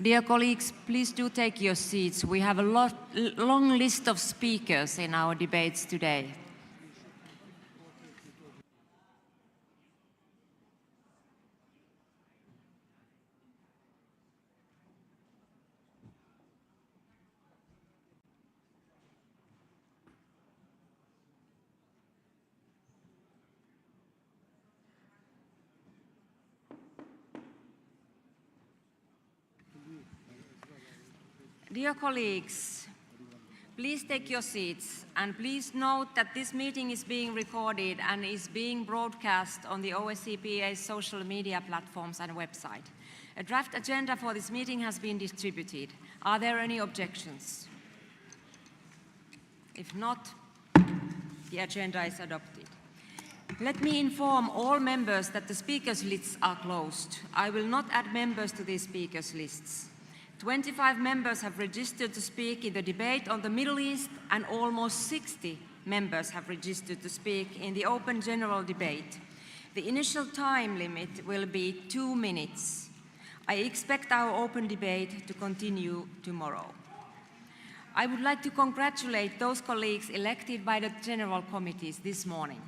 Dear colleagues, please do take your seats. We have a long list of speakers in our debates today. Dear colleagues, please take your seats and please note that this meeting is being recorded and is being broadcast on the OSCE's social media platforms and website. A draft agenda for this meeting has been distributed. Are there any objections? If not, the agenda is adopted. Let me inform all members that the speakers' lists are closed. I will not add members to these speakers' lists. 25 members have registered to speak in the debate on the Middle East, and almost 60 members have registered to speak in the open general debate. The initial time limit will be 2 minutes. I expect our open debate to continue tomorrow. I would like to congratulate those colleagues elected by the general committees this morning.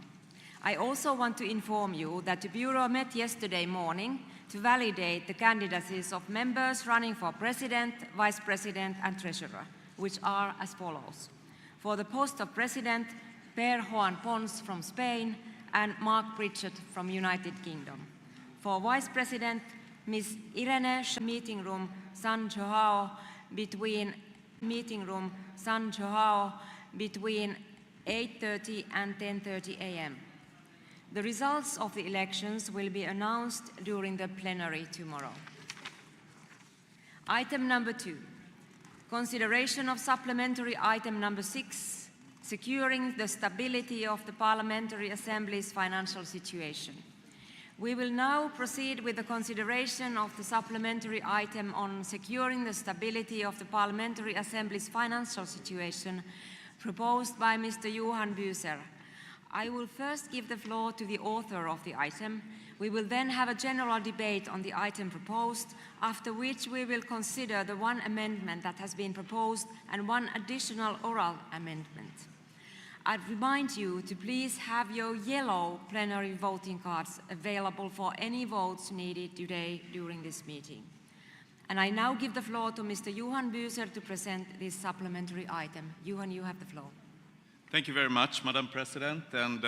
I also want to inform you that the Bureau met yesterday morning to validate the candidacies of members running for President, Vice President and Treasurer, which are as follows. For the post of President, Per Juan Pons from Spain and Mark Pritchett from United Kingdom. For Vice President, Ms. Irene meeting room San Joao between 8:30 and 10:30 a.m. The results of the elections will be announced during the plenary tomorrow. Item number 2, consideration of supplementary item number 6, securing the stability of the Parliamentary Assembly's financial situation. We will now proceed with the consideration of the supplementary item on securing the stability of the Parliamentary Assembly's financial situation proposed by Mr. Johan Büser. I will first give the floor to the author of the item. We will then have a general debate on the item proposed, after which we will consider the one amendment that has been proposed and one additional oral amendment. I'd remind you to please have your yellow plenary voting cards available for any votes needed today during this meeting. And I now give the floor to Mr. Johan Büser to present this supplementary item. Johan, you have the floor. Thank you very much, Madam President, and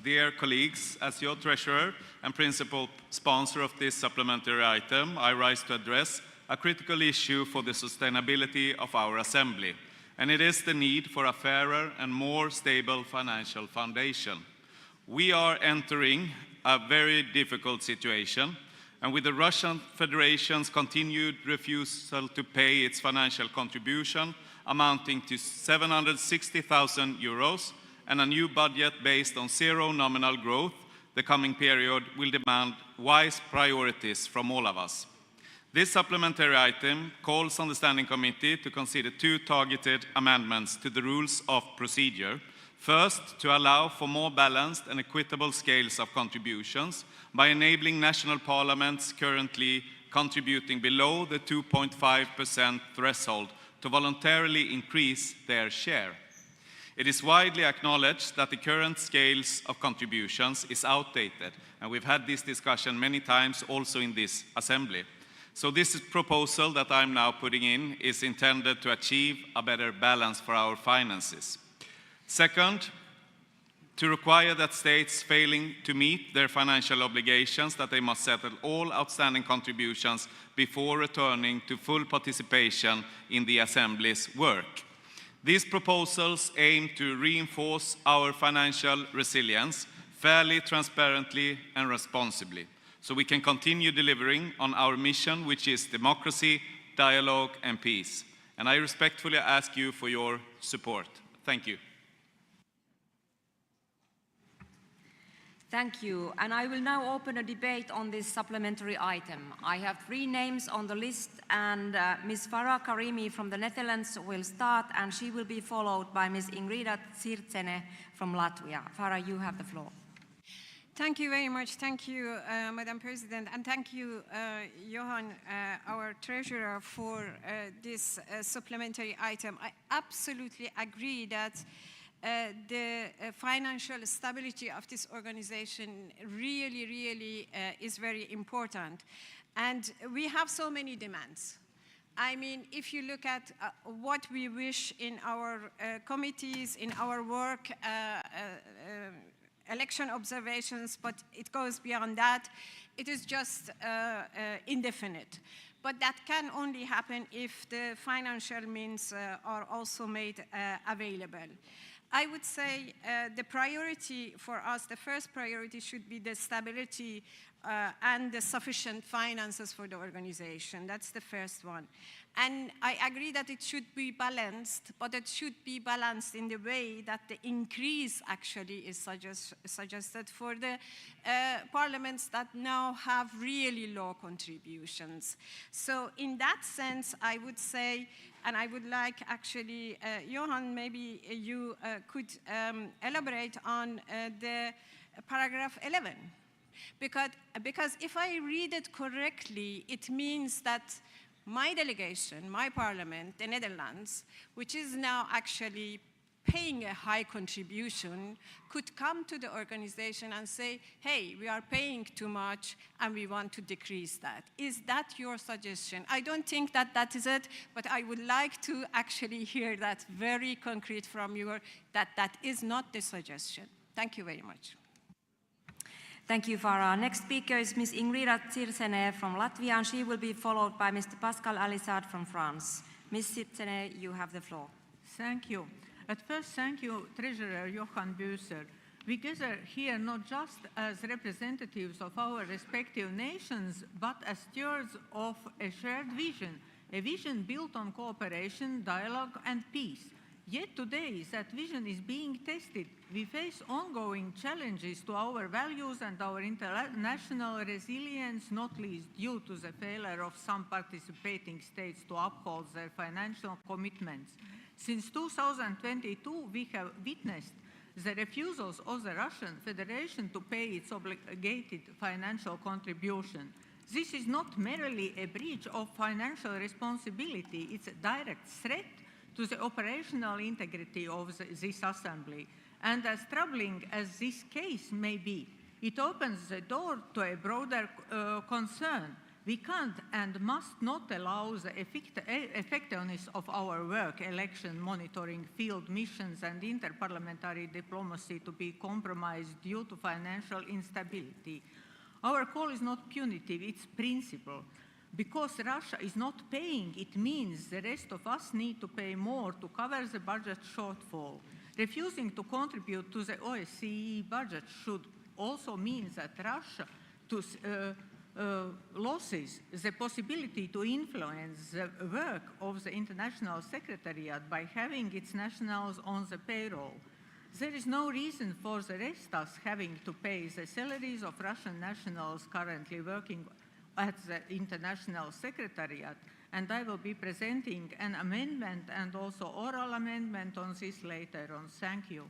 dear colleagues, as your treasurer and principal sponsor of this supplementary item, I rise to address a critical issue for the sustainability of our Assembly, and it is the need for a fairer and more stable financial foundation. We are entering a very difficult situation, and with the Russian Federation's continued refusal to pay its financial contribution, amounting to 760,000 euros, and a new budget based on zero nominal growth, the coming period will demand wise priorities from all of us. This supplementary item calls on the Standing Committee to consider 2 targeted amendments to the rules of procedure. First, to allow for more balanced and equitable scales of contributions by enabling national parliaments currently contributing below the 2.5% threshold to voluntarily increase their share. It is widely acknowledged that the current scales of contributions is outdated, and we've had this discussion many times also in this Assembly. So this proposal that I'm now putting in is intended to achieve a better balance for our finances. Second, to require that states failing to meet their financial obligations that they must settle all outstanding contributions before returning to full participation in the Assembly's work. These proposals aim to reinforce our financial resilience fairly, transparently and responsibly, so we can continue delivering on our mission, which is democracy, dialogue and peace. And I respectfully ask you for your support. Thank you. Thank you, and I will now open a debate on this supplementary item. I have 3 names on the list, and Ms. Farah Karimi from the Netherlands will start, and she will be followed by Ms. Ingrida Tsirtsene from Latvia. Farah, you have the floor. Thank you very much. Thank you, Madam President, and thank you, Johan, our treasurer, for this supplementary item. I absolutely agree that the financial stability of this organization really is very important. And we have so many demands. I mean, if you look at what we wish in our committees, in our work, election observations, but it goes beyond that. It is just indefinite. But that can only happen if the financial means are also made available. I would say the priority for us, the first priority should be the stability and the sufficient finances for the organization. That's the first one. And I agree that it should be balanced, but it should be balanced in the way that the increase actually is suggested for the parliaments that now have really low contributions. So in that sense, I would say, and I would like actually, Johan, maybe you could elaborate on the paragraph 11. Because if I read it correctly, it means that my delegation, my parliament, the Netherlands, which is now actually paying a high contribution, could come to the organization and say, hey, we are paying too much and we want to decrease that. Is that your suggestion? I don't think that that is it, but I would like to actually hear that very concrete from you, that that is not the suggestion. Thank you very much. Thank you, Farah. Next speaker is Ms. Ingrida Tsirtsene from Latvia, and she will be followed by Mr. Pascal Alisard from France. Ms. Tsirtsene, you have the floor. Thank you. At first, thank you, Treasurer Johan Büser. We gather here not just as representatives of our respective nations, but as stewards of a shared vision, a vision built on cooperation, dialogue, and peace. Yet today, that vision is being tested. We face ongoing challenges to our values and our international resilience, not least due to the failure of some participating states to uphold their financial commitments. Since 2022, we have witnessed the refusals of the Russian Federation to pay its obligated financial contribution. This is not merely a breach of financial responsibility, it's a direct threat to the operational integrity of this assembly. And as troubling as this case may be, it opens the door to a broader concern. We can't and must not allow the effectiveness of our work, election monitoring, field missions, and interparliamentary diplomacy to be compromised due to financial instability. Our call is not punitive, it's principle. Because Russia is not paying, it means the rest of us need to pay more to cover the budget shortfall. Refusing to contribute to the OSCE budget should also mean that Russia loses the possibility to influence the work of the International Secretariat by having its nationals on the payroll. There is no reason for the rest of us having to pay the salaries of Russian nationals currently working at the International Secretariat, and I will be presenting an amendment and also oral amendment on this later on. Thank you.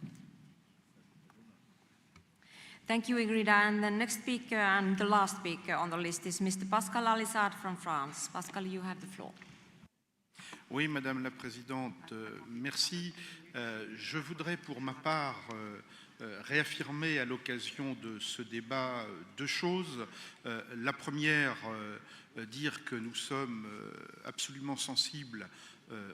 Thank you, Ingrida. And the next speaker and the last speaker on the list is Mr. Pascal Alisard from France. Pascal, you have the floor. Oui, Madame la Présidente, merci. Je voudrais pour ma part réaffirmer à l'occasion de ce débat deux choses. La première, dire que nous sommes absolument sensibles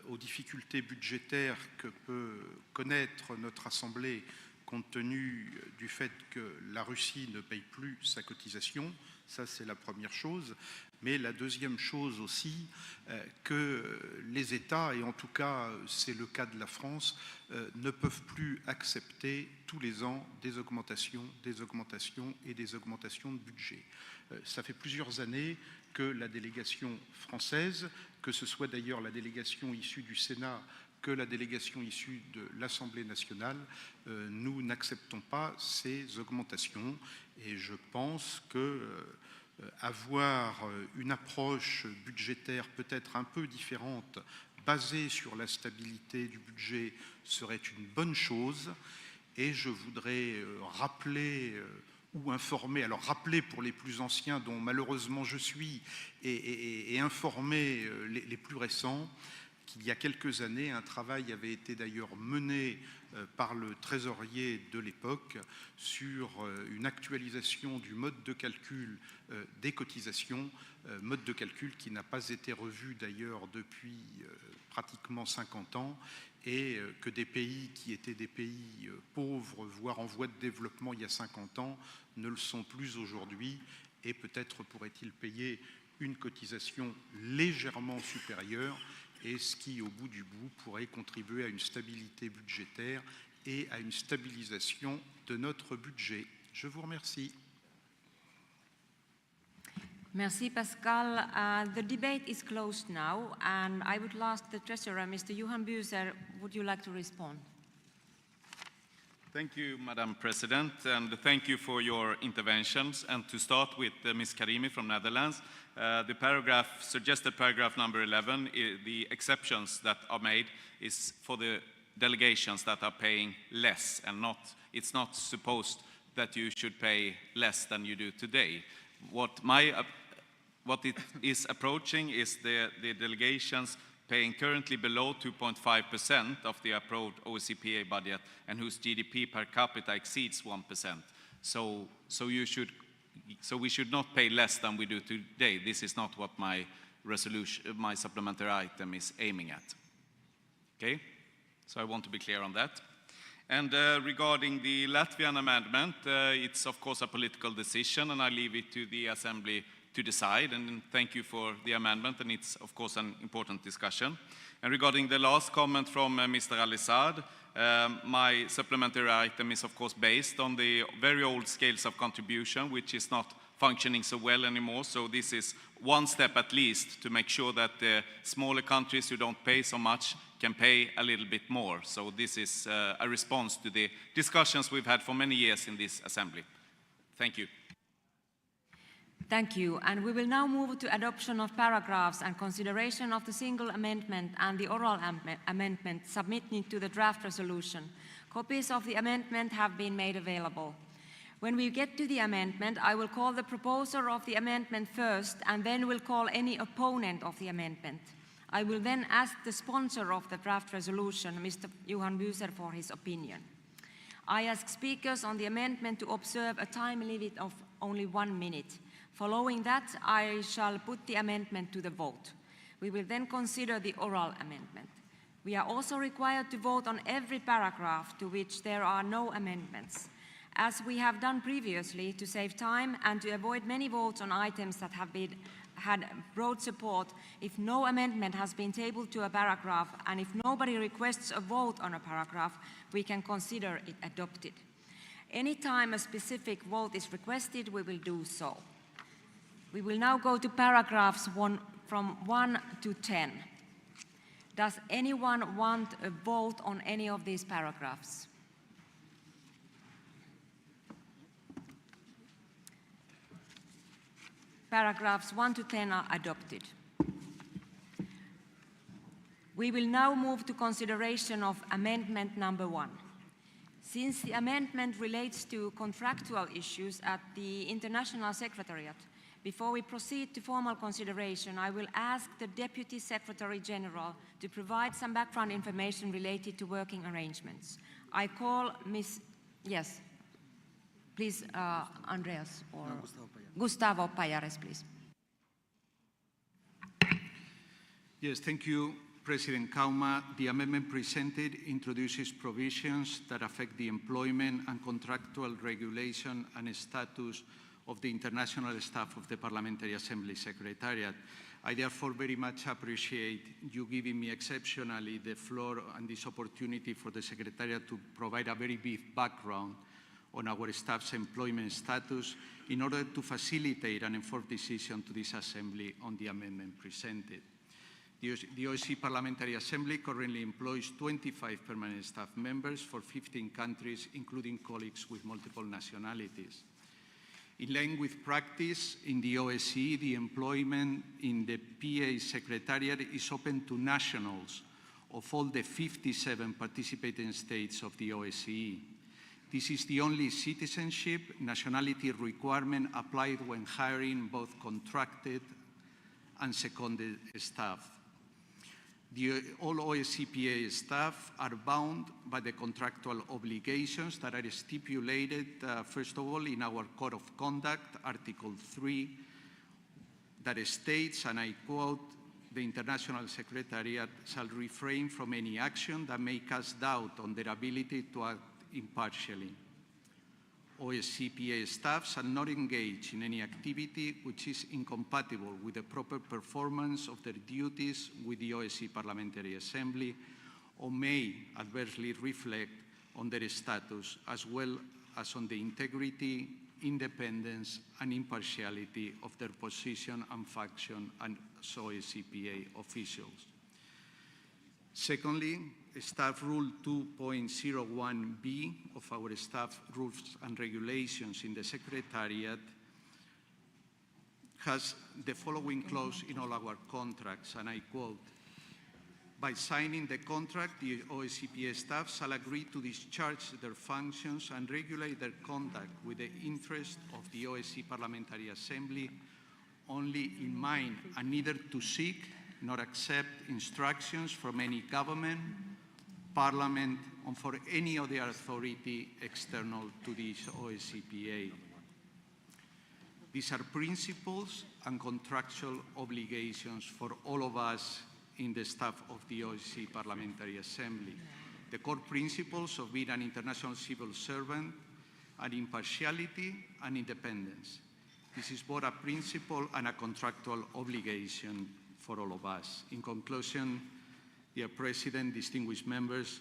aux difficultés budgétaires que peut connaître notre Assemblée compte tenu du fait que la Russie ne paye plus sa cotisation. Ça, c'est la première chose. Mais la deuxième chose aussi, que les États, et en tout cas c'est le cas de la France, ne peuvent plus accepter tous les ans des augmentations et des augmentations de budget. Ça fait plusieurs années que la délégation française, que ce soit d'ailleurs la délégation issue du Sénat, que la délégation issue de l'Assemblée nationale, nous n'acceptons pas ces augmentations. Et je pense que avoir une approche budgétaire peut-être un peu différente, basée sur la stabilité du budget, serait une bonne chose. Et je voudrais rappeler ou informer, alors rappeler pour les plus anciens, dont malheureusement je suis, et informer les plus récents, qu'il y a quelques années, un travail avait été d'ailleurs mené par le trésorier de l'époque sur une actualisation du mode de calcul des cotisations, mode de calcul qui n'a pas été revu d'ailleurs depuis pratiquement 50 ans, et que des pays qui étaient des pays pauvres, voire en voie de développement il y a 50 ans, ne le sont plus aujourd'hui, et peut-être pourrait-il payer une cotisation légèrement supérieure, et ce qui, au bout du bout, pourrait contribuer à une stabilité budgétaire et à une stabilisation de notre budget. Je vous remercie. Merci, Pascal. The debate is closed now, and I would ask the Treasurer, Mr. Johan Buser, would you like to respond? Thank you, Madam President, and thank you for your interventions. And to start with Ms. Karimi from Netherlands, the suggested paragraph number 11, the exceptions that are made is for the delegations that are paying less, and it's not supposed that you should pay less than you do today. What it is approaching is the delegations paying currently below 2.5% of the approved OSCE budget and whose GDP per capita exceeds 1%. So we should not pay less than we do today. This is not what my supplementary item is aiming at. Okay? So I want to be clear on that. And regarding the Latvian amendment, it's of course a political decision, and I leave it to the Assembly to decide, and thank you for the amendment, and it's of course an important discussion. And regarding the last comment from Mr. Alisad, my supplementary item is of course based on the very old scales of contribution, which is not functioning so well anymore. So this is one step at least to make sure that the smaller countries who don't pay so much can pay a little bit more. So this is a response to the discussions we've had for many years in this Assembly. Thank you. Thank you. And we will now move to adoption of paragraphs and consideration of the single amendment and the oral amendment submitted to the draft resolution. Copies of the amendment have been made available. When we get to the amendment, I will call the proposer of the amendment first, and then will call any opponent of the amendment. I will then ask the sponsor of the draft resolution, Mr. Johan Buser, for his opinion. I ask speakers on the amendment to observe a time limit of only 1 minute. Following that, I shall put the amendment to the vote. We will then consider the oral amendment. We are also required to vote on every paragraph to which there are no amendments. As we have done previously, to save time and to avoid many votes on items that have had broad support, if no amendment has been tabled to a paragraph and if nobody requests a vote on a paragraph, we can consider it adopted. Any time a specific vote is requested, we will do so. We will now go to paragraphs from 1 to 10. Does anyone want a vote on any of these paragraphs? Paragraphs 1 to 10 are adopted. We will now move to consideration of amendment number 1. Since the amendment relates to contractual issues at the International Secretariat, before we proceed to formal consideration, I will ask the Deputy Secretary General to provide some background information related to working arrangements. I call Ms. Yes, please, Andreas or Gustavo Payares, please. Yes, thank you, President Kauma. The amendment presented introduces provisions that affect the employment and contractual regulation and status of the international staff of the Parliamentary Assembly Secretariat. I therefore very much appreciate you giving me exceptionally the floor and this opportunity for the Secretariat to provide a very brief background on our staff's employment status in order to facilitate an informed decision to this Assembly on the amendment presented. The OSCE Parliamentary Assembly currently employs 25 permanent staff members for 15 countries, including colleagues with multiple nationalities. In line with practice in the OSCE, the employment in the PA Secretariat is open to nationals of all the 57 participating states of the OSCE. This is the only citizenship nationality requirement applied when hiring both contracted and seconded staff. All OSCPA staff are bound by the contractual obligations that are stipulated, first of all, in our Code of Conduct, Article 3, that states, and I quote, "The International Secretariat shall refrain from any action that may cast doubt on their ability to act impartially. OSCPA staff shall not engage in any activity which is incompatible with the proper performance of their duties with the OSCE Parliamentary Assembly or may adversely reflect on their status as well as on the integrity, independence and impartiality of their position and function as OSCPA officials." Secondly, Staff Rule 2.01b of our Staff Rules and Regulations in the Secretariat has the following clause in all our contracts, and I quote, "By signing the contract, the OSCPA staff shall agree to discharge their functions and regulate their conduct with the interest of the OSCE Parliamentary Assembly only in mind, and neither to seek nor accept instructions from any government, Parliament, or for any other authority external to the OSCPA." These are principles and contractual obligations for all of us in the staff of the OSCE Parliamentary Assembly. The core principles of being an international civil servant are impartiality and independence. This is both a principle and a contractual obligation for all of us. In conclusion, dear President, distinguished members,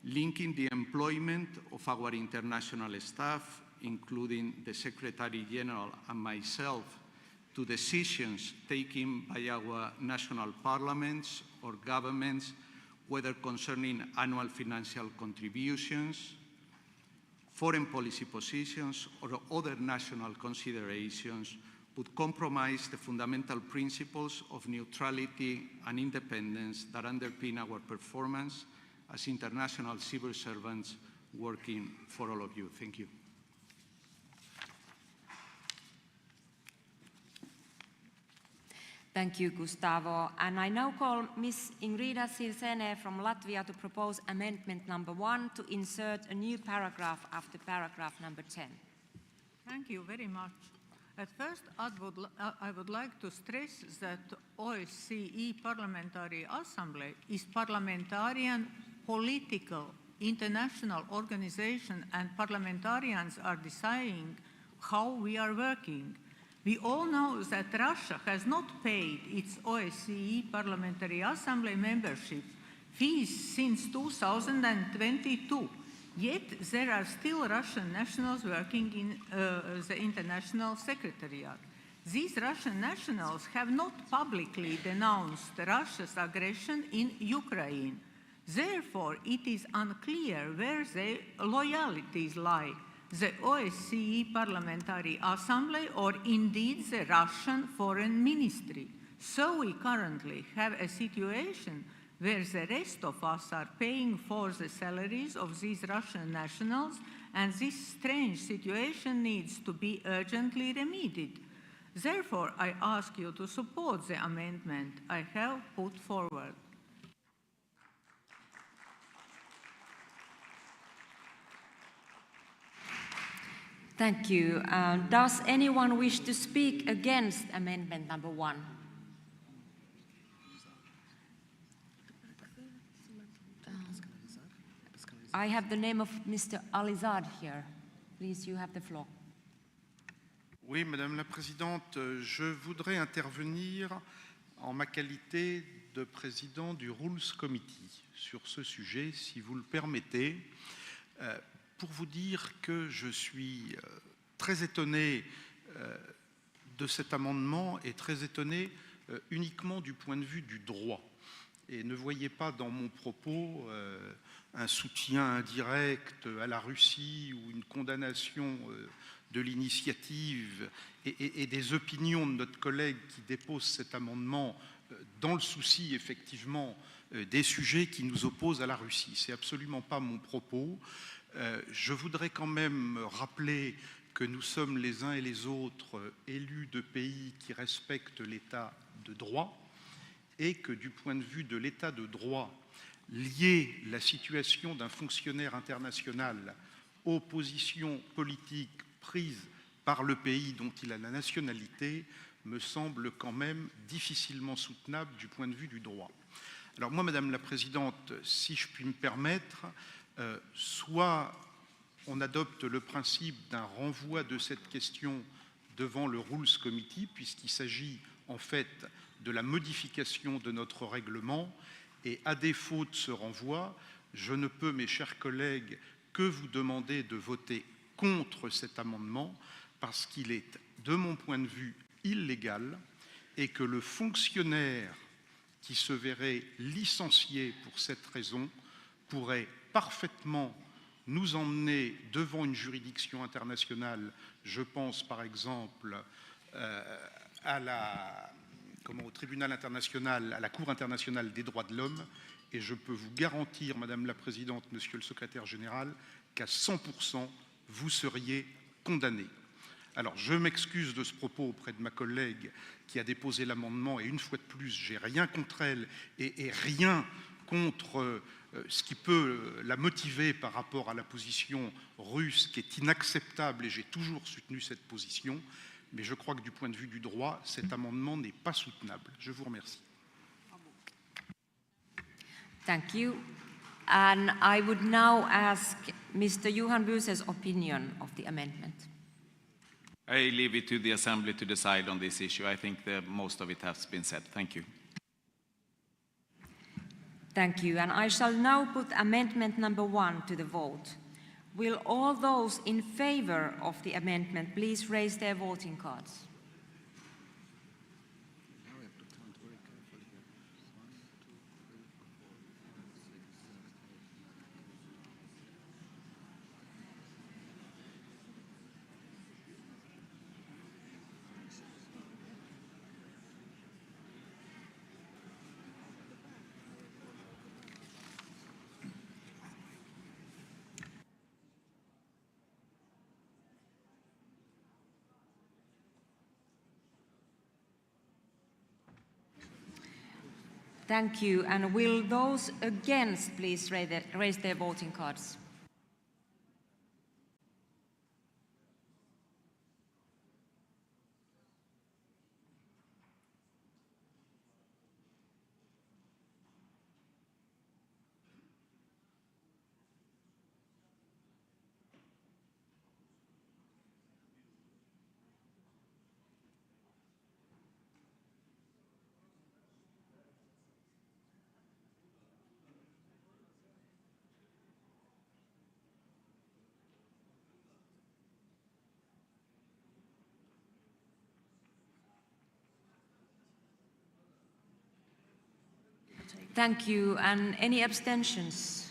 linking the employment of our international staff, including the Secretary General and myself, to decisions taken by our national parliaments or governments, whether concerning annual financial contributions, foreign policy positions, or other national considerations, would compromise the fundamental principles of neutrality and independence that underpin our performance as international civil servants working for all of you. Thank you. Thank you, Gustavo. And I now call Ms. Ingrida Silsene from Latvia to propose amendment number 1 to insert a new paragraph after paragraph number 10. Thank you very much. At first, I would like to stress that OSCE Parliamentary Assembly is parliamentarian, political, international organization, and parliamentarians are deciding how we are working. We all know that Russia has not paid its OSCE Parliamentary Assembly membership fees since 2022. Yet there are still Russian nationals working in the International Secretariat. These Russian nationals have not publicly denounced Russia's aggression in Ukraine. Therefore, it is unclear where their loyalties lie, the OSCE Parliamentary Assembly or indeed the Russian Foreign Ministry. So we currently have a situation where the rest of us are paying for the salaries of these Russian nationals, and this strange situation needs to be urgently remedied. Therefore, I ask you to support the amendment I have put forward. Thank you. Does anyone wish to speak against amendment number 1? I have the name of Mr. Alizad here. Please, you have the floor. Oui, Madame la Présidente, je voudrais intervenir en ma qualité de président du Rules Committee sur ce sujet, si vous le permettez, pour vous dire que je suis très étonné de cet amendement et très étonné uniquement du point de vue du droit. Et ne voyez pas dans mon propos un soutien indirect à la Russie ou une condamnation de l'initiative et des opinions de notre collègue qui dépose cet amendement dans le souci effectivement des sujets qui nous opposent à la Russie. Ce n'est absolument pas mon propos. Je voudrais quand même rappeler que nous sommes les uns et les autres élus de pays qui respectent l'état de droit et que du point de vue de l'état de droit, lier la situation d'un fonctionnaire international aux positions politiques prises par le pays dont il a la nationalité me semble quand même difficilement soutenable du point de vue du droit. Alors moi, Madame la Présidente, si je puis me permettre, soit on adopte le principe d'un renvoi de cette question devant le Rules Committee, puisqu'il s'agit en fait de la modification de notre règlement, et à défaut de ce renvoi, je ne peux, mes chers collègues, que vous demander de voter contre cet amendement, parce qu'il est, de mon point de vue, illégal, et que le fonctionnaire qui se verrait licencié pour cette raison pourrait parfaitement nous emmener devant une juridiction internationale. Je pense par exemple au tribunal international, à la Cour internationale des droits de l'homme, et je peux vous garantir, Madame la Présidente, Monsieur le Secrétaire général, qu'à 100%, vous seriez condamné. Alors, je m'excuse de ce propos auprès de ma collègue qui a déposé l'amendement, et une fois de plus, j'ai rien contre elle et rien contre ce qui peut la motiver par rapport à la position russe qui est inacceptable, et j'ai toujours soutenu cette position, mais je crois que du point de vue du droit, cet amendement n'est pas soutenable. Je vous remercie. Thank you. And I would now ask Mr. Johan Buse's opinion of the amendment. I leave it to the Assembly to decide on this issue. I think most of it has been said. Thank you. Thank you. And I shall now put amendment number 1 to the vote. Will all those in favor of the amendment please raise their voting cards? Thank you. And will those against please raise their voting cards? Thank you. And any abstentions?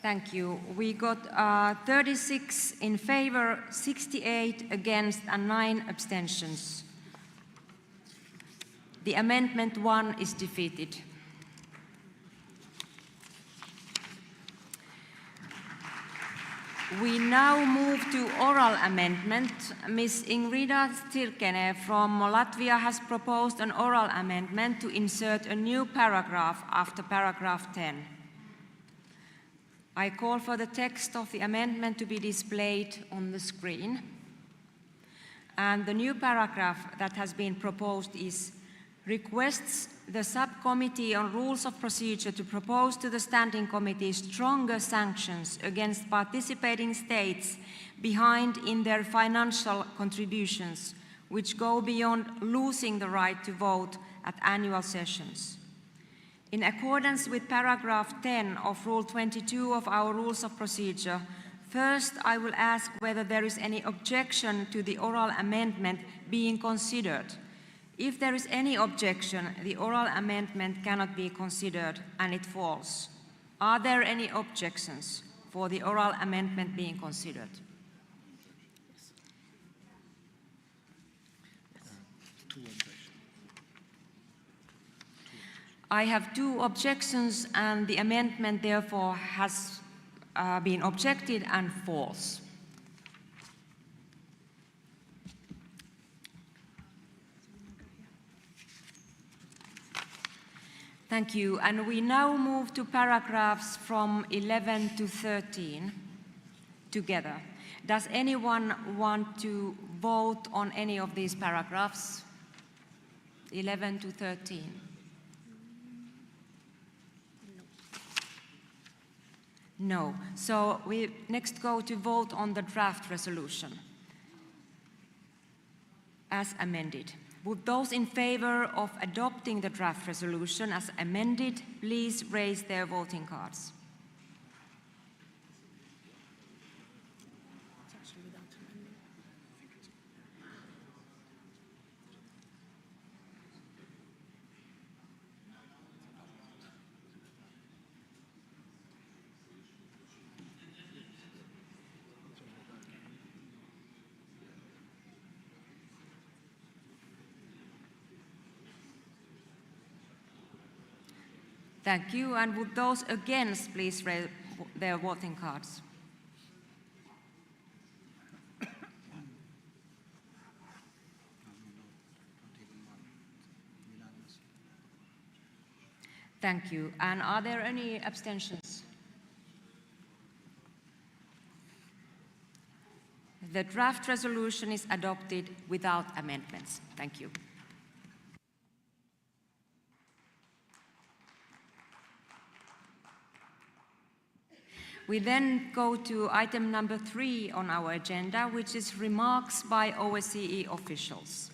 Thank you. We got 36 in favor, 68 against, and 9 abstentions. The amendment 1 is defeated. We now move to oral amendment. Ms. Ingrida Stirkene from Latvia has proposed an oral amendment to insert a new paragraph after paragraph 10. I call for the text of the amendment to be displayed on the screen. And the new paragraph that has been proposed is requests the Subcommittee on Rules of Procedure to propose to the Standing Committee stronger sanctions against participating states behind in their financial contributions, which go beyond losing the right to vote at annual sessions. In accordance with paragraph 10 of Rule 22 of our Rules of Procedure, first I will ask whether there is any objection to the oral amendment being considered. If there is any objection, the oral amendment cannot be considered and it falls. Are there any objections for the oral amendment being considered? I have 2 objections, and the amendment therefore has been objected and falls. Thank you. And we now move to paragraphs from 11 to 13 together. Does anyone want to vote on any of these paragraphs? 11 to 13. No. So we next go to vote on the draft resolution as amended. Would those in favor of adopting the draft resolution as amended please raise their voting cards? Thank you. And would those against please raise their voting cards? Thank you. And are there any abstentions? The draft resolution is adopted without amendments. Thank you. We then go to item number 3 on our agenda, which is remarks by OSCE officials.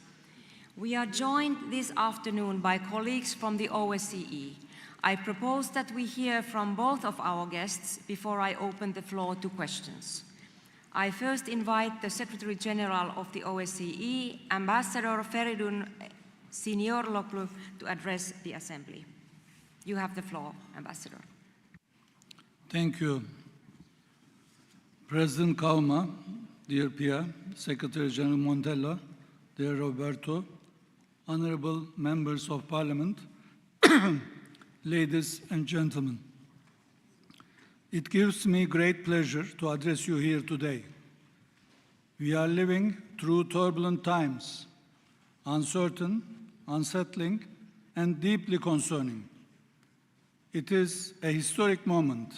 We are joined this afternoon by colleagues from the OSCE. I propose that we hear from both of our guests before I open the floor to questions. I first invite the Secretary General of the OSCE, Ambassador Feridun Sinioroglu, to address the Assembly. You have the floor, Ambassador. Thank you. President Kauma, dear Pia, Secretary General Montella, dear Roberto, honorable members of Parliament, ladies and gentlemen. It gives me great pleasure to address you here today. We are living through turbulent times, uncertain, unsettling, and deeply concerning. It is a historic moment.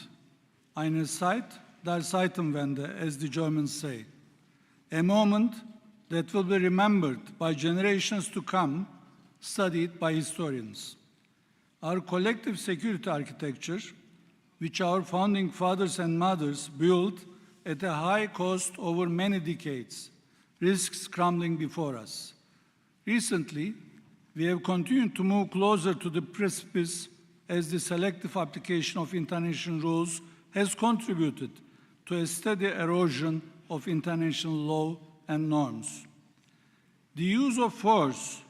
Eine Zeit der Zeitenwende, as the Germans say. A moment that will be remembered by generations to come, studied by historians. Our collective security architecture, which our founding fathers and mothers built at a high cost over many decades, risks crumbling before us. Recently, we have continued to move closer to the precipice as the selective application of international rules has contributed to a steady erosion of international law and norms. The use of force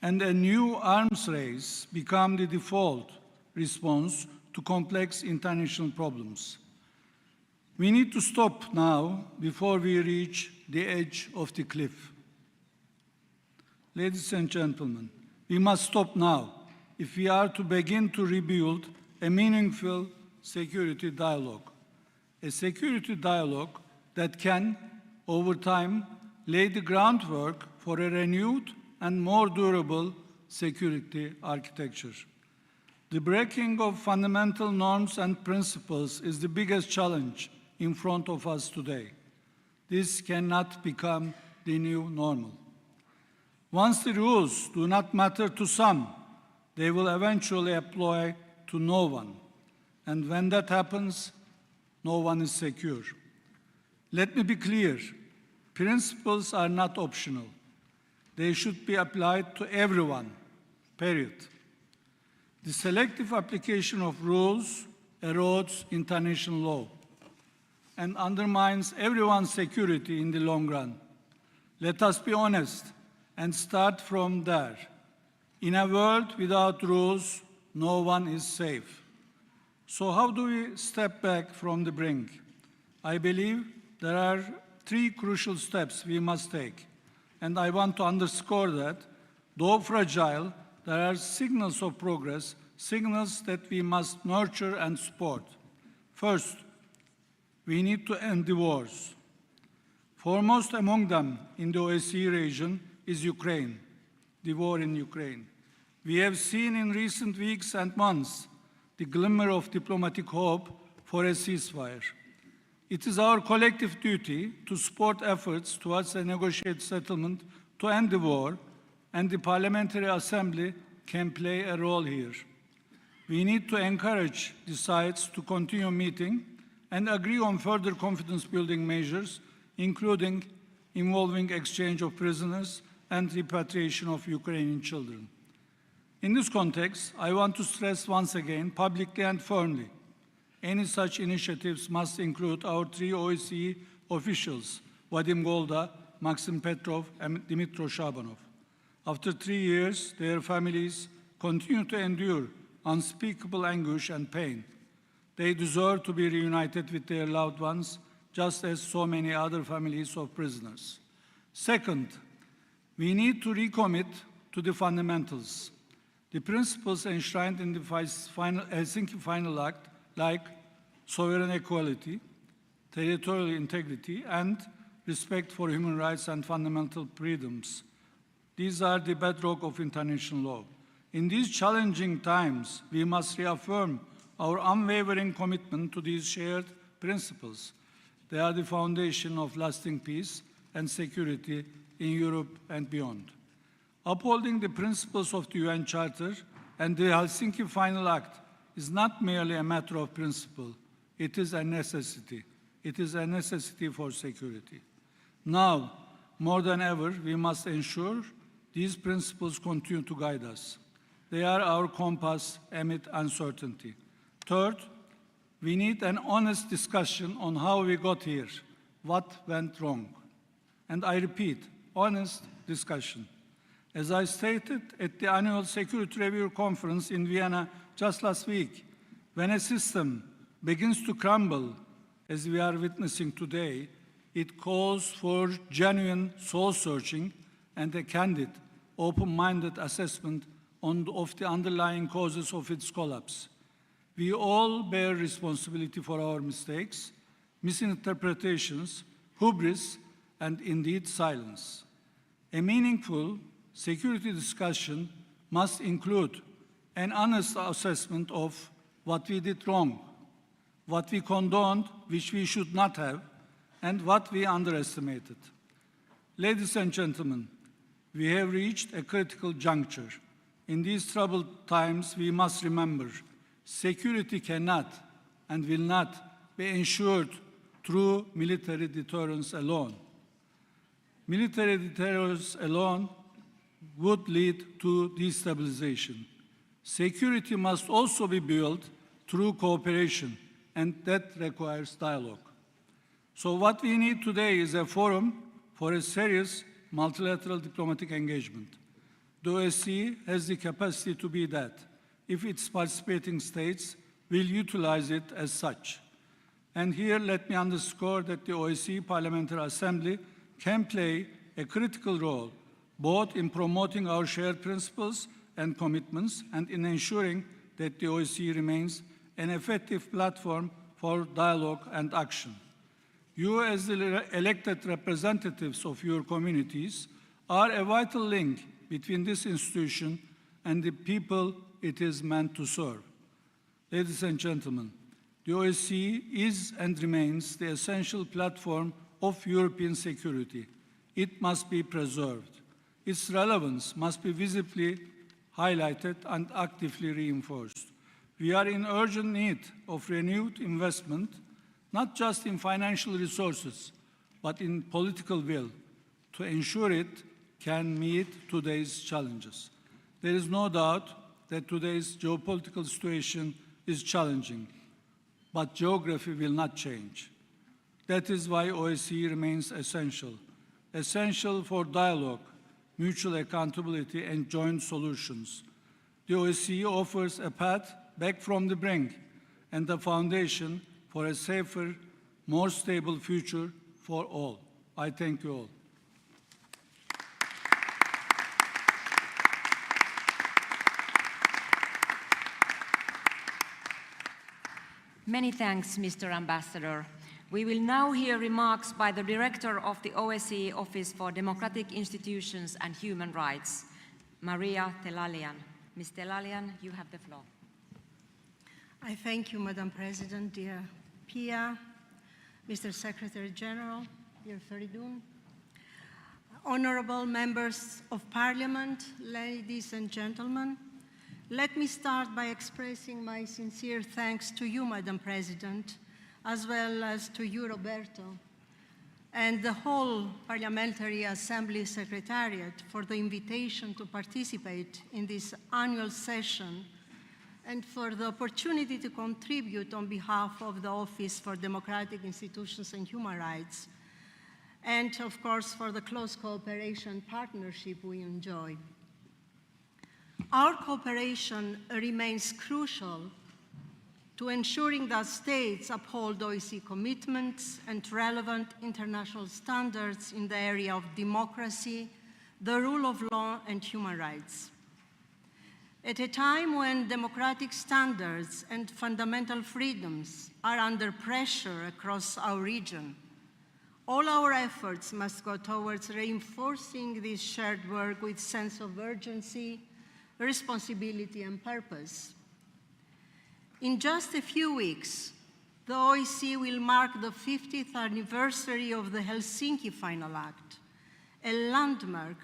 and a new arms race become the default response to complex international problems. We need to stop now before we reach the edge of the cliff. Ladies and gentlemen, we must stop now if we are to begin to rebuild a meaningful security dialogue. A security dialogue that can, over time, lay the groundwork for a renewed and more durable security architecture. The breaking of fundamental norms and principles is the biggest challenge in front of us today. This cannot become the new normal. Once the rules do not matter to some, they will eventually apply to no one. And when that happens, no one is secure. Let me be clear, principles are not optional. They should be applied to everyone, period. The selective application of rules erodes international law and undermines everyone's security in the long run. Let us be honest and start from there. In a world without rules, no one is safe. So how do we step back from the brink? I believe there are three crucial steps we must take, and I want to underscore that, though fragile, there are signals of progress, signals that we must nurture and support. First, we need to end the wars. Foremost among them in the OSCE region is Ukraine, the war in Ukraine. We have seen in recent weeks and months the glimmer of diplomatic hope for a ceasefire. It is our collective duty to support efforts towards a negotiated settlement to end the war, and the Parliamentary Assembly can play a role here. We need to encourage the sides to continue meeting and agree on further confidence-building measures, including involving exchange of prisoners and repatriation of Ukrainian children. In this context, I want to stress once again, publicly and firmly, any such initiatives must include our three OSCE officials, Vadim Golda, Maxim Petrov, and Dmytro Shabanov. After 3 years, their families continue to endure unspeakable anguish and pain. They deserve to be reunited with their loved ones, just as so many other families of prisoners. Second, we need to recommit to the fundamentals, the principles enshrined in the Helsinki Final Act, like sovereign equality, territorial integrity, and respect for human rights and fundamental freedoms. These are the bedrock of international law. In these challenging times, we must reaffirm our unwavering commitment to these shared principles. They are the foundation of lasting peace and security in Europe and beyond. Upholding the principles of the UN Charter and the Helsinki Final Act is not merely a matter of principle. It is a necessity. It is a necessity for security. Now, more than ever, we must ensure these principles continue to guide us. They are our compass amid uncertainty. Third, we need an honest discussion on how we got here, what went wrong. And I repeat, honest discussion. As I stated at the annual Security Review Conference in Vienna just last week, when a system begins to crumble, as we are witnessing today, it calls for genuine soul-searching and a candid, open-minded assessment of the underlying causes of its collapse. We all bear responsibility for our mistakes, misinterpretations, hubris, and indeed silence. A meaningful security discussion must include an honest assessment of what we did wrong, what we condoned, which we should not have, and what we underestimated. Ladies and gentlemen, we have reached a critical juncture. In these troubled times, we must remember security cannot and will not be ensured through military deterrence alone. Military deterrence alone would lead to destabilization. Security must also be built through cooperation, and that requires dialogue. So what we need today is a forum for a serious multilateral diplomatic engagement. The OSCE has the capacity to be that, if its participating states will utilize it as such. And here let me underscore that the OSCE Parliamentary Assembly can play a critical role, both in promoting our shared principles and commitments and in ensuring that the OSCE remains an effective platform for dialogue and action. You, as the elected representatives of your communities, are a vital link between this institution and the people it is meant to serve. Ladies and gentlemen, the OSCE is and remains the essential platform of European security. It must be preserved. Its relevance must be visibly highlighted and actively reinforced. We are in urgent need of renewed investment, not just in financial resources, but in political will, to ensure it can meet today's challenges. There is no doubt that today's geopolitical situation is challenging, but geography will not change. That is why OSCE remains essential for dialogue, mutual accountability, and joint solutions. The OSCE offers a path back from the brink, and the foundation for a safer, more stable future for all. I thank you all. Many thanks, Mr. Ambassador. We will now hear remarks by the Director of the OSCE Office for Democratic Institutions and Human Rights, Maria Telalian. Ms. Telalian, you have the floor. I thank you, Madam President, dear Pia, Mr. Secretary General, dear Feridun, honorable members of Parliament, ladies and gentlemen. Let me start by expressing my sincere thanks to you, Madam President, as well as to you, Roberto, and the whole Parliamentary Assembly Secretariat for the invitation to participate in this annual session and for the opportunity to contribute on behalf of the Office for Democratic Institutions and Human Rights, and of course for the close cooperation and partnership we enjoy. Our cooperation remains crucial to ensuring that states uphold OSCE commitments and relevant international standards in the area of democracy, the rule of law, and human rights. At a time when democratic standards and fundamental freedoms are under pressure across our region, all our efforts must go towards reinforcing this shared work with sense of urgency, responsibility, and purpose. In just a few weeks, the OSCE will mark the 50th anniversary of the Helsinki Final Act, a landmark,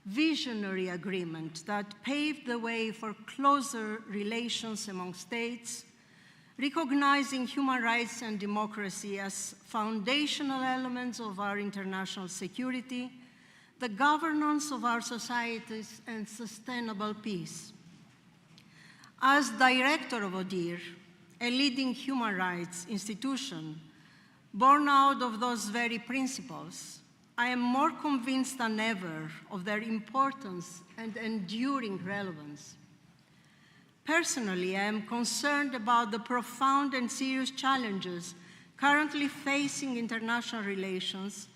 visionary agreement that paved the way for closer relations among states, recognizing human rights and democracy as foundational elements of our international security, the governance of our societies, and sustainable peace. As director of ODIHR, a leading human rights institution, born out of those very principles, I am more convinced than ever of their importance and enduring relevance. Personally, I am concerned about the profound and serious challenges currently facing international relations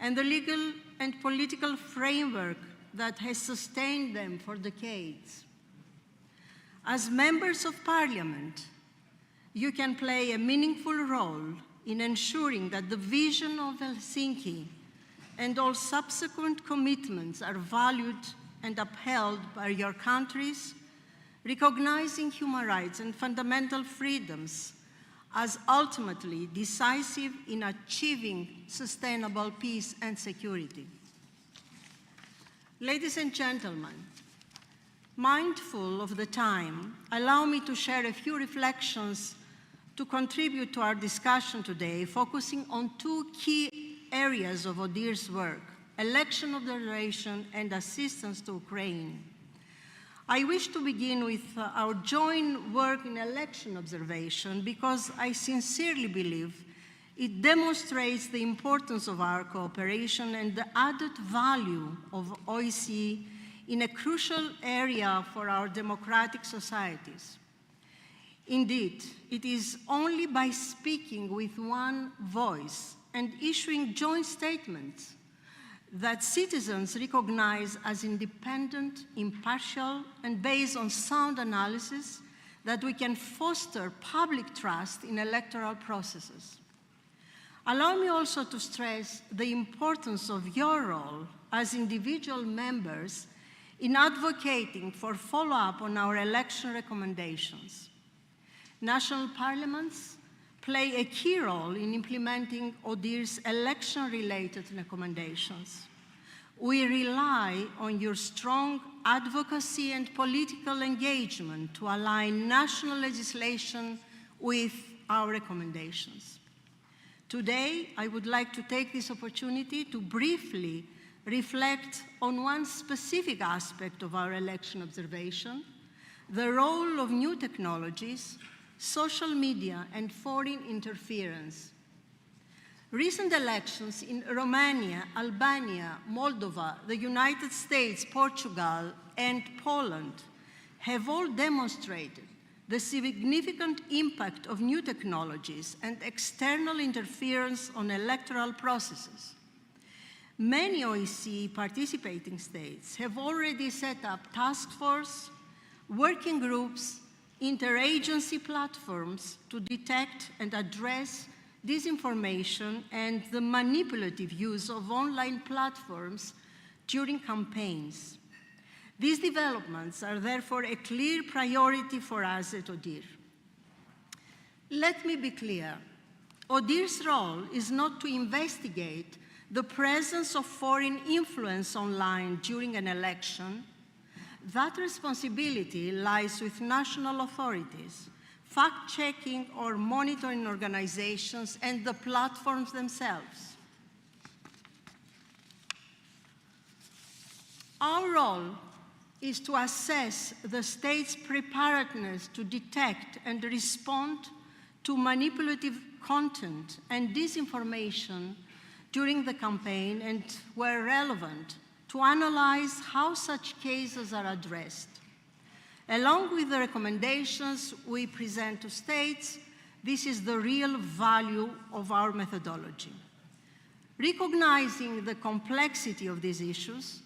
and the legal and political framework that has sustained them for decades. As members of Parliament, you can play a meaningful role in ensuring that the vision of Helsinki and all subsequent commitments are valued and upheld by your countries, recognizing human rights and fundamental freedoms as ultimately decisive in achieving sustainable peace and security. Ladies and gentlemen, mindful of the time, allow me to share a few reflections to contribute to our discussion today, focusing on two key areas of ODIHR's work: election observation and assistance to Ukraine. I wish to begin with our joint work in election observation because I sincerely believe it demonstrates the importance of our cooperation and the added value of OSCE in a crucial area for our democratic societies. Indeed, it is only by speaking with one voice and issuing joint statements that citizens recognize as independent, impartial, and based on sound analysis that we can foster public trust in electoral processes. Allow me also to stress the importance of your role as individual members in advocating for follow-up on our election recommendations. National parliaments play a key role in implementing ODIHR's election-related recommendations. We rely on your strong advocacy and political engagement to align national legislation with our recommendations. Today, I would like to take this opportunity to briefly reflect on one specific aspect of our election observation, the role of new technologies, social media, and foreign interference. Recent elections in Romania, Albania, Moldova, the United States, Portugal, and Poland have all demonstrated the significant impact of new technologies and external interference on electoral processes. Many OSCE participating states have already set up task force, working groups, interagency platforms to detect and address disinformation and the manipulative use of online platforms during campaigns. These developments are therefore a clear priority for us at ODIHR. Let me be clear, ODIHR's role is not to investigate the presence of foreign influence online during an election. That responsibility lies with national authorities, fact-checking or monitoring organizations, and the platforms themselves. Our role is to assess the state's preparedness to detect and respond to manipulative content and disinformation during the campaign, and where relevant, to analyze how such cases are addressed. Along with the recommendations we present to states, this is the real value of our methodology. Recognizing the complexity of these issues,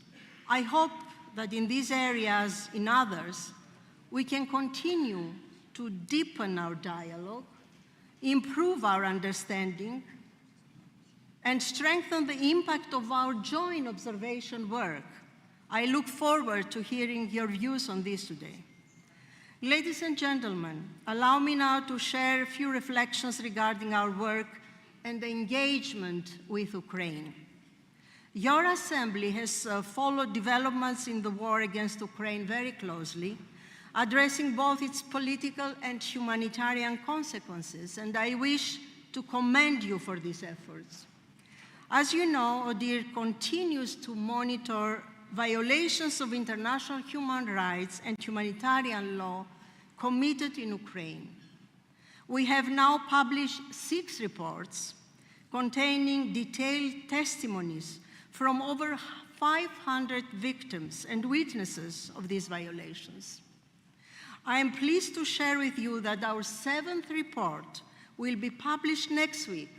I hope that in these areas, in others, we can continue to deepen our dialogue, improve our understanding, and strengthen the impact of our joint observation work. I look forward to hearing your views on this today. Ladies and gentlemen, allow me now to share a few reflections regarding our work and the engagement with Ukraine. Your Assembly has followed developments in the war against Ukraine very closely, addressing both its political and humanitarian consequences, and I wish to commend you for these efforts. As you know, ODIHR continues to monitor violations of international human rights and humanitarian law committed in Ukraine. We have now published 6 reports containing detailed testimonies from over 500 victims and witnesses of these violations. I am pleased to share with you that our 7th report will be published next week,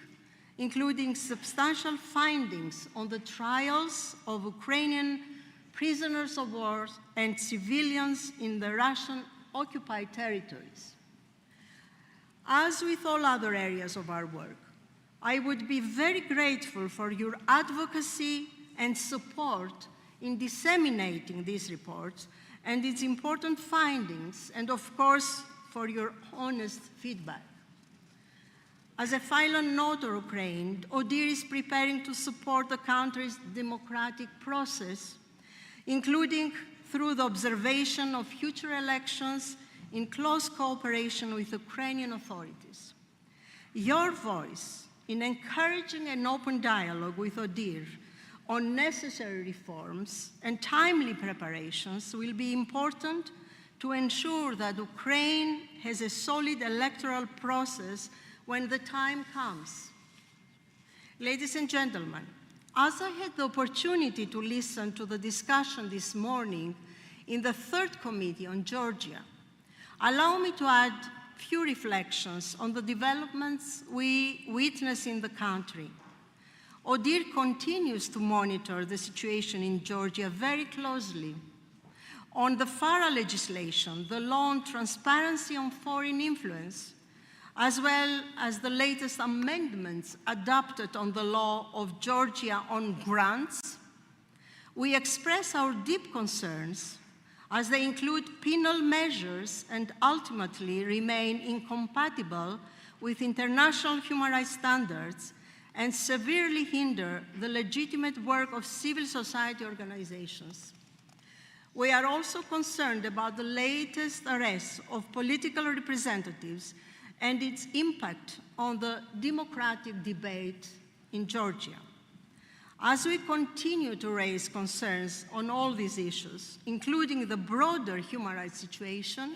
including substantial findings on the trials of Ukrainian prisoners of war and civilians in the Russian-occupied territories. As with all other areas of our work, I would be very grateful for your advocacy and support in disseminating these reports and its important findings, and of course, for your honest feedback. As a final note on Ukraine, ODIHR is preparing to support the country's democratic process, including through the observation of future elections in close cooperation with Ukrainian authorities. Your voice in encouraging an open dialogue with ODIHR on necessary reforms and timely preparations will be important to ensure that Ukraine has a solid electoral process when the time comes. Ladies and gentlemen, as I had the opportunity to listen to the discussion this morning in the 3rd Committee on Georgia, allow me to add a few reflections on the developments we witness in the country. ODIHR continues to monitor the situation in Georgia very closely. On the FARA legislation, the law on transparency on foreign influence, as well as the latest amendments adopted on the law of Georgia on grants, we express our deep concerns as they include penal measures and ultimately remain incompatible with international human rights standards and severely hinder the legitimate work of civil society organizations. We are also concerned about the latest arrests of political representatives and its impact on the democratic debate in Georgia. As we continue to raise concerns on all these issues, including the broader human rights situation,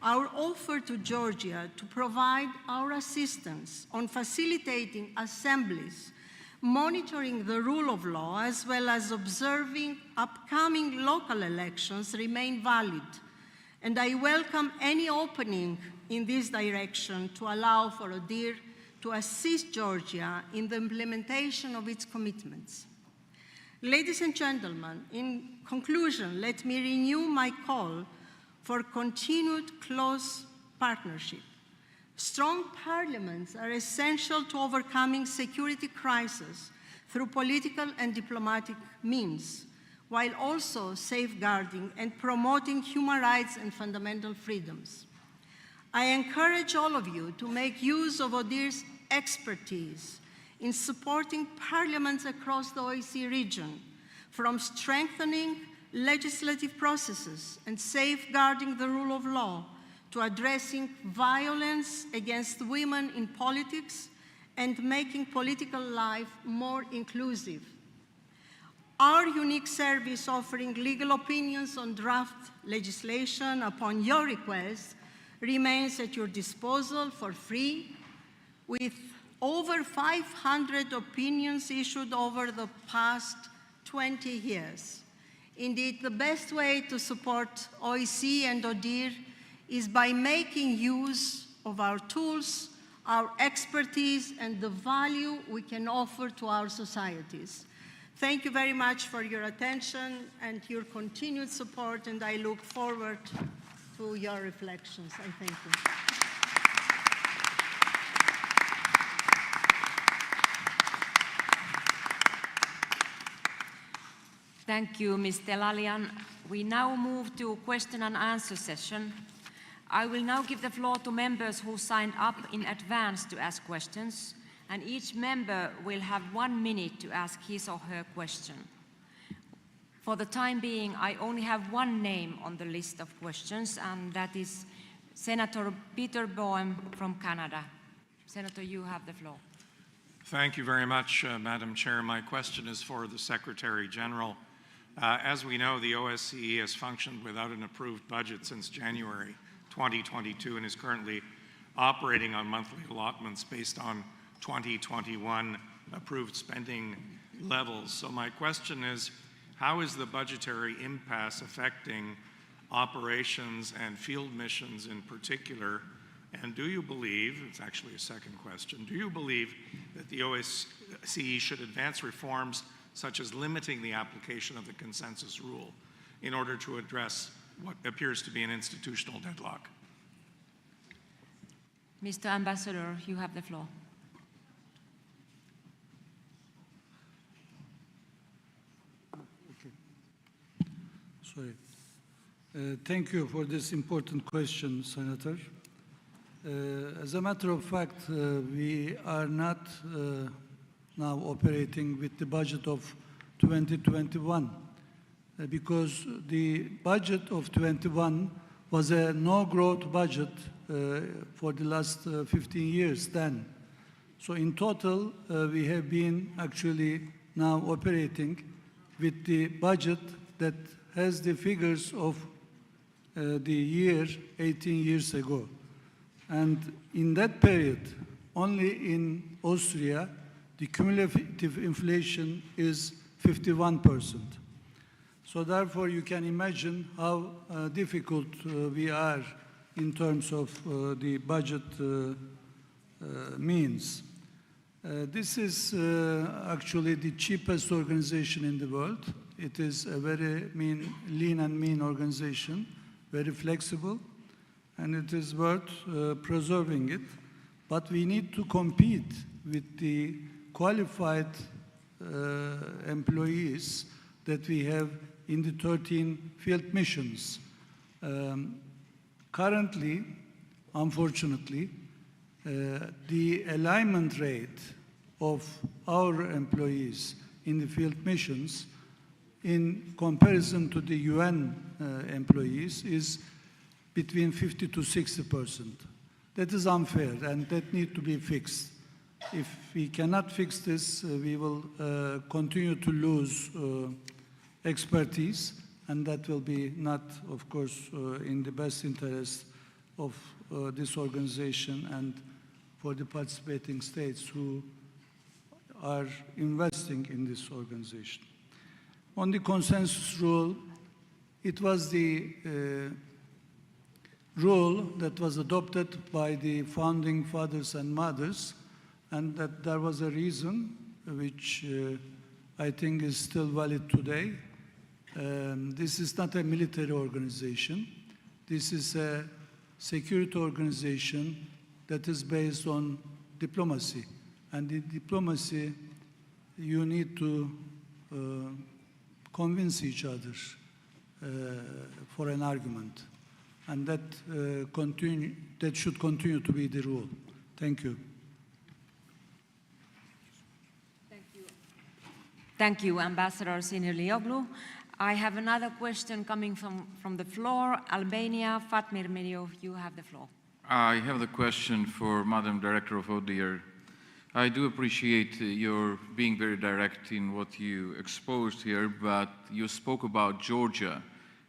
our offer to Georgia to provide our assistance on facilitating assemblies, monitoring the rule of law, as well as observing upcoming local elections remain valid, And I welcome any opening in this direction to allow for ODIHR to assist Georgia in the implementation of its commitments. Ladies and gentlemen, in conclusion, let me renew my call for continued close partnership. Strong parliaments are essential to overcoming security crises through political and diplomatic means, while also safeguarding and promoting human rights and fundamental freedoms. I encourage all of you to make use of ODIHR's expertise in supporting parliaments across the OSCE region, from strengthening legislative processes and safeguarding the rule of law to addressing violence against women in politics and making political life more inclusive. Our unique service offering legal opinions on draft legislation upon your request remains at your disposal for free, with over 500 opinions issued over the past 20 years. Indeed, the best way to support OSCE and ODIHR is by making use of our tools, our expertise, and the value we can offer to our societies. Thank you very much for your attention and your continued support, and I look forward to your reflections. I thank you. Thank you, Ms. Telalian. We now move to question and answer session. I will now give the floor to members who signed up in advance to ask questions, and each member will have 1 minute to ask his or her question. For the time being, I only have one name on the list of questions, and that is Senator Peter Boehm from Canada. Senator, you have the floor. Thank you very much, Madam Chair. My question is for the Secretary General. As we know, the OSCE has functioned without an approved budget since January 2022 and is currently operating on monthly allotments based on 2021 approved spending levels. So my question is, how is the budgetary impasse affecting operations and field missions in particular? And do you believe, it's actually a second question, do you believe that the OSCE should advance reforms such as limiting the application of the consensus rule in order to address what appears to be an institutional deadlock? Mr. Ambassador, you have the floor. Sorry. Thank you for this important question, Senator. As a matter of fact, we are not now operating with the budget of 2021 because the budget of 21 was a no-growth budget for the last 15 years then. So in total, we have been actually now operating with the budget that has the figures of the year 18 years ago. And in that period, only in Austria, the cumulative inflation is 51%. So therefore, you can imagine how difficult we are in terms of the budget means. This is actually the cheapest organization in the world. It is a very lean and mean organization, very flexible, and it is worth preserving it. But we need to compete with the qualified employees that we have in the 13 field missions. Currently, unfortunately, the alignment rate of our employees in the field missions in comparison to the UN employees is between 50 to 60%. That is unfair and that needs to be fixed. If we cannot fix this, we will continue to lose expertise, and that will be not, of course, in the best interest of this organization and for the participating states who are investing in this organization. On the consensus rule, it was the rule that was adopted by the founding fathers and mothers, and that there was a reason which I think is still valid today. This is not a military organization. This is a security organization that is based on diplomacy. And in diplomacy, you need to convince each other for an argument. And that should continue to be the rule. Thank you. Thank you, Ambassador Sinirlioglu. I have another question coming from the floor. Albania, Fatmir Mediov, you have the floor. I have the question for Madam Director of ODIHR. I do appreciate your being very direct in what you exposed here, but you spoke about Georgia,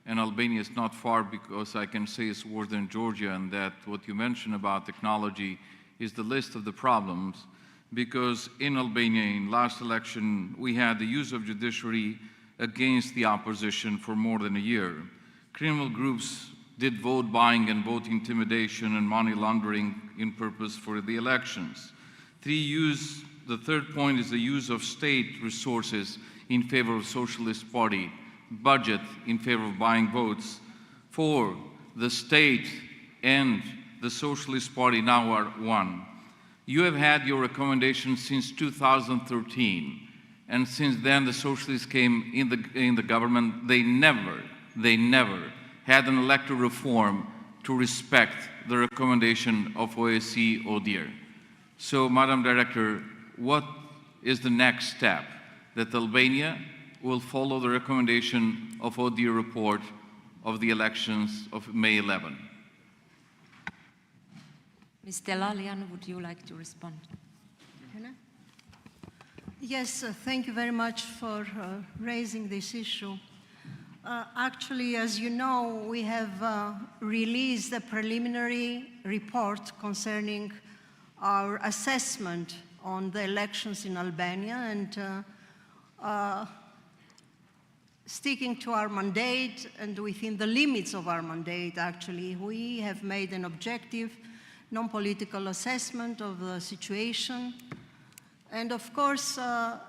and Albania is not far because I can say it's worse than Georgia, and that what you mentioned about technology is the list of the problems, because in Albania, in last election, we had the use of judiciary against the opposition for more than a year. Criminal groups did vote buying and vote intimidation and money laundering in purpose for the elections. The third point is the use of state resources in favor of Socialist Party, budget in favor of buying votes. 4, the state and the Socialist Party now are one. You have had your recommendations since 2013, and since then the Socialists came in the government. They never had an electoral reform to respect the recommendation of OSCE ODIHR. So, Madam Director, what is the next step? That Albania will follow the recommendation of ODIHR report of the elections of May 11? Ms. Delalian, would you like to respond? Yes, thank you very much for raising this issue. Actually, as you know, we have released a preliminary report concerning our assessment on the elections in Albania, and sticking to our mandate and within the limits of our mandate, actually, we have made an objective, non-political assessment of the situation. And of course, our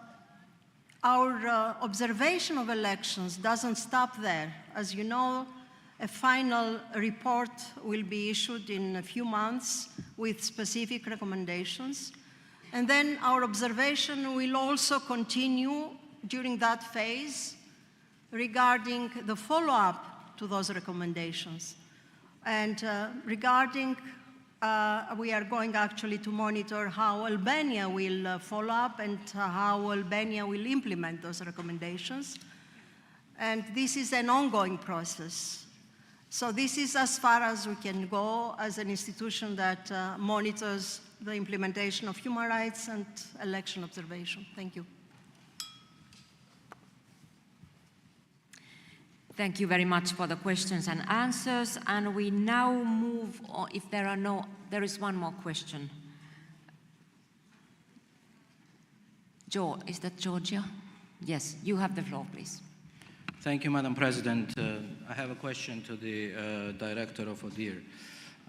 observation of elections doesn't stop there. As you know, a final report will be issued in a few months with specific recommendations. And then our observation will also continue during that phase regarding the follow-up to those recommendations. And regarding we are going actually to monitor how Albania will follow up and how Albania will implement those recommendations. And this is an ongoing process. So this is as far as we can go as an institution that monitors the implementation of human rights and election observation. Thank you. Thank you very much for the questions and answers. And we now move on, if there is one more question. Is that Georgia? Yes, you have the floor, please. Thank you, Madam President. I have a question to the Director of ODIHR.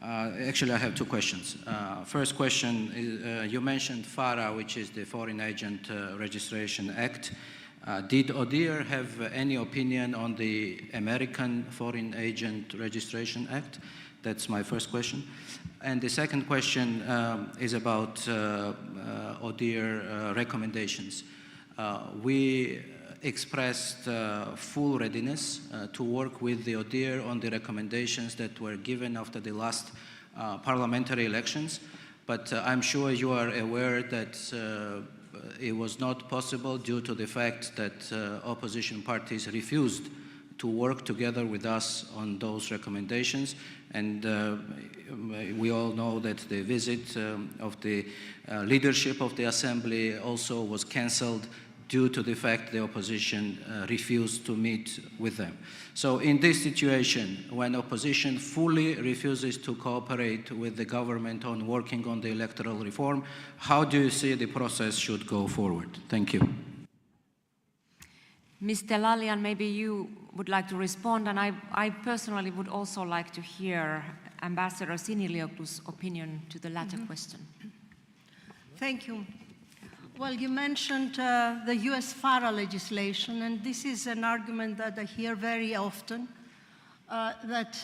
Actually, I have two questions. First question is, you mentioned FARA, which is the Foreign Agent Registration Act. Did ODIHR have any opinion on the American Foreign Agent Registration Act? That's my first question. And the second question is about ODIHR recommendations. We expressed full readiness to work with the ODIHR on the recommendations that were given after the last parliamentary elections. But I'm sure you are aware that it was not possible due to the fact that opposition parties refused to work together with us on those recommendations. And we all know that the visit of the leadership of the Assembly also was cancelled due to the fact the opposition refused to meet with them. So in this situation, when opposition fully refuses to cooperate with the government on working on the electoral reform, how do you see the process should go forward? Thank you. Mr. Lalian, maybe you would like to respond, and I personally would also like to hear Ambassador Sinilioglu's opinion to the latter question. Thank you. Well, you mentioned the US FARA legislation, and this is an argument that I hear very often, that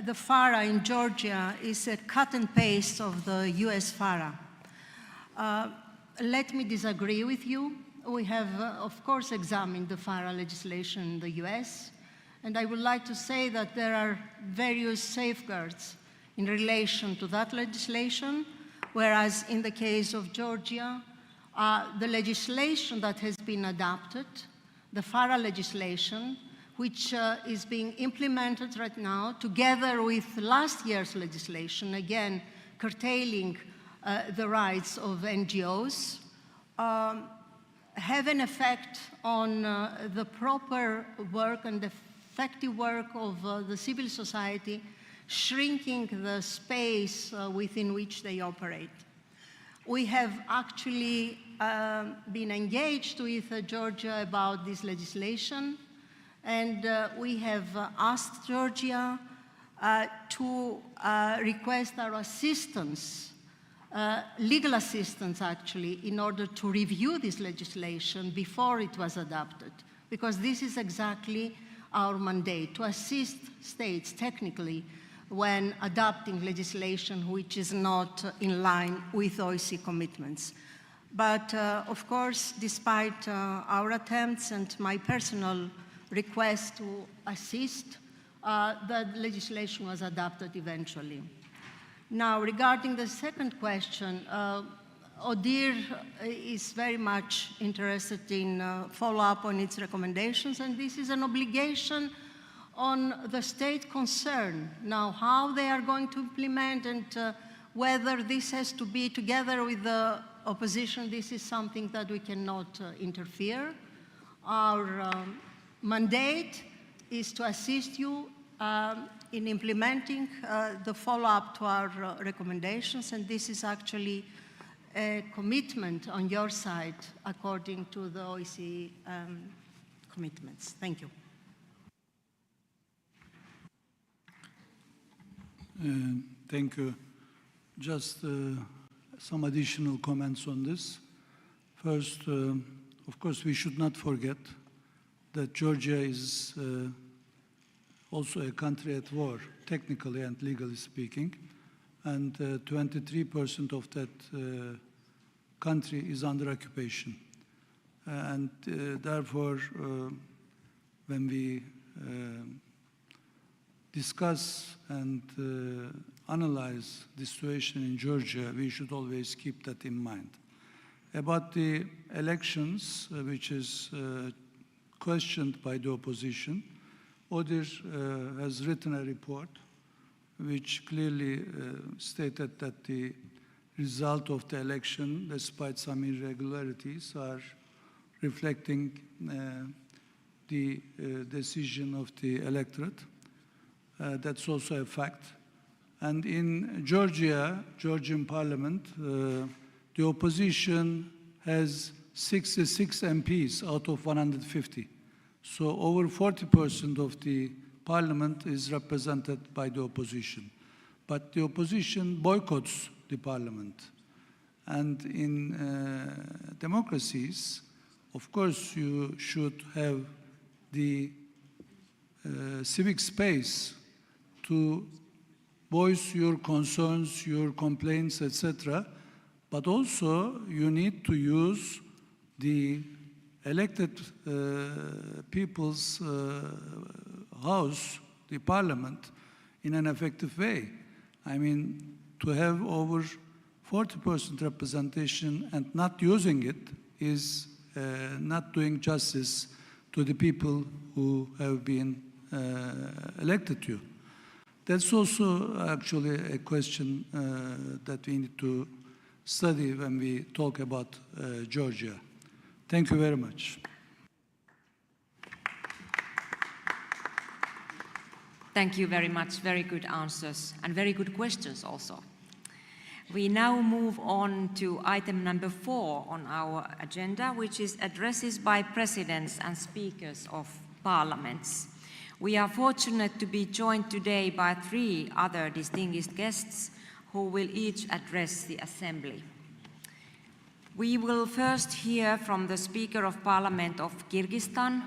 the FARA in Georgia is a cut and paste of the US FARA. Let me disagree with you. We have, of course, examined the FARA legislation in the US, and I would like to say that there are various safeguards in relation to that legislation, whereas in the case of Georgia, the legislation that has been adopted, the FARA legislation, which is being implemented right now, together with last year's legislation, again, curtailing the rights of NGOs, have an effect on the proper work and effective work of the civil society, shrinking the space within which they operate. We have actually been engaged with Georgia about this legislation, and we have asked Georgia to request our assistance, legal assistance actually, in order to review this legislation before it was adopted, because this is exactly our mandate, to assist states technically when adopting legislation which is not in line with OSCE commitments. But of course, despite our attempts and my personal request to assist, the legislation was adopted eventually. Now, regarding the second question, ODIHR is very much interested in follow-up on its recommendations, and this is an obligation on the state concerned. Now, how they are going to implement and whether this has to be together with the opposition, this is something that we cannot interfere. Our mandate is to assist you in implementing the follow-up to our recommendations, and this is actually a commitment on your side according to the OSCE commitments. Thank you. Thank you. Just some additional comments on this. First, of course, we should not forget that Georgia is also a country at war, technically and legally speaking, and 23% of that country is under occupation. And therefore, when we discuss and analyze the situation in Georgia, we should always keep that in mind. About the elections, which is questioned by the opposition, ODIHR has written a report which clearly stated that the result of the election, despite some irregularities, are reflecting the decision of the electorate. That's also a fact. And in Georgia, Georgian parliament, the opposition has 66 MPs out of 150. So over 40% of the parliament is represented by the opposition. But the opposition boycotts the parliament. And in democracies, of course, you should have the civic space to voice your concerns, your complaints, etc. But also, you need to use the elected people's house, the parliament, in an effective way. I mean, to have over 40% representation and not using it is not doing justice to the people who have been elected to you. That's also actually a question that we need to study when we talk about Georgia. Thank you very much. Thank you very much. Very good answers and very good questions also. We now move on to item number 4 on our agenda, which is addresses by presidents and speakers of parliaments. We are fortunate to be joined today by 3 other distinguished guests who will each address the Assembly. We will first hear from the Speaker of Parliament of Kyrgyzstan,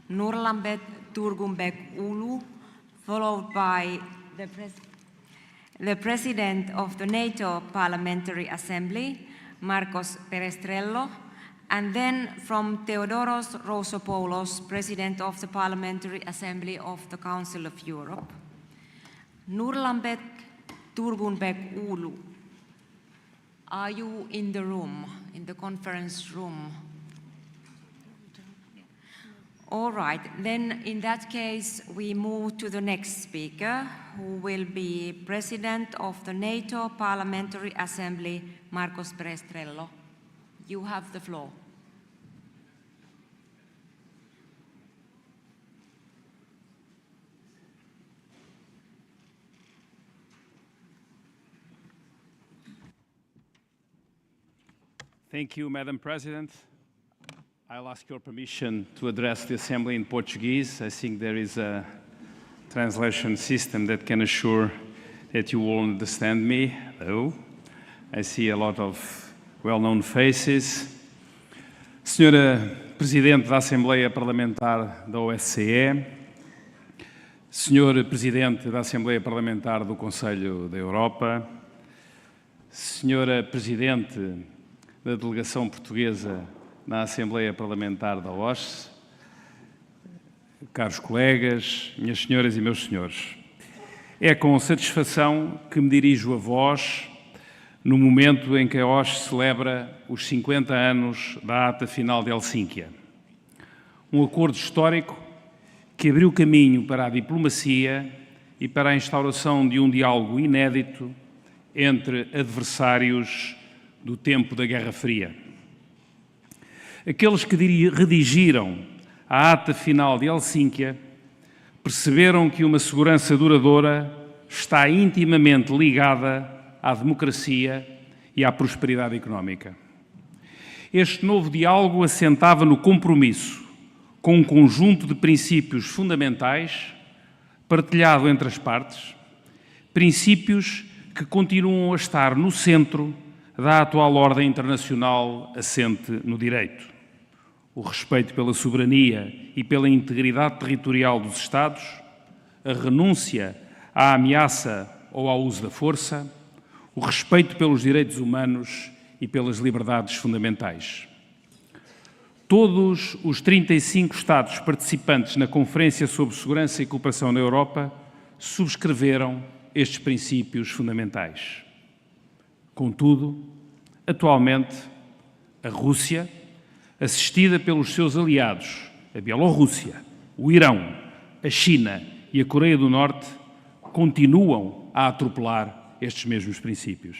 Nurlanbek Turgunbek Ulu, followed by the President of the NATO Parliamentary Assembly, Marcos Perestrello, and then from Theodoros Rousopoulos, President of the Parliamentary Assembly of the Council of Europe. Nurlanbek Turgunbek Ulu, are you in the room, in the conference room? All right, then in that case, we move to the next speaker, who will be President of the NATO Parliamentary Assembly, Marcos Perestrello. You have the floor. Thank you, Madam President. I'll ask your permission to address the Assembly in Portuguese. I think there is a translation system that can assure that you all understand me. Hello. I see a lot of well-known faces. Senhora Presidente da Assembleia Parlamentar da OSCE, Senhor Presidente da Assembleia Parlamentar do Conselho da Europa, Senhora Presidente da Delegação Portuguesa na Assembleia Parlamentar da OSCE, caros colegas, minhas senhoras e meus senhores, é com satisfação que me dirijo a vós no momento em que a OSCE celebra os 50 anos da Ata Final de Helsínquia. Um acordo histórico que abriu caminho para a diplomacia e para a instauração de um diálogo inédito entre adversários do tempo da Guerra Fria. Aqueles que redigiram a Ata Final de Helsínquia perceberam que uma segurança duradoura está intimamente ligada à democracia e à prosperidade económica. Este novo diálogo assentava no compromisso com um conjunto de princípios fundamentais partilhado entre as partes, princípios que continuam a estar no centro da atual ordem internacional assente no direito. O respeito pela soberania e pela integridade territorial dos Estados, a renúncia à ameaça ou ao uso da força, o respeito pelos direitos humanos e pelas liberdades fundamentais. Todos os 35 Estados participantes na Conferência sobre Segurança e Cooperação na Europa subscreveram estes princípios fundamentais. Contudo, atualmente, a Rússia, assistida pelos seus aliados, a Bielorrússia, o Irão, a China e a Coreia do Norte, continuam a atropelar estes mesmos princípios.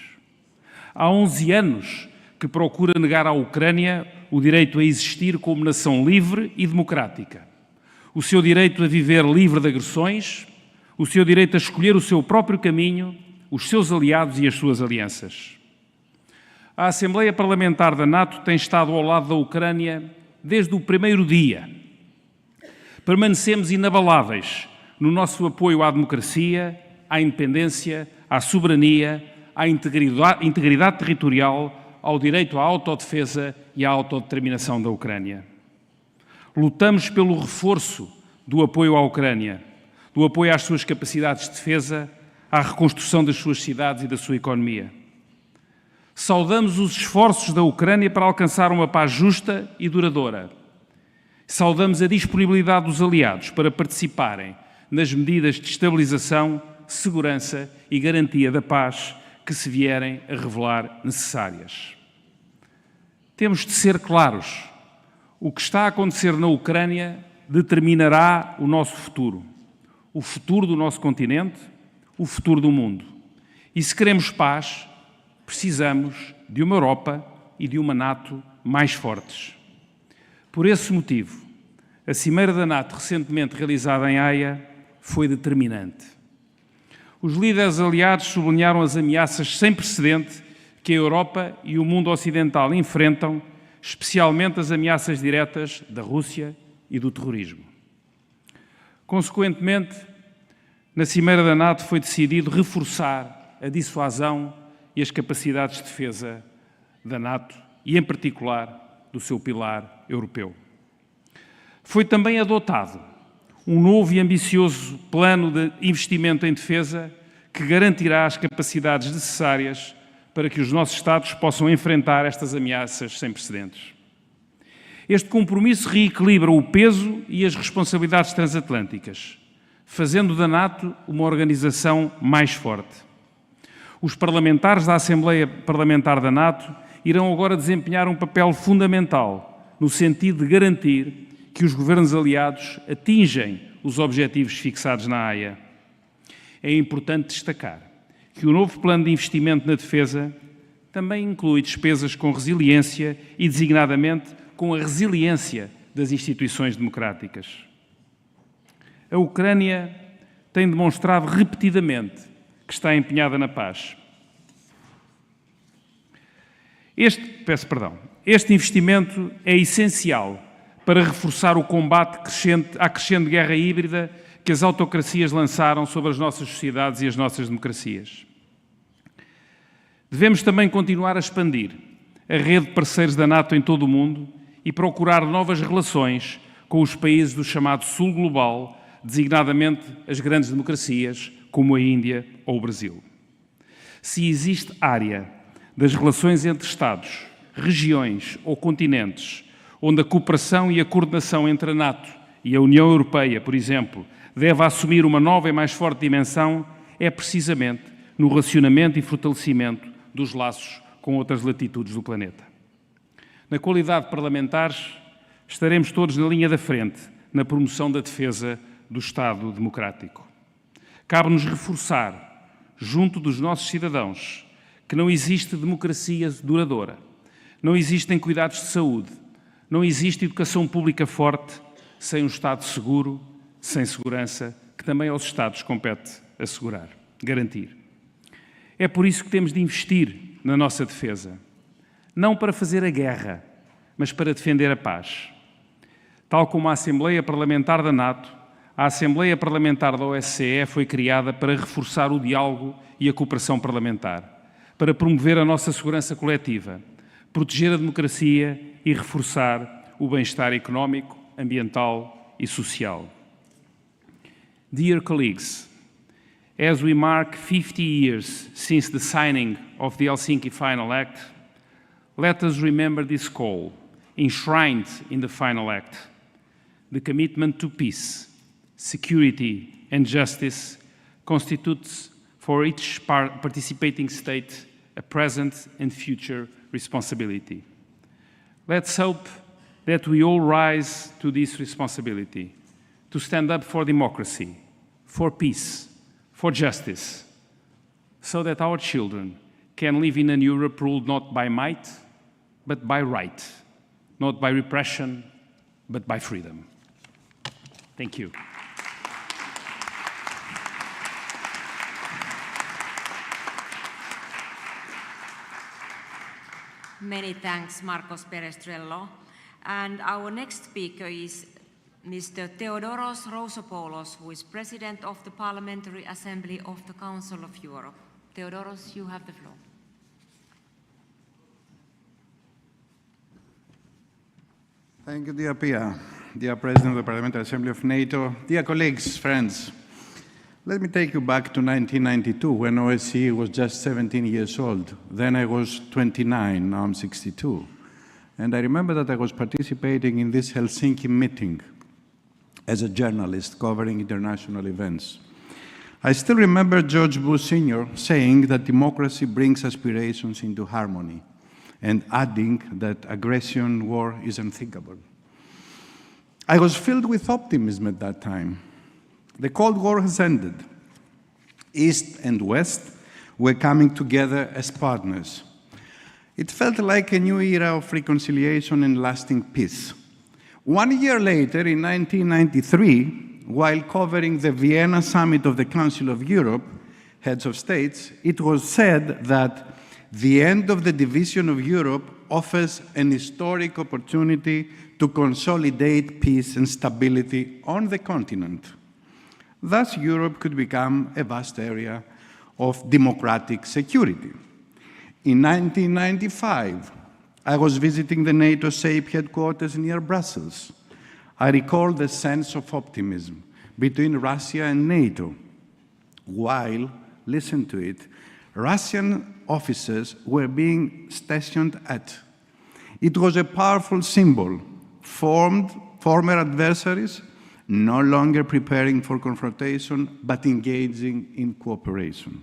Há 11 anos que procura negar à Ucrânia o direito a existir como nação livre e democrática, o seu direito a viver livre de agressões, o seu direito a escolher o seu próprio caminho, os seus aliados e as suas alianças. A Assembleia Parlamentar da NATO tem estado ao lado da Ucrânia desde o primeiro dia. Permanecemos inabaláveis no nosso apoio à democracia, à independência, à soberania, à integridade territorial, ao direito à autodefesa e à autodeterminação da Ucrânia. Lutamos pelo reforço do apoio à Ucrânia, do apoio às suas capacidades de defesa, à reconstrução das suas cidades e da sua economia. Saudamos os esforços da Ucrânia para alcançar uma paz justa e duradoura. Saudamos a disponibilidade dos aliados para participarem nas medidas de estabilização, segurança e garantia da paz que se vierem a revelar necessárias. Temos de ser claros. O que está a acontecer na Ucrânia determinará o nosso futuro, o futuro do nosso continente, o futuro do mundo. E se queremos paz, precisamos de uma Europa e de uma NATO mais fortes. Por esse motivo, a Cimeira da NATO recentemente realizada em Haia foi determinante. Os líderes aliados sublinharam as ameaças sem precedente que a Europa e o mundo ocidental enfrentam, especialmente as ameaças diretas da Rússia e do terrorismo. Consequentemente, na Cimeira da NATO foi decidido reforçar a dissuasão e as capacidades de defesa da NATO e, em particular, do seu pilar europeu. Foi também adotado um novo e ambicioso plano de investimento em defesa que garantirá as capacidades necessárias para que os nossos Estados possam enfrentar estas ameaças sem precedentes. Este compromisso reequilibra o peso e as responsabilidades transatlânticas, fazendo da NATO uma organização mais forte. Os parlamentares da Assembleia Parlamentar da NATO irão agora desempenhar um papel fundamental no sentido de garantir que os governos aliados atingem os objetivos fixados na Haia. É importante destacar que o novo plano de investimento na defesa também inclui despesas com resiliência e, designadamente, com a resiliência das instituições democráticas. A Ucrânia tem demonstrado repetidamente que está empenhada na paz. Este investimento é essencial para reforçar o combate à crescente guerra híbrida que as autocracias lançaram sobre as nossas sociedades e as nossas democracias. Devemos também continuar a expandir a rede de parceiros da NATO em todo o mundo e procurar novas relações com os países do chamado Sul Global, designadamente as grandes democracias, como a Índia ou o Brasil. Se existe área das relações entre Estados, regiões ou continentes, onde a cooperação e a coordenação entre a NATO e a União Europeia, por exemplo, deve assumir uma nova e mais forte dimensão, é precisamente no relacionamento e fortalecimento dos laços com outras latitudes do planeta. Na qualidade de parlamentares, estaremos todos na linha da frente na promoção da defesa do Estado democrático. Cabe-nos reforçar, junto dos nossos cidadãos, que não existe democracia duradoura, não existem cuidados de saúde, não existe educação pública forte sem um Estado seguro, sem segurança, que também aos Estados compete assegurar, garantir. É por isso que temos de investir na nossa defesa, não para fazer a guerra, mas para defender a paz. Tal como a Assembleia Parlamentar da NATO, a Assembleia Parlamentar da OSCE foi criada para reforçar o diálogo e a cooperação parlamentar, para promover a nossa segurança coletiva, proteger a democracia e reforçar o bem-estar económico, ambiental e social. Dear colleagues, as we mark 50 years since the signing of the Helsinki Final Act, let us remember this call, enshrined in the Final Act. The commitment to peace, security and justice constitutes for each participating state a present and future responsibility. Let's hope that we all rise to this responsibility, to stand up for democracy, for peace, for justice, so that our children can live in a Europe ruled not by might, but by right, not by repression, but by freedom. Thank you. Many thanks, Marcos Perestrello. And our next speaker is Mr. Theodoros Rousopoulos, who is President of the Parliamentary Assembly of the Council of Europe. Theodoros, you have the floor. Thank you, dear Pia, dear President of the Parliamentary Assembly of NATO, dear colleagues, friends. Let me take you back to 1992, when OSCE was just 17 years old. Then I was 29, now I'm 62. And I remember that I was participating in this Helsinki meeting as a journalist covering international events. I still remember George Bush Sr. saying that democracy brings aspirations into harmony, and adding that aggression, war is unthinkable. I was filled with optimism at that time. The Cold War has ended. East and West were coming together as partners. It felt like a new era of reconciliation and lasting peace. 1 year later, in 1993, while covering the Vienna summit of the Council of Europe, heads of states, it was said that the end of the division of Europe offers an historic opportunity to consolidate peace and stability on the continent. Thus, Europe could become a vast area of democratic security. In 1995, I was visiting the NATO SAPE headquarters near Brussels. I recall the sense of optimism between Russia and NATO, while, listen to it, Russian officers were being stationed at. It was a powerful symbol, former adversaries no longer preparing for confrontation, but engaging in cooperation.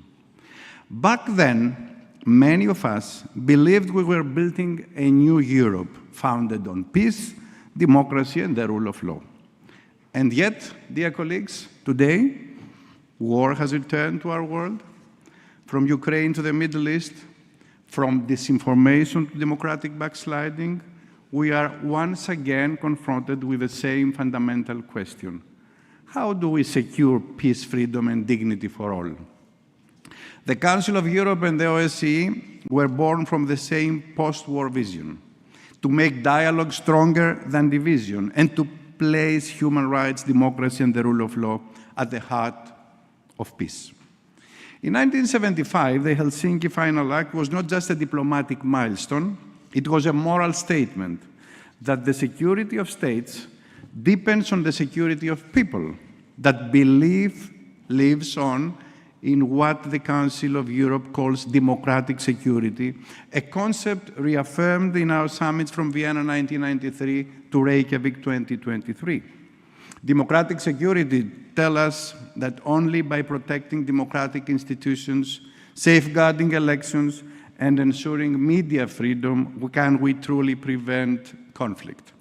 Back then, many of us believed we were building a new Europe founded on peace, democracy, and the rule of law. And yet, dear colleagues, today, war has returned to our world, from Ukraine to the Middle East, from disinformation to democratic backsliding. We are once again confronted with the same fundamental question. How do we secure peace, freedom, and dignity for all? The Council of Europe and the OSCE were born from the same post-war vision, to make dialogue stronger than division, and to place human rights, democracy, and the rule of law at the heart of peace. In 1975, the Helsinki Final Act was not just a diplomatic milestone, it was a moral statement that the security of states depends on the security of people, that belief lives on in what the Council of Europe calls democratic security, a concept reaffirmed in our summits from Vienna 1993 to Reykjavik 2023. Democratic security tells us that only by protecting democratic institutions, safeguarding elections, and ensuring media freedom can we truly prevent conflict.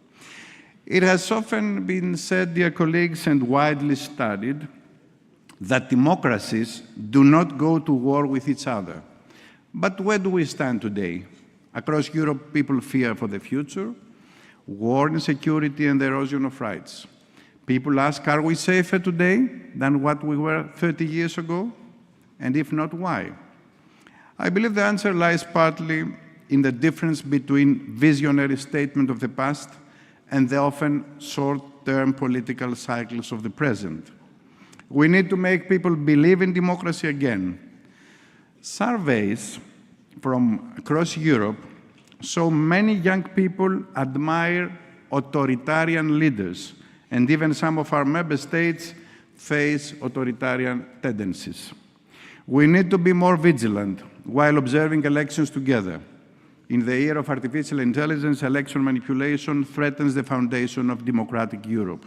It has often been said, dear colleagues, and widely studied, that democracies do not go to war with each other. But where do we stand today? Across Europe, people fear for the future, war, insecurity, and the erosion of rights. People ask, are we safer today than what we were 30 years ago? And if not, why? I believe the answer lies partly in the difference between visionary statement of the past and the often short-term political cycles of the present. We need to make people believe in democracy again. Surveys from across Europe show many young people admire authoritarian leaders, and even some of our member states face authoritarian tendencies. We need to be more vigilant while observing elections together. In the era of artificial intelligence, election manipulation threatens the foundation of democratic Europe.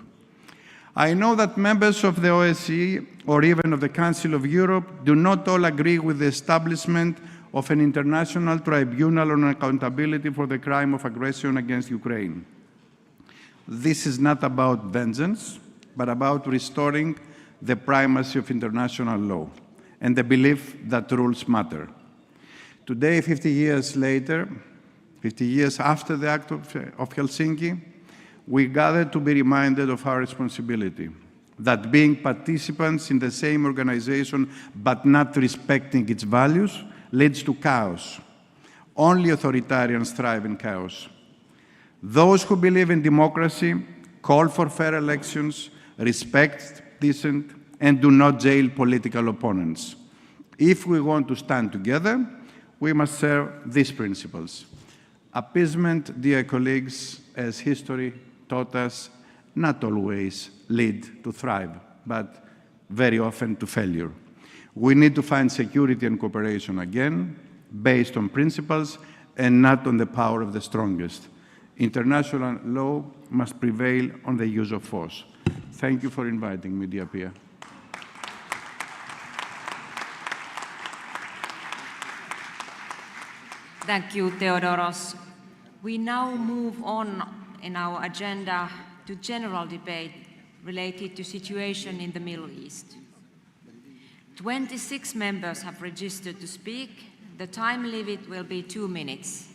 I know that members of the OSCE or even of the Council of Europe do not all agree with the establishment of an international tribunal on accountability for the crime of aggression against Ukraine. This is not about vengeance, but about restoring the primacy of international law and the belief that rules matter. Today, 50 years later, 50 years after the Act of Helsinki, we gather to be reminded of our responsibility, that being participants in the same organization but not respecting its values leads to chaos. Only authoritarians thrive in chaos. Those who believe in democracy call for fair elections, respect dissent, and do not jail political opponents. If we want to stand together, we must serve these principles. Appeasement, dear colleagues, as history taught us, not always lead to thrive, but very often to failure. We need to find security and cooperation again, based on principles and not on the power of the strongest. International law must prevail on the use of force. Thank you for inviting me, dear Pia. Thank you, Theodoros. We now move on in our agenda to general debate related to situation in the Middle East. 26 members have registered to speak. The time limit will be 2 minutes.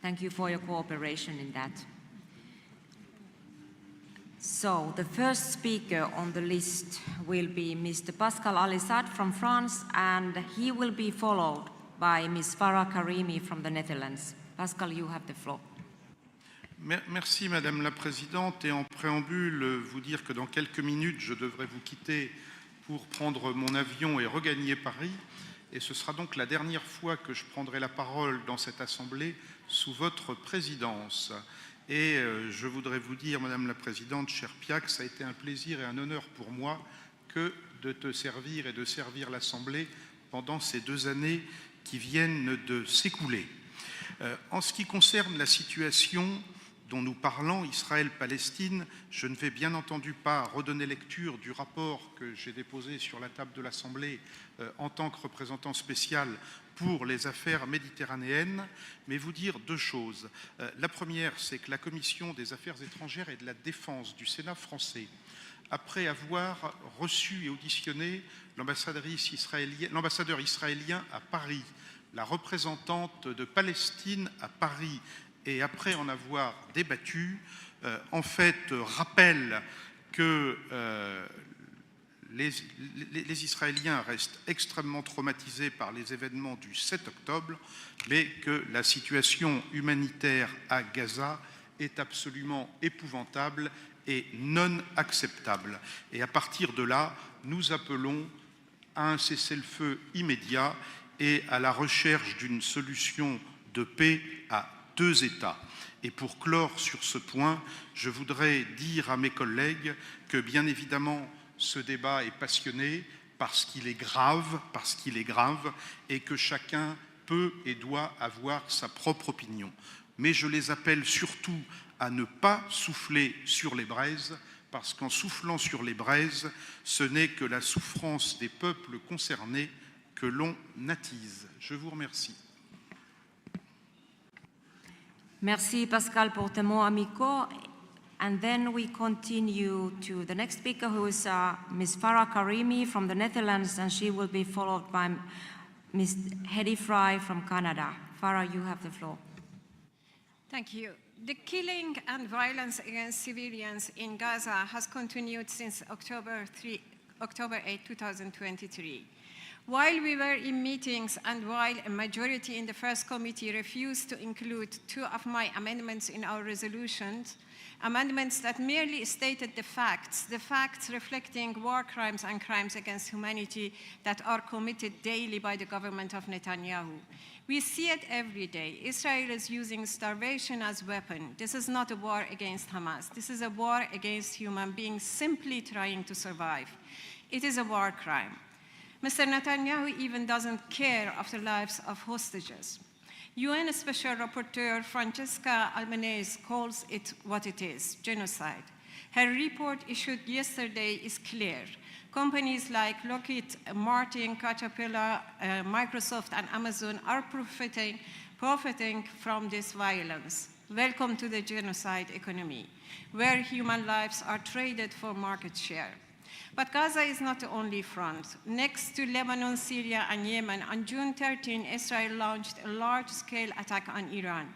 Thank you for your cooperation in that. So the first speaker on the list will be Mr. Pascal Alisad from France, and he will be followed by Ms. Farah Karimi from the Netherlands. Pascal, you have the floor. Merci Madame la Présidente, et en préambule, vous dire que dans quelques minutes, je devrais vous quitter pour prendre mon avion et regagner Paris, et ce sera donc la dernière fois que je prendrai la parole dans cette Assemblée sous votre présidence. Et je voudrais vous dire, Madame la Présidente, cher Pia, que ça a été un plaisir et un honneur pour moi que de te servir et de servir l'Assemblée pendant ces 2 années qui viennent de s'écouler. En ce qui concerne la situation dont nous parlons, Israël-Palestine, je ne vais bien entendu pas redonner lecture du rapport que j'ai déposé sur la table de l'Assemblée en tant que représentant spécial pour les affaires méditerranéennes, mais vous dire 2 choses. La première, c'est que la Commission des Affaires étrangères et de la Défense du Sénat français, après avoir reçu et auditionné l'ambassadeur israélien à Paris, la représentante de Palestine à Paris, et après en avoir débattu, en fait rappelle que les Israéliens restent extrêmement traumatisés par les événements du 7 octobre, mais que la situation humanitaire à Gaza est absolument épouvantable et non acceptable. Et à partir de là, nous appelons à un cessez-le-feu immédiat et à la recherche d'une solution de paix à 2 États. Et pour clore sur ce point, je voudrais dire à mes collègues que bien évidemment ce débat est passionné parce qu'il est grave, et que chacun peut et doit avoir sa propre opinion. Mais je les appelle surtout à ne pas souffler sur les braises, parce qu'en soufflant sur les braises, ce n'est que la souffrance des peuples concernés que l'on attise. Je vous remercie. Merci Pascal pour tes mots amicaux. And then we continue to the next speaker, who is Ms. Farah Karimi from the Netherlands, and she will be followed by Ms. Hedy Fry from Canada. Farah, you have the floor. Thank you. The killing and violence against civilians in Gaza has continued since October 8, 2023. While we were in meetings and while a majority in the first committee refused to include 2 of my amendments in our resolutions, amendments that merely stated the facts reflecting war crimes and crimes against humanity that are committed daily by the government of Netanyahu. We see it every day. Israel is using starvation as a weapon. This is not a war against Hamas. This is a war against human beings simply trying to survive. It is a war crime. Mr. Netanyahu even doesn't care of the lives of hostages. UN Special Rapporteur Francesca Albanese calls it what it is, genocide. Her report issued yesterday is clear. Companies like Lockheed Martin, Caterpillar, Microsoft, and Amazon are profiting from this violence. Welcome to the genocide economy, where human lives are traded for market share. But Gaza is not the only front. Next to Lebanon, Syria, and Yemen, on June 13, Israel launched a large-scale attack on Iran.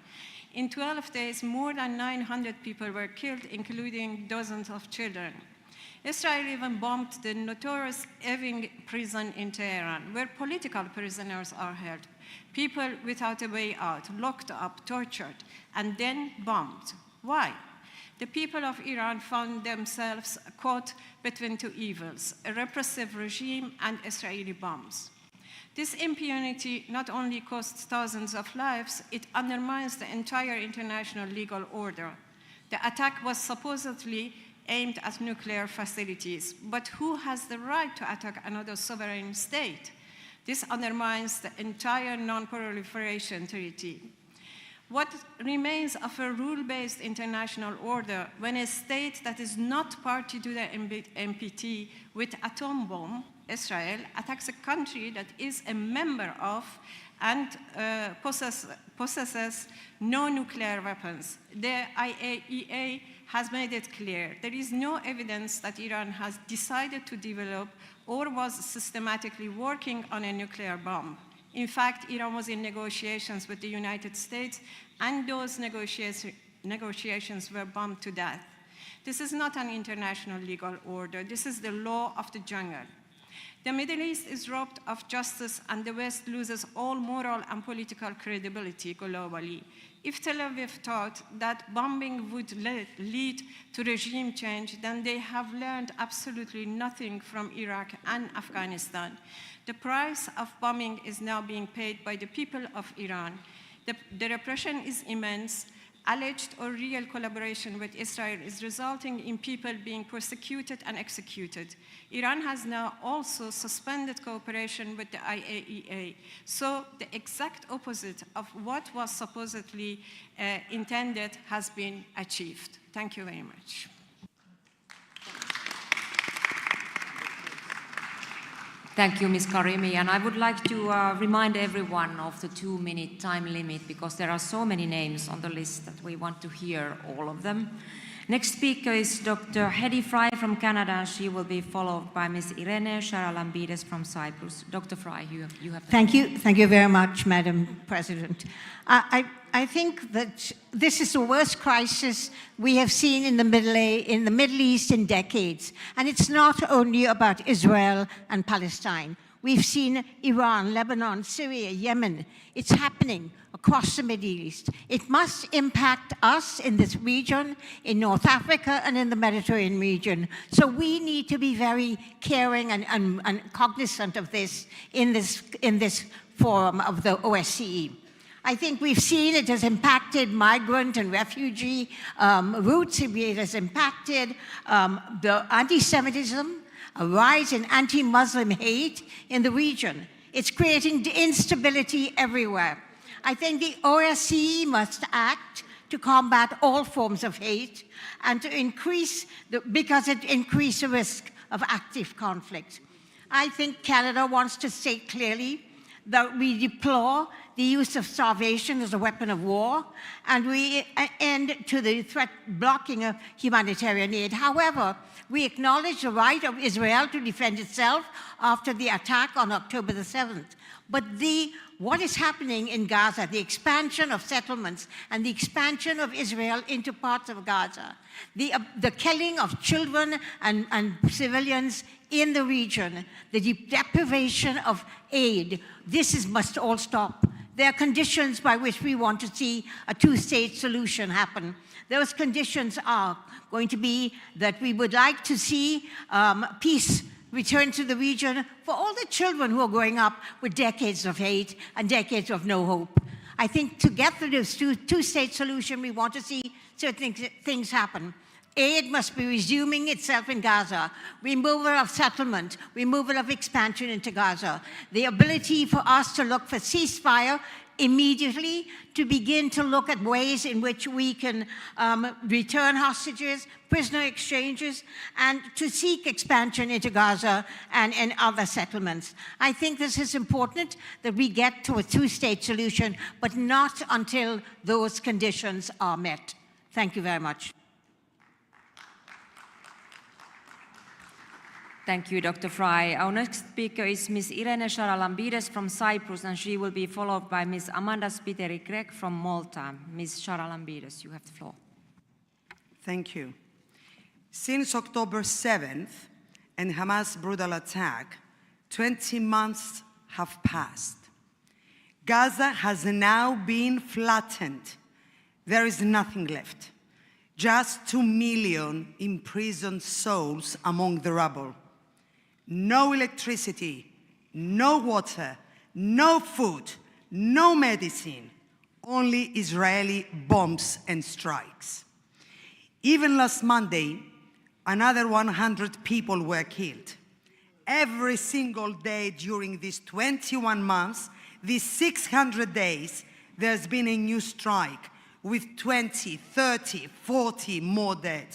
In 12 days, more than 900 people were killed, including dozens of children. Israel even bombed the notorious Evin prison in Tehran, where political prisoners are held, people without a way out, locked up, tortured, and then bombed. Why? The people of Iran found themselves caught between 2 evils, a repressive regime and Israeli bombs. This impunity not only costs thousands of lives, it undermines the entire international legal order. The attack was supposedly aimed at nuclear facilities, but who has the right to attack another sovereign state? This undermines the entire non-proliferation treaty. What remains of a rule-based international order when a state that is not party to the NPT with atom bomb, Israel, attacks a country that is a member of and possesses no nuclear weapons? The IAEA has made it clear there is no evidence that Iran has decided to develop or was systematically working on a nuclear bomb. In fact, Iran was in negotiations with the United States, and those negotiations were bombed to death. This is not an international legal order. This is the law of the jungle. The Middle East is robbed of justice, and the West loses all moral and political credibility globally. If Tel Aviv thought that bombing would lead to regime change, then they have learned absolutely nothing from Iraq and Afghanistan. The price of bombing is now being paid by the people of Iran. The repression is immense. Alleged or real collaboration with Israel is resulting in people being persecuted and executed. Iran has now also suspended cooperation with the IAEA. So the exact opposite of what was supposedly intended has been achieved. Thank you very much. Thank you, Ms. Karimi. And I would like to remind everyone of the 2-minute time limit, because there are so many names on the list that we want to hear all of them. Next speaker is Dr. Hedy Fry from Canada, and she will be followed by Ms. Irene Sharalambides from Cyprus. Dr. Fry, you have the floor. Thank you very much, Madam President. I think that this is the worst crisis we have seen in the Middle East in decades. And it's not only about Israel and Palestine. We've seen Iran, Lebanon, Syria, Yemen. It's happening across the Middle East. It must impact us in this region, in North Africa and in the Mediterranean region. So we need to be very caring and cognizant of this in this forum of the OSCE. I think we've seen it has impacted migrant and refugee routes. It has impacted the anti-Semitism, a rise in anti-Muslim hate in the region. It's creating instability everywhere. I think the OSCE must act to combat all forms of hate and to increase, because it increases the risk of active conflict. I think Canada wants to state clearly that we deplore the use of starvation as a weapon of war, and we end to the threat blocking of humanitarian aid. However, we acknowledge the right of Israel to defend itself after the attack on October the 7th. But what is happening in Gaza, the expansion of settlements and the expansion of Israel into parts of Gaza, the killing of children and civilians in the region, the deprivation of aid, must all stop. There are conditions by which we want to see a two-state solution happen. Those conditions are going to be that we would like to see peace return to the region for all the children who are growing up with decades of hate and decades of no hope. I think to get to this two-state solution, we want to see certain things happen. Aid must be resuming itself in Gaza, removal of settlement, removal of expansion into Gaza, the ability for us to look for ceasefire immediately, to begin to look at ways in which we can return hostages, prisoner exchanges, and to seek expansion into Gaza and other settlements. I think this is important, that we get to a two-state solution, but not until those conditions are met. Thank you very much. Thank you, Dr. Fry. Our next speaker is Ms. Irene Sharalambides from Cyprus, and she will be followed by Ms. Amanda Spiteri-Grek from Malta. Ms. Sharalambides, you have the floor. Thank you. Since October 7th and Hamas' brutal attack, 20 months have passed. Gaza has now been flattened. There is nothing left. Just 2 million imprisoned souls among the rubble. No electricity, no water, no food, no medicine, only Israeli bombs and strikes. Even last Monday, another 100 people were killed. Every single day during these 21 months, these 600 days, there's been a new strike with 20, 30, 40 more dead.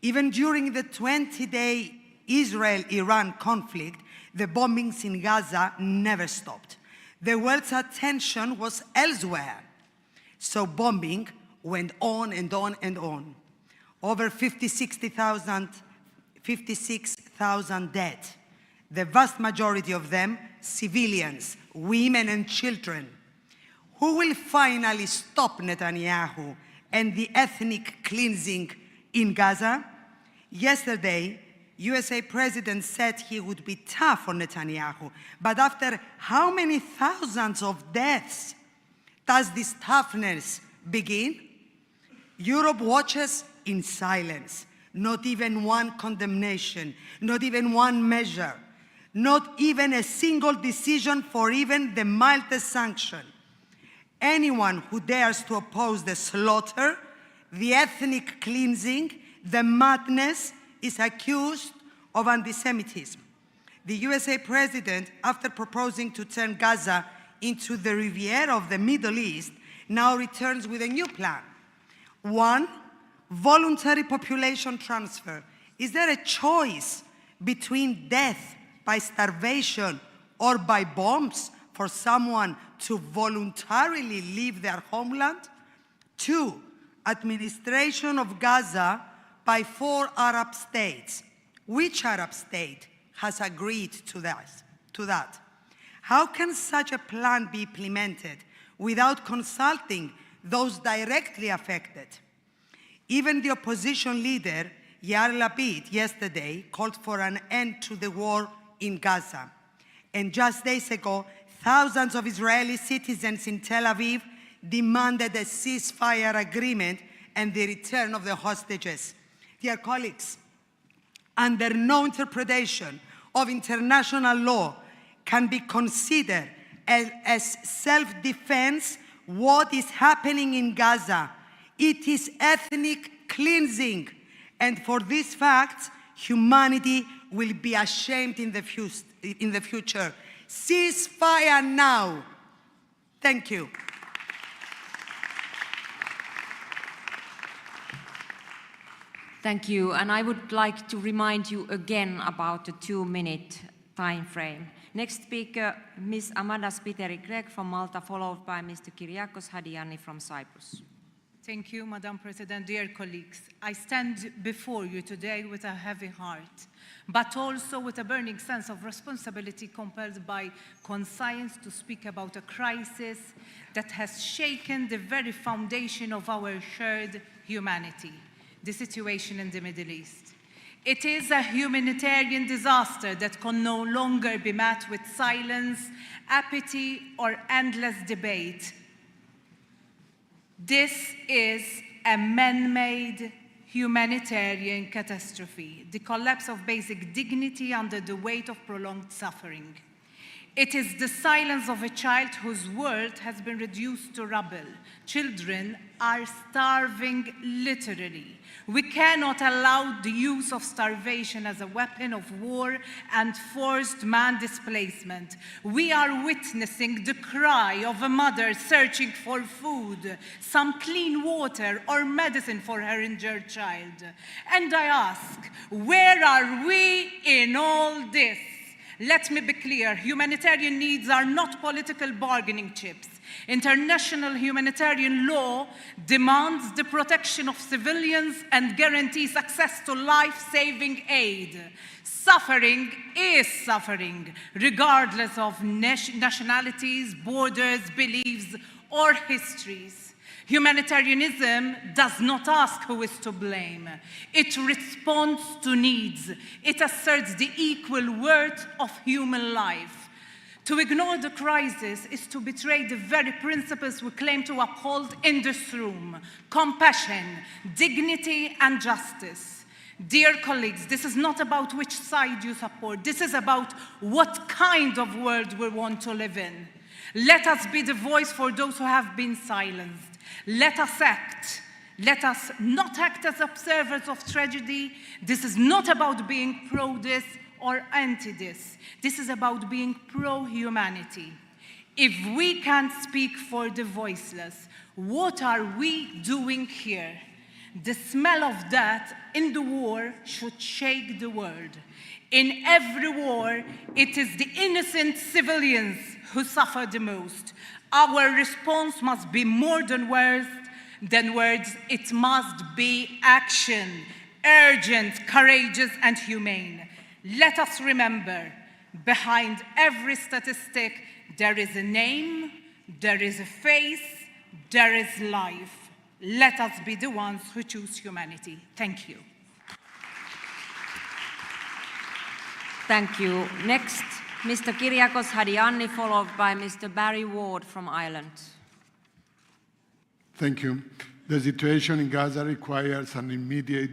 Even during the 20-day Israel-Iran conflict, the bombings in Gaza never stopped. The world's attention was elsewhere. So bombing went on and on and on. Over 56,000 dead. The vast majority of them civilians, women and children. Who will finally stop Netanyahu and the ethnic cleansing in Gaza. Yesterday, USA President said he would be tough on Netanyahu, but after how many thousands of deaths does this toughness begin? Europe watches in silence. Not even one condemnation, not even one measure, not even a single decision for even the mildest sanction. Anyone who dares to oppose the slaughter, the ethnic cleansing, the madness is accused of anti-Semitism. The USA President, after proposing to turn Gaza into the Riviera of the Middle East, now returns with a new plan. One, voluntary population transfer. Is there a choice between death by starvation or by bombs for someone to voluntarily leave their homeland? Two, administration of Gaza by 4 Arab states. Which Arab state has agreed to that? How can such a plan be implemented without consulting those directly affected? Even the opposition leader, Yair Lapid, yesterday called for an end to the war in Gaza. And just days ago, thousands of Israeli citizens in Tel Aviv demanded a ceasefire agreement and the return of the hostages. Dear colleagues, under no interpretation of international law can be considered as self-defense what is happening in Gaza. It is ethnic cleansing. And for these facts, humanity will be ashamed in the future. Ceasefire now. Thank you. Thank you. And I would like to remind you again about the 2-minute time frame. Next speaker, Ms. Amanda Spiteri-Gregg from Malta, followed by Mr. Kyriakos Hadiani from Cyprus. Thank you, Madam President. Dear colleagues, I stand before you today with a heavy heart, but also with a burning sense of responsibility compelled by conscience to speak about a crisis that has shaken the very foundation of our shared humanity, the situation in the Middle East. It is a humanitarian disaster that can no longer be met with silence, apathy, or endless debate. This is a man-made humanitarian catastrophe, the collapse of basic dignity under the weight of prolonged suffering. It is the silence of a child whose world has been reduced to rubble. Children are starving literally. We cannot allow the use of starvation as a weapon of war and forced man displacement. We are witnessing the cry of a mother searching for food, some clean water or medicine for her injured child. And I ask, where are we in all this? Let me be clear, humanitarian needs are not political bargaining chips. International humanitarian law demands the protection of civilians and guarantees access to life-saving aid. Suffering is suffering, regardless of nationalities, borders, beliefs, or histories. Humanitarianism does not ask who is to blame. It responds to needs. It asserts the equal worth of human life. To ignore the crisis is to betray the very principles we claim to uphold in this room: compassion, dignity, and justice. Dear colleagues, this is not about which side you support. This is about what kind of world we want to live in. Let us be the voice for those who have been silenced. Let us act. Let us not act as observers of tragedy. This is not about being pro-this or anti-this. This is about being pro-humanity. If we can't speak for the voiceless, what are we doing here? The smell of death in the war should shake the world. In every war, it is the innocent civilians who suffer the most. Our response must be more than words. It must be action, urgent, courageous, and humane. Let us remember, behind every statistic, there is a name, there is a face, there is life. Let us be the ones who choose humanity. Thank you. Thank you. Next, Mr. Kyriakos Hadianni, followed by Mr. Barry Ward from Ireland. Thank you. The situation in Gaza requires an immediate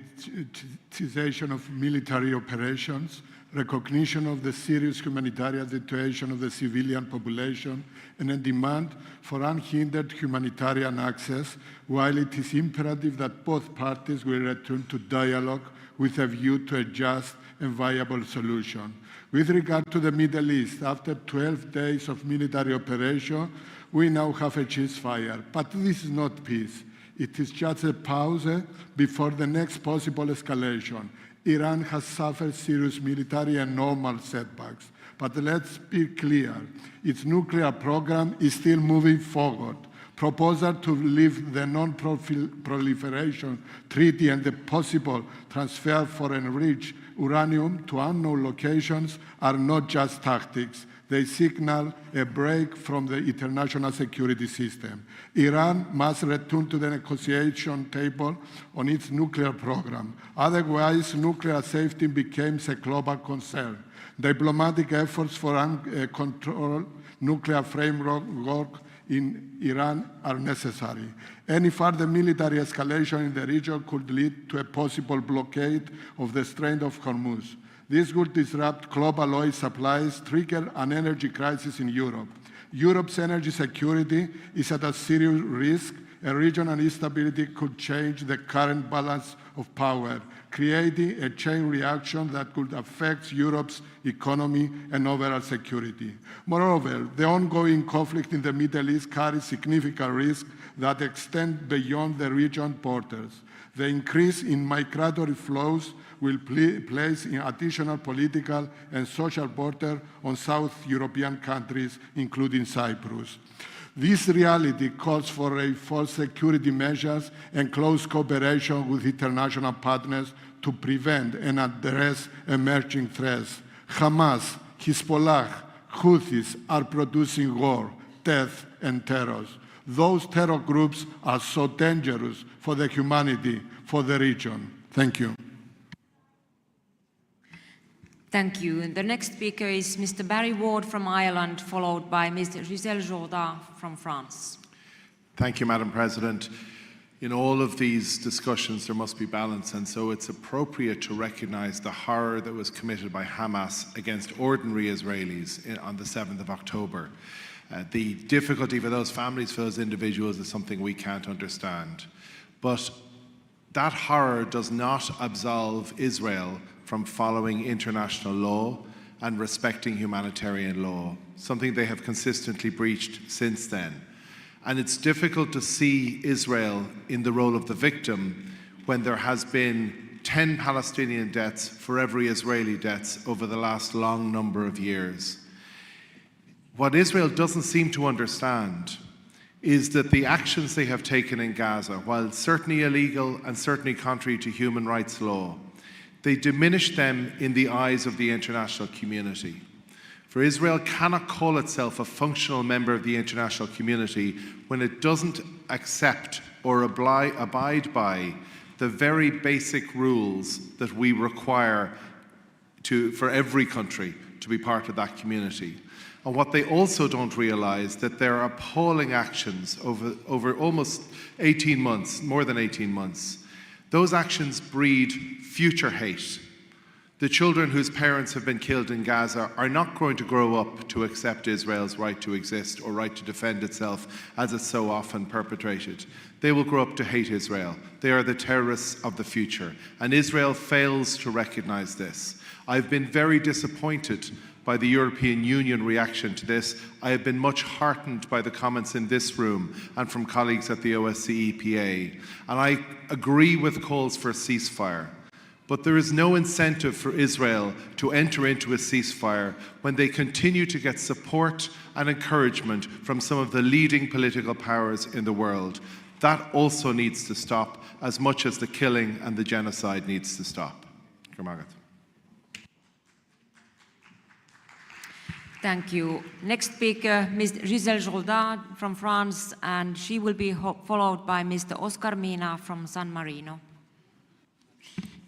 cessation of military operations, recognition of the serious humanitarian situation of the civilian population, and a demand for unhindered humanitarian access, while it is imperative that both parties will return to dialogue with a view to a just and viable solution. With regard to the Middle East, after 12 days of military operation, we now have a ceasefire. But this is not peace. It is just a pause before the next possible escalation. Iran has suffered serious military and normal setbacks. But let's be clear, its nuclear program is still moving forward. Proposal to leave the non-proliferation treaty and the possible transfer for enriched uranium to unknown locations are not just tactics. They signal a break from the international security system. Iran must return to the negotiation table on its nuclear program. Otherwise, nuclear safety becomes a global concern. Diplomatic efforts for uncontrolled nuclear framework in Iran are necessary. Any further military escalation in the region could lead to a possible blockade of the Strait of Hormuz. This would disrupt global oil supplies, trigger an energy crisis in Europe. Europe's energy security is at a serious risk, and regional instability could change the current balance of power, creating a chain reaction that could affect Europe's economy and overall security. Moreover, the ongoing conflict in the Middle East carries significant risks that extend beyond the region's borders. The increase in migratory flows will place in additional political and social burden on South European countries, including Cyprus. This reality calls for reinforced security measures and close cooperation with international partners to prevent and address emerging threats. Hamas, Hezbollah, Houthis are producing war, death, and terror. Those terror groups are so dangerous for the humanity, for the region. Thank you. Thank you. The next speaker is Mr. Barry Ward from Ireland, followed by Mr. Gisèle Jourda from France. Thank you, Madam President. In all of these discussions, there must be balance, and so it's appropriate to recognize the horror that was committed by Hamas against ordinary Israelis on the 7th of October. The difficulty for those families, for those individuals, is something we can't understand. But that horror does not absolve Israel from following international law and respecting humanitarian law, something they have consistently breached since then. And it's difficult to see Israel in the role of the victim when there has been 10 Palestinian deaths for every Israeli deaths over the last long number of years. What Israel doesn't seem to understand is that the actions they have taken in Gaza, while certainly illegal and certainly contrary to human rights law, they diminish them in the eyes of the international community. For Israel cannot call itself a functional member of the international community when it doesn't accept or abide by the very basic rules that we require for every country to be part of that community. And what they also don't realize, that there are appalling actions over almost 18 months, more than 18 months. Those actions breed future hate. The children whose parents have been killed in Gaza are not going to grow up to accept Israel's right to exist or right to defend itself as it's so often perpetrated. They will grow up to hate Israel. They are the terrorists of the future. And Israel fails to recognize this. I've been very disappointed by the European Union reaction to this. I have been much heartened by the comments in this room and from colleagues at the OSCE EPA. And I agree with calls for a ceasefire. But there is no incentive for Israel to enter into a ceasefire when they continue to get support and encouragement from some of the leading political powers in the world. That also needs to stop, as much as the killing and the genocide needs to stop. Thank you. Next speaker, Ms. Gisèle Jourdain from France, and she will be followed by Mr. Oscar Mina from San Marino.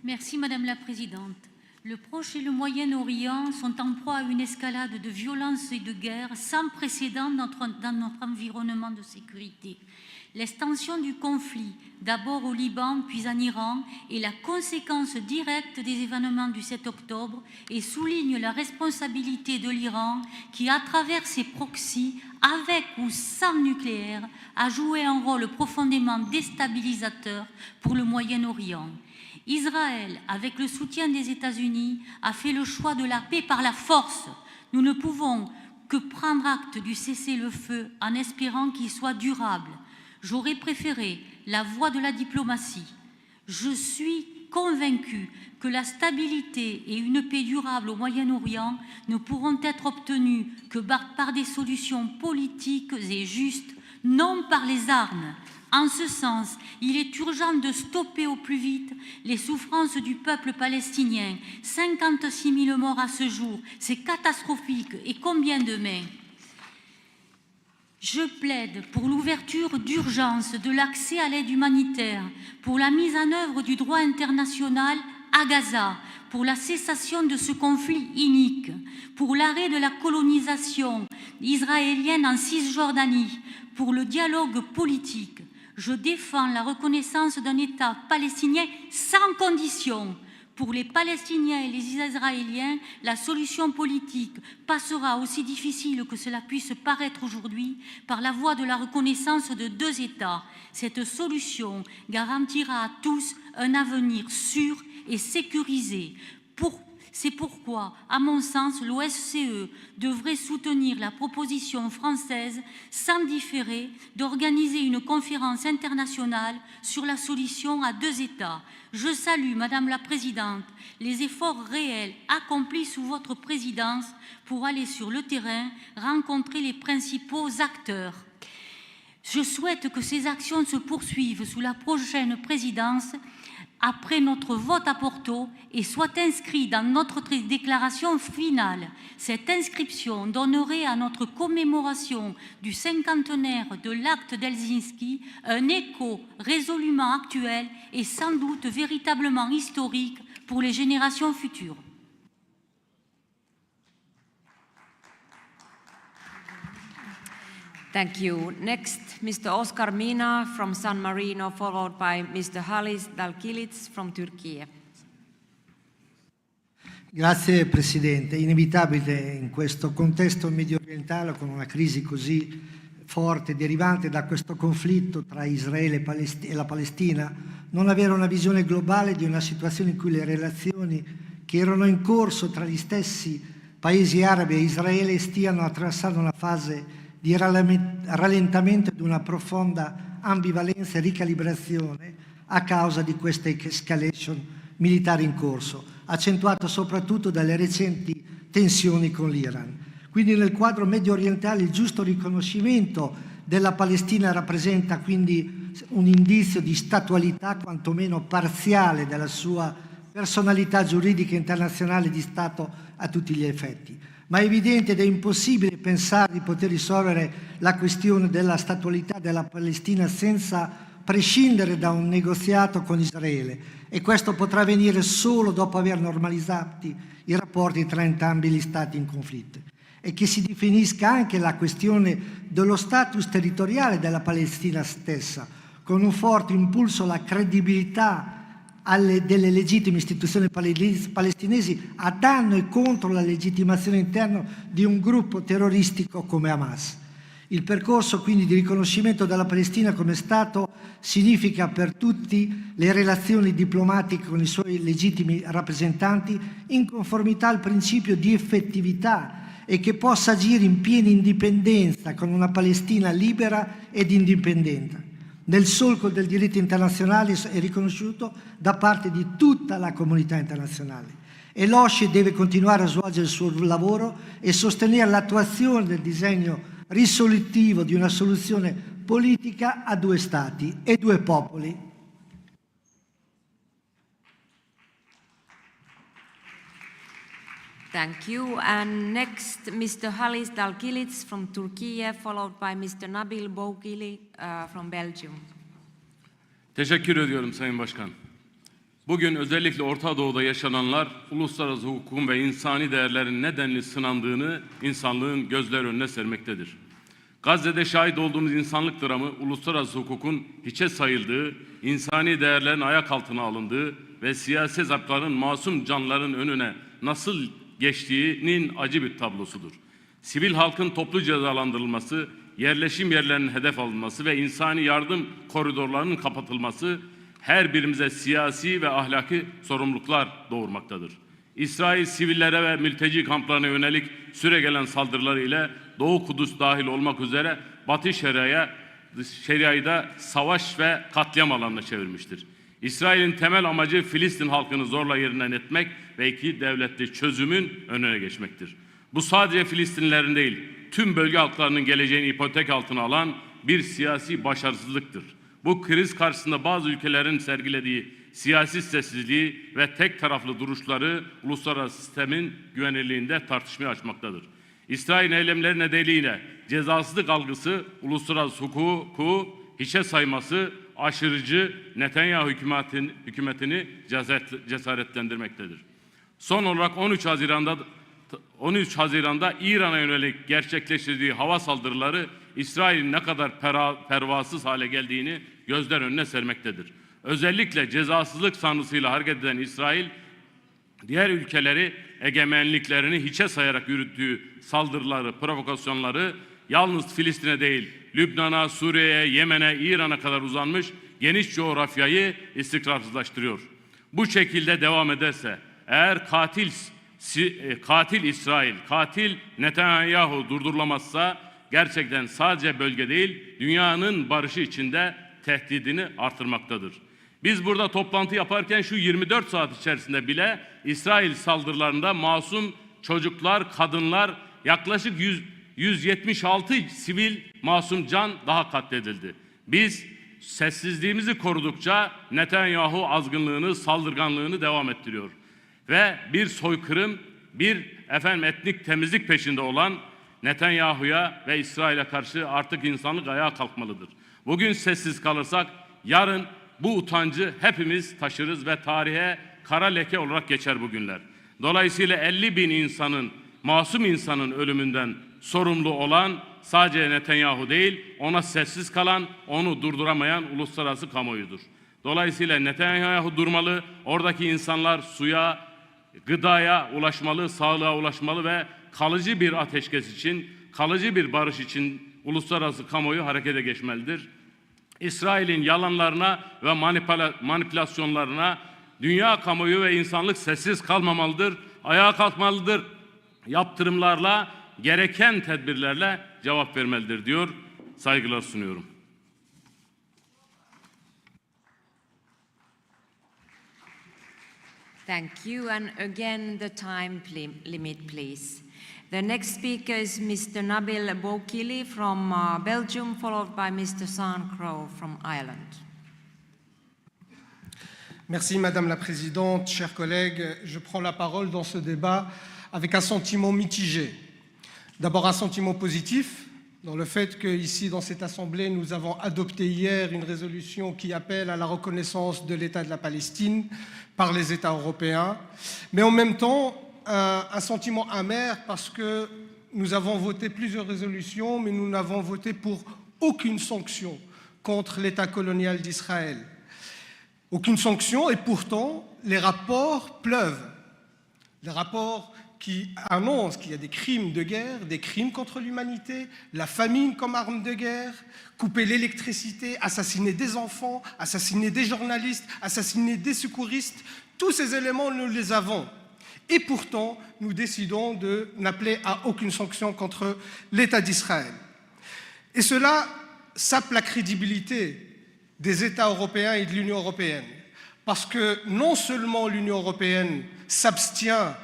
Merci Madame la Présidente. Le Proche et le Moyen-Orient sont en proie à une escalade de violence et de guerre sans précédent dans notre environnement de sécurité. L'extension du conflit, d'abord au Liban puis en Iran, est la conséquence directe des événements du 7 octobre et souligne la responsabilité de l'Iran qui, à travers ses proxys, avec ou sans nucléaire, a joué un rôle profondément déstabilisateur pour le Moyen-Orient. Israël, avec le soutien des États-Unis, a fait le choix de la paix par la force. Nous ne pouvons que prendre acte du cessez-le-feu en espérant qu'il soit durable. J'aurais préféré la voie de la diplomatie. Je suis convaincue que la stabilité et une paix durable au Moyen-Orient ne pourront être obtenues que par des solutions politiques et justes, non par les armes. En ce sens, il est urgent de stopper au plus vite les souffrances du peuple palestinien. 56 000 morts à ce jour, c'est catastrophique. Et combien demain? Je plaide pour l'ouverture d'urgence de l'accès à l'aide humanitaire, pour la mise en œuvre du droit international à Gaza, pour la cessation de ce conflit inique, pour l'arrêt de la colonisation israélienne en Cisjordanie, pour le dialogue politique. Je défends la reconnaissance d'un État palestinien sans condition. Pour les Palestiniens et les Israéliens, la solution politique passera, aussi difficile que cela puisse paraître aujourd'hui, par la voie de la reconnaissance de deux États. Cette solution garantira à tous un avenir sûr et sécurisé. C'est pourquoi, à mon sens, l'OSCE devrait soutenir la proposition française, sans différer, d'organiser une conférence internationale sur la solution à deux États. Je salue, Madame la Présidente, les efforts réels accomplis sous votre présidence pour aller sur le terrain, rencontrer les principaux acteurs. Je souhaite que ces actions se poursuivent sous la prochaine présidence, après notre vote à Porto, et soit inscrit dans notre déclaration finale. Cette inscription donnerait à notre commémoration du 50aire de l'acte d'Helsinki un écho résolument actuel et sans doute véritablement historique pour les générations futures. Thank you. Next, Mr. Oscar Mina from San Marino, followed by Mr. Halis Dalkilic from Turkey. Grazie Presidente. È inevitabile in questo contesto medio orientale, con una crisi così forte derivante da questo conflitto tra Israele e la Palestina, non avere una visione globale di una situazione in cui le relazioni che erano in corso tra gli stessi paesi arabi e Israele stiano attraversando una fase di rallentamento e di una profonda ambivalenza e ricalibrazione a causa di questa escalation militare in corso, accentuata soprattutto dalle recenti tensioni con l'Iran. Quindi nel quadro medio orientale il giusto riconoscimento della Palestina rappresenta quindi un indizio di statualità quantomeno parziale della sua personalità giuridica internazionale di Stato a tutti gli effetti. Ma è evidente ed è impossibile pensare di poter risolvere la questione della statualità della Palestina senza prescindere da un negoziato con Israele, e questo potrà avvenire solo dopo aver normalizzato i rapporti tra entrambi gli stati in conflitto, e che si definisca anche la questione dello status territoriale della Palestina stessa, con un forte impulso alla credibilità delle legittime istituzioni palestinesi a danno e contro la legittimazione interna di un gruppo terroristico come Hamas. Il percorso quindi di riconoscimento della Palestina come Stato significa per tutti le relazioni diplomatiche con i suoi legittimi rappresentanti in conformità al principio di effettività e che possa agire in piena indipendenza con una Palestina libera ed indipendente, nel solco del diritto internazionale è riconosciuto da parte di tutta la comunità internazionale. E l'OSCE deve continuare a svolgere il suo lavoro e sostenere l'attuazione del disegno risolutivo di una soluzione politica a due Stati e due popoli. Thank you. And next, Mr. Halis Dalkilic from Turkey, followed by Mr. Nabil Boukili from Belgium. Teşekkür ediyorum Sayın Başkan. Bugün özellikle Orta Doğu'da yaşananlar uluslararası hukukun ve insani değerlerin nedenli sınandığını insanlığın gözler önüne sermektedir. Gazze'de şahit olduğumuz insanlık dramı uluslararası hukukun hiçe sayıldığı, insani değerlerin ayak altına alındığı ve siyasi zaptların masum canların önüne nasıl geçtiğinin acı bir tablosudur. Sivil halkın toplu cezalandırılması, yerleşim yerlerinin hedef alınması ve insani yardım koridorlarının kapatılması her birimize siyasi ve ahlaki sorumluluklar doğurmaktadır. İsrail sivillere ve mülteci kamplarına yönelik süregelen saldırıları ile Doğu Kudüs dahil olmak üzere Batı Şeria'yı da savaş ve katliam alanına çevirmiştir. İsrail'in temel amacı Filistin halkını zorla yerinden etmek ve iki devletli çözümün önüne geçmektir. Bu sadece Filistinlilerin değil, tüm bölge halklarının geleceğini ipotek altına alan bir siyasi başarısızlıktır. Bu kriz karşısında bazı ülkelerin sergilediği siyasi sessizliği ve tek taraflı duruşları uluslararası sistemin güvenilirliğinde tartışmaya açmaktadır. İsrail eylemleri nedeniyle cezasızlık algısı uluslararası hukuku hiçe sayması aşırıcı Netanyahu hükümetini cesaretlendirmektedir. Son olarak 13 Haziran'da İran'a yönelik gerçekleştirdiği hava saldırıları İsrail'in ne kadar pervasız hale geldiğini gözler önüne sermektedir. Özellikle cezasızlık sanrısıyla hareket eden İsrail, diğer ülkeleri egemenliklerini hiçe sayarak yürüttüğü saldırıları, provokasyonları yalnız Filistin'e değil, Lübnan'a, Suriye'ye, Yemen'e, İran'a kadar uzanmış geniş coğrafyayı istikrarsızlaştırıyor. Bu şekilde devam ederse, eğer katil İsrail, katil Netanyahu durdurulamazsa gerçekten sadece bölge değil, dünyanın barışı içinde tehdidini artırmaktadır. Biz burada toplantı yaparken şu 24 saat içerisinde bile İsrail saldırılarında masum çocuklar, kadınlar, yaklaşık 176 sivil masum can daha katledildi. Biz sessizliğimizi korudukça Netanyahu azgınlığını, saldırganlığını devam ettiriyor. Ve bir soykırım, etnik temizlik peşinde olan Netanyahu'ya ve İsrail'e karşı artık insanlık ayağa kalkmalıdır. Bugün sessiz kalırsak yarın bu utancı hepimiz taşırız ve tarihe kara leke olarak geçer bu günler. Dolayısıyla 50 bin insanın, masum insanın ölümünden sorumlu olan sadece Netanyahu değil, ona sessiz kalan, onu durduramayan uluslararası kamuoyudur. Dolayısıyla Netanyahu durmalı, oradaki insanlar suya, gıdaya ulaşmalı, sağlığa ulaşmalı ve kalıcı bir ateşkes için, kalıcı bir barış için uluslararası kamuoyu harekete geçmelidir. İsrail'in yalanlarına ve manipülasyonlarına dünya kamuoyu ve insanlık sessiz kalmamalıdır, ayağa kalkmalıdır, yaptırımlarla, gereken tedbirlerle cevap vermelidir diyor, saygılar sunuyorum. Thank you, and again the time limit, please. The next speaker is Mr. Nabil Boukili from Belgium, followed by Mr. Crow from Ireland. Merci Madame la Présidente, chers collègues. Je prends la parole dans ce débat avec un sentiment mitigé. D'abord un sentiment positif, dans le fait qu'ici, dans cette Assemblée, nous avons adopté hier une résolution qui appelle à la reconnaissance de l'État de la Palestine par les États européens, mais en même temps, un sentiment amer parce que nous avons voté plusieurs résolutions, mais nous n'avons voté pour aucune sanction contre l'État colonial d'Israël. Aucune sanction, et pourtant, les rapports pleuvent. Les rapports qui annoncent qu'il y a des crimes de guerre, des crimes contre l'humanité, la famine comme arme de guerre, couper l'électricité, assassiner des enfants, assassiner des journalistes, assassiner des secouristes. Tous ces éléments, nous les avons. Et pourtant, nous décidons de n'appeler à aucune sanction contre l'État d'Israël. Et cela sape la crédibilité des États européens et de l'Union européenne. Parce que non seulement l'Union européenne s'abstient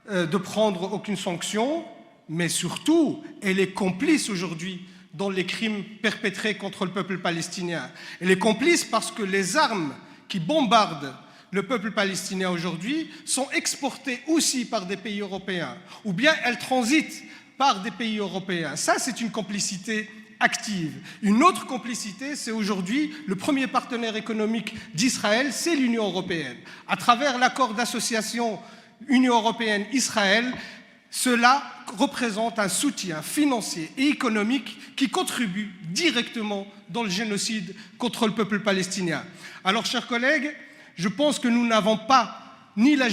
de prendre aucune sanction, mais surtout, elle est complice aujourd'hui dans les crimes perpétrés contre le peuple palestinien. Elle est complice parce que les armes qui bombardent le peuple palestinien aujourd'hui sont exportées aussi par des pays européens, ou bien elles transitent par des pays européens. Ça, c'est une complicité active. Une autre complicité, c'est aujourd'hui le premier partenaire économique d'Israël, c'est l'Union européenne. À travers l'accord d'association Union européenne-Israël, cela représente un soutien financier et économique qui contribue directement dans le génocide contre le peuple palestinien. Alors, chers collègues, je pense que nous n'avons pas ni la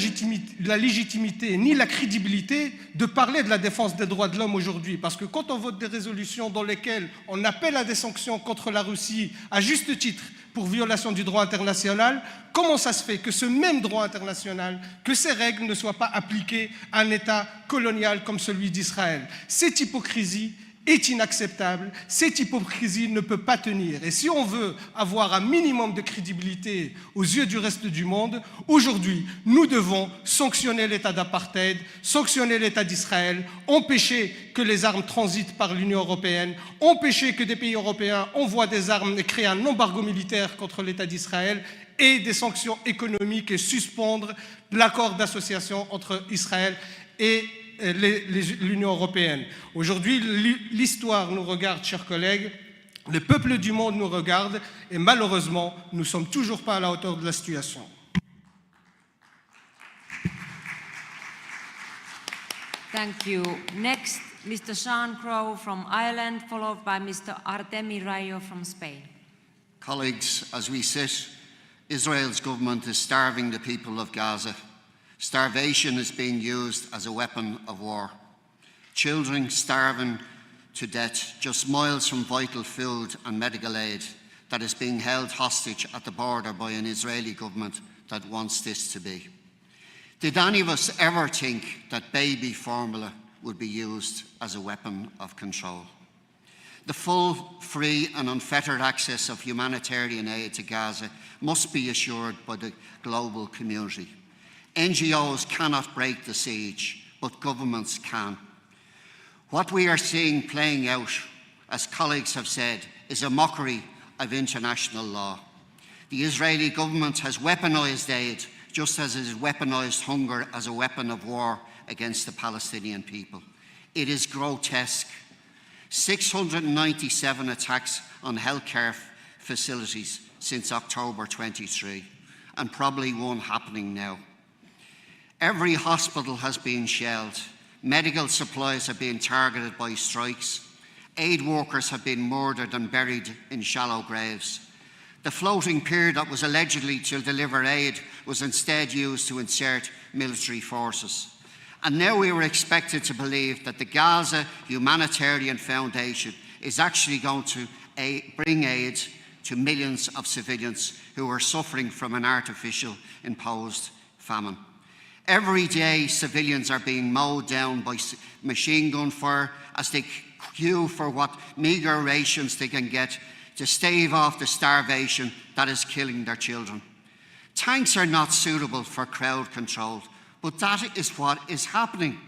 légitimité, ni la crédibilité de parler de la défense des droits de l'homme aujourd'hui. Parce que quand on vote des résolutions dans lesquelles on appelle à des sanctions contre la Russie, à juste titre, pour violation du droit international, comment ça se fait que ce même droit international, que ces règles ne soient pas appliquées à un État colonial comme celui d'Israël? Cette hypocrisie est inacceptable, cette hypocrisie ne peut pas tenir. Et si on veut avoir un minimum de crédibilité aux yeux du reste du monde, aujourd'hui, nous devons sanctionner l'État d'apartheid, sanctionner l'État d'Israël, empêcher que les armes transitent par l'Union européenne, empêcher que des pays européens envoient des armes et créent un embargo militaire contre l'État d'Israël et des sanctions économiques et suspendre l'accord d'association entre Israël et l'Union européenne. Aujourd'hui, l'histoire nous regarde, chers collègues, le peuple du monde nous regarde et malheureusement, nous ne sommes toujours pas à la hauteur de la situation. Thank you. Next, Mr. Sean Crowe from Ireland, followed by Mr. Artemi Rayo from Spain. Colleagues, as we sit, Israel's government is starving the people of Gaza. Starvation is being used as a weapon of war. Children starving to death just miles from vital food and medical aid that is being held hostage at the border by an Israeli government that wants this to be. Did any of us ever think that baby formula would be used as a weapon of control? The full, free and unfettered access of humanitarian aid to Gaza must be assured by the global community. NGOs cannot break the siege, but governments can. What we are seeing playing out, as colleagues have said, is a mockery of international law. The Israeli government has weaponised aid, just as it has weaponised hunger as a weapon of war against the Palestinian people. It is grotesque. 697 attacks on healthcare facilities since October 23, and probably one happening now. Every hospital has been shelled. Medical supplies have been targeted by strikes. Aid workers have been murdered and buried in shallow graves. The floating pier that was allegedly to deliver aid was instead used to insert military forces. And now we were expected to believe that the Gaza Humanitarian Foundation is actually going to bring aid to millions of civilians who are suffering from an artificial imposed famine. Every day, civilians are being mowed down by machine gun fire as they queue for what meagre rations they can get to stave off the starvation that is killing their children. Tanks are not suitable for crowd control, but that is what is happening.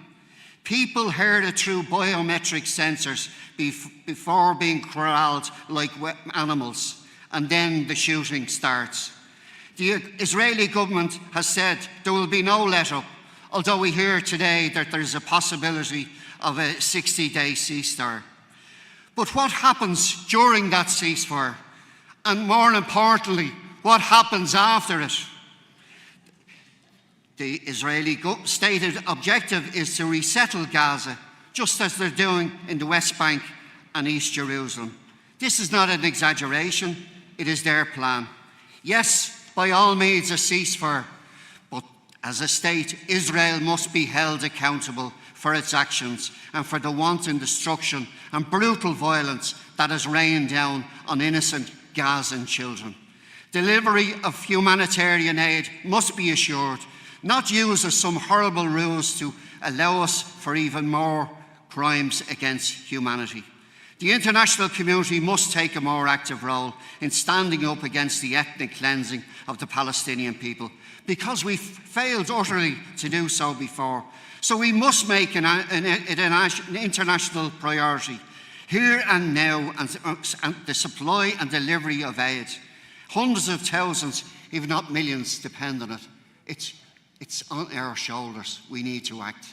People herd it through biometric sensors before being corralled like animals, and then the shooting starts. The Israeli government has said there will be no let-up, although we hear today that there's a possibility of a 60-day ceasefire. But what happens during that ceasefire? And more importantly, what happens after it? The Israeli stated objective is to resettle Gaza, just as they're doing in the West Bank and East Jerusalem. This is not an exaggeration, it is their plan. Yes, by all means a ceasefire, but as a state, Israel must be held accountable for its actions and for the wanton destruction and brutal violence that has rained down on innocent Gazan children. Delivery of humanitarian aid must be assured, not used as some horrible ruse to allow us for even more crimes against humanity. The international community must take a more active role in standing up against the ethnic cleansing of the Palestinian people, because we've failed utterly to do so before. So we must make it an international priority, here and now, and the supply and delivery of aid. Hundreds of thousands if not millions, depend on it. It's on our shoulders. We need to act.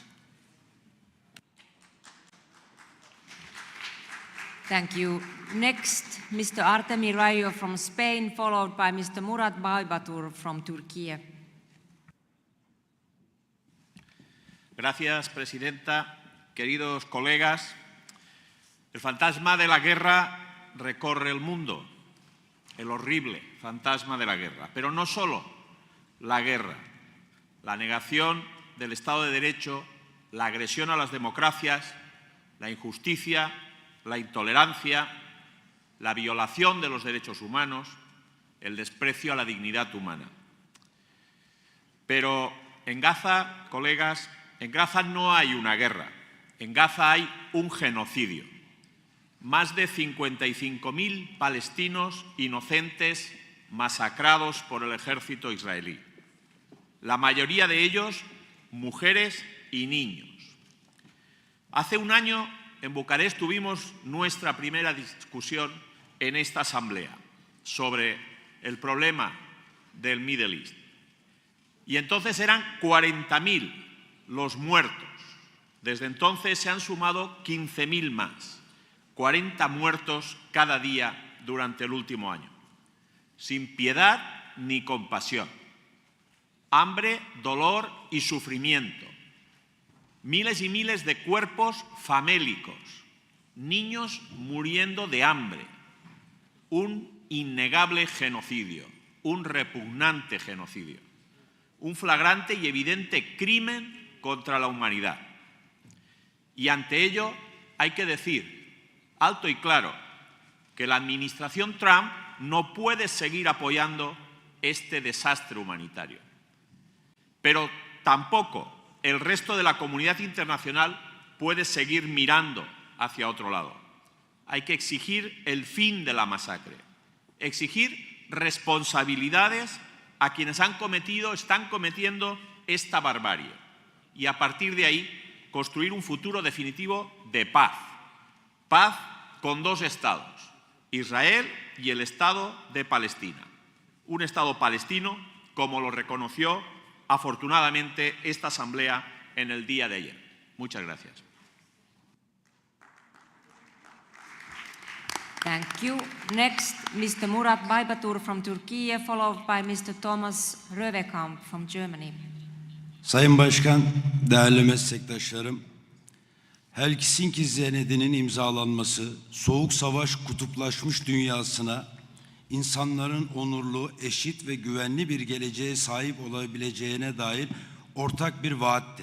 Thank you. Next, Mr. Artemi Rayo from Spain, followed by Mr. Murat Baybatur from Turquía. Gracias, Presidenta. Queridos colegas, el fantasma de la guerra recorre el mundo, el horrible fantasma de la guerra. Pero no solo la guerra, la negación del Estado de Derecho, la agresión a las democracias, la injusticia, la intolerancia, la violación de los derechos humanos, el desprecio a la dignidad humana. Pero en Gaza, colegas, en Gaza no hay una guerra, en Gaza hay un genocidio. Más de 55.000 palestinos inocentes masacrados por el ejército israelí. La mayoría de ellos mujeres y niños. Hace un año en Bucarest tuvimos nuestra primera discusión en esta asamblea sobre el problema del Middle East. Y entonces eran 40.000 los muertos. Desde entonces se han sumado 15.000 más. 40 muertos cada día durante el último año. Sin piedad ni compasión. Hambre, dolor y sufrimiento. Miles y miles de cuerpos famélicos. Niños muriendo de hambre. Un innegable genocidio. Un repugnante genocidio. Un flagrante y evidente crimen contra la humanidad. Y ante ello hay que decir alto y claro que la administración Trump no puede seguir apoyando este desastre humanitario. Pero tampoco el resto de la comunidad internacional puede seguir mirando hacia otro lado. Hay que exigir el fin de la masacre, exigir responsabilidades a quienes están cometiendo esta barbarie y a partir de ahí construir un futuro definitivo de paz. Paz con dos estados, Israel y el Estado de Palestina. Un Estado palestino como lo reconoció afortunadamente esta asamblea en el día de ayer. Muchas gracias. Thank you. Next, Mr. Murat Baybatur from Turkey, followed by Mr. Thomas Röwekamp from Germany. Sayın Başkan, değerli meslektaşlarım, Helsinki Senedi'nin imzalanması, soğuk savaş kutuplaşmış dünyasına insanların onurlu, eşit ve güvenli bir geleceğe sahip olabileceğine dair ortak bir vaatti.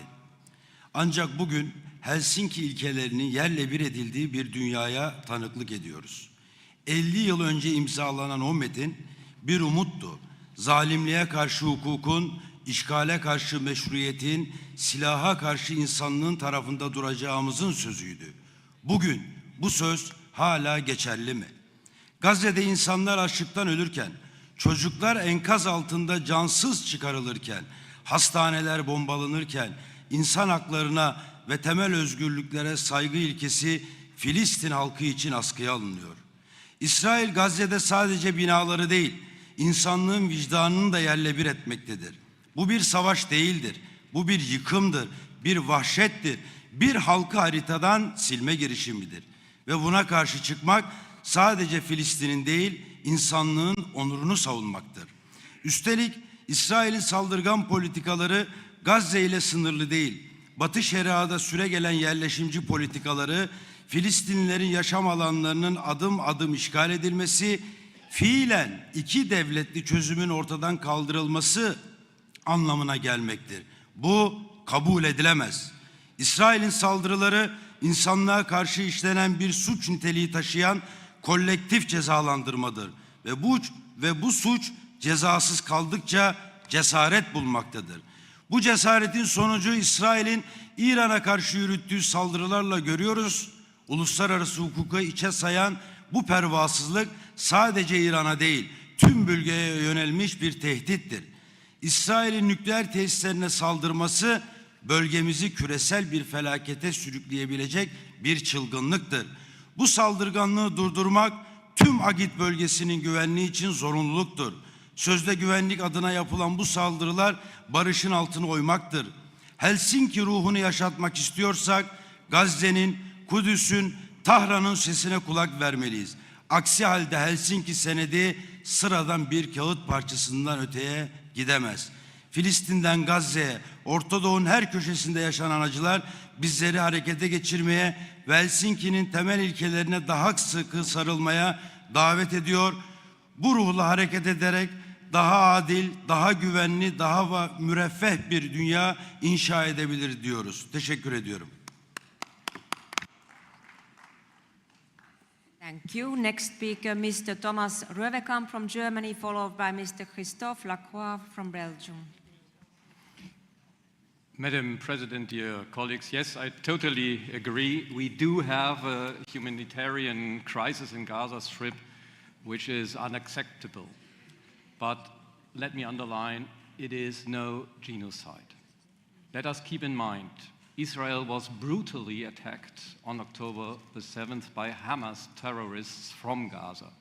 Ancak bugün Helsinki ilkelerinin yerle bir edildiği bir dünyaya tanıklık ediyoruz. 50 yıl önce imzalanan o metin bir umuttu. Zalimliğe karşı hukukun, işgale karşı meşruiyetin, silaha karşı insanlığın tarafında duracağımızın sözüydü. Bugün bu söz hala geçerli mi? Gazze'de insanlar açlıktan ölürken, çocuklar enkaz altında cansız çıkarılırken, hastaneler bombalanırken, insan haklarına ve temel özgürlüklere saygı ilkesi Filistin halkı için askıya alınıyor. İsrail Gazze'de sadece binaları değil, insanlığın vicdanını da yerle bir etmektedir. Bu bir savaş değildir, bu bir yıkımdır, bir vahşettir, bir halkı haritadan silme girişimidir. Ve buna karşı çıkmak sadece Filistin'in değil, insanlığın onurunu savunmaktır. Üstelik İsrail'in saldırgan politikaları Gazze ile sınırlı değil. Batı Şeria'da süregelen yerleşimci politikaları, Filistinlilerin yaşam alanlarının adım adım işgal edilmesi, fiilen iki devletli çözümün ortadan kaldırılması anlamına gelmektir. Bu kabul edilemez. İsrail'in saldırıları insanlığa karşı işlenen bir suç niteliği taşıyan kolektif cezalandırmadır ve bu suç cezasız kaldıkça cesaret bulmaktadır. Bu cesaretin sonucu İsrail'in İran'a karşı yürüttüğü saldırılarla görüyoruz. Uluslararası hukuka içe sayan bu pervasızlık sadece İran'a değil, tüm bölgeye yönelmiş bir tehdittir. İsrail'in nükleer tesislerine saldırması bölgemizi küresel bir felakete sürükleyebilecek bir çılgınlıktır. Bu saldırganlığı durdurmak tüm Agit bölgesinin güvenliği için zorunluluktur. Sözde güvenlik adına yapılan bu saldırılar barışın altını oymaktır. Helsinki ruhunu yaşatmak istiyorsak Gazze'nin, Kudüs'ün, Tahran'ın sesine kulak vermeliyiz. Aksi halde Helsinki senedi sıradan bir kağıt parçasından öteye gidemez. Filistin'den Gazze'ye, Orta Doğu'nun her köşesinde yaşanan acılar bizleri harekete geçirmeye ve Helsinki'nin temel ilkelerine daha sıkı sarılmaya davet ediyor. Bu ruhla hareket ederek daha adil, daha güvenli, daha müreffeh bir dünya inşa edebilir diyoruz. Teşekkür ediyorum. Thank you. Next speaker, Mr. Thomas Röwekamp from Germany, followed by Mr. Christophe Lacroix from Belgium. Madam President, dear colleagues, yes, I totally agree. We do have a humanitarian crisis in Gaza Strip, which is unacceptable. But let me underline, it is no genocide. Let us keep in mind, Israel was brutally attacked on October the 7th by Hamas terrorists from Gaza.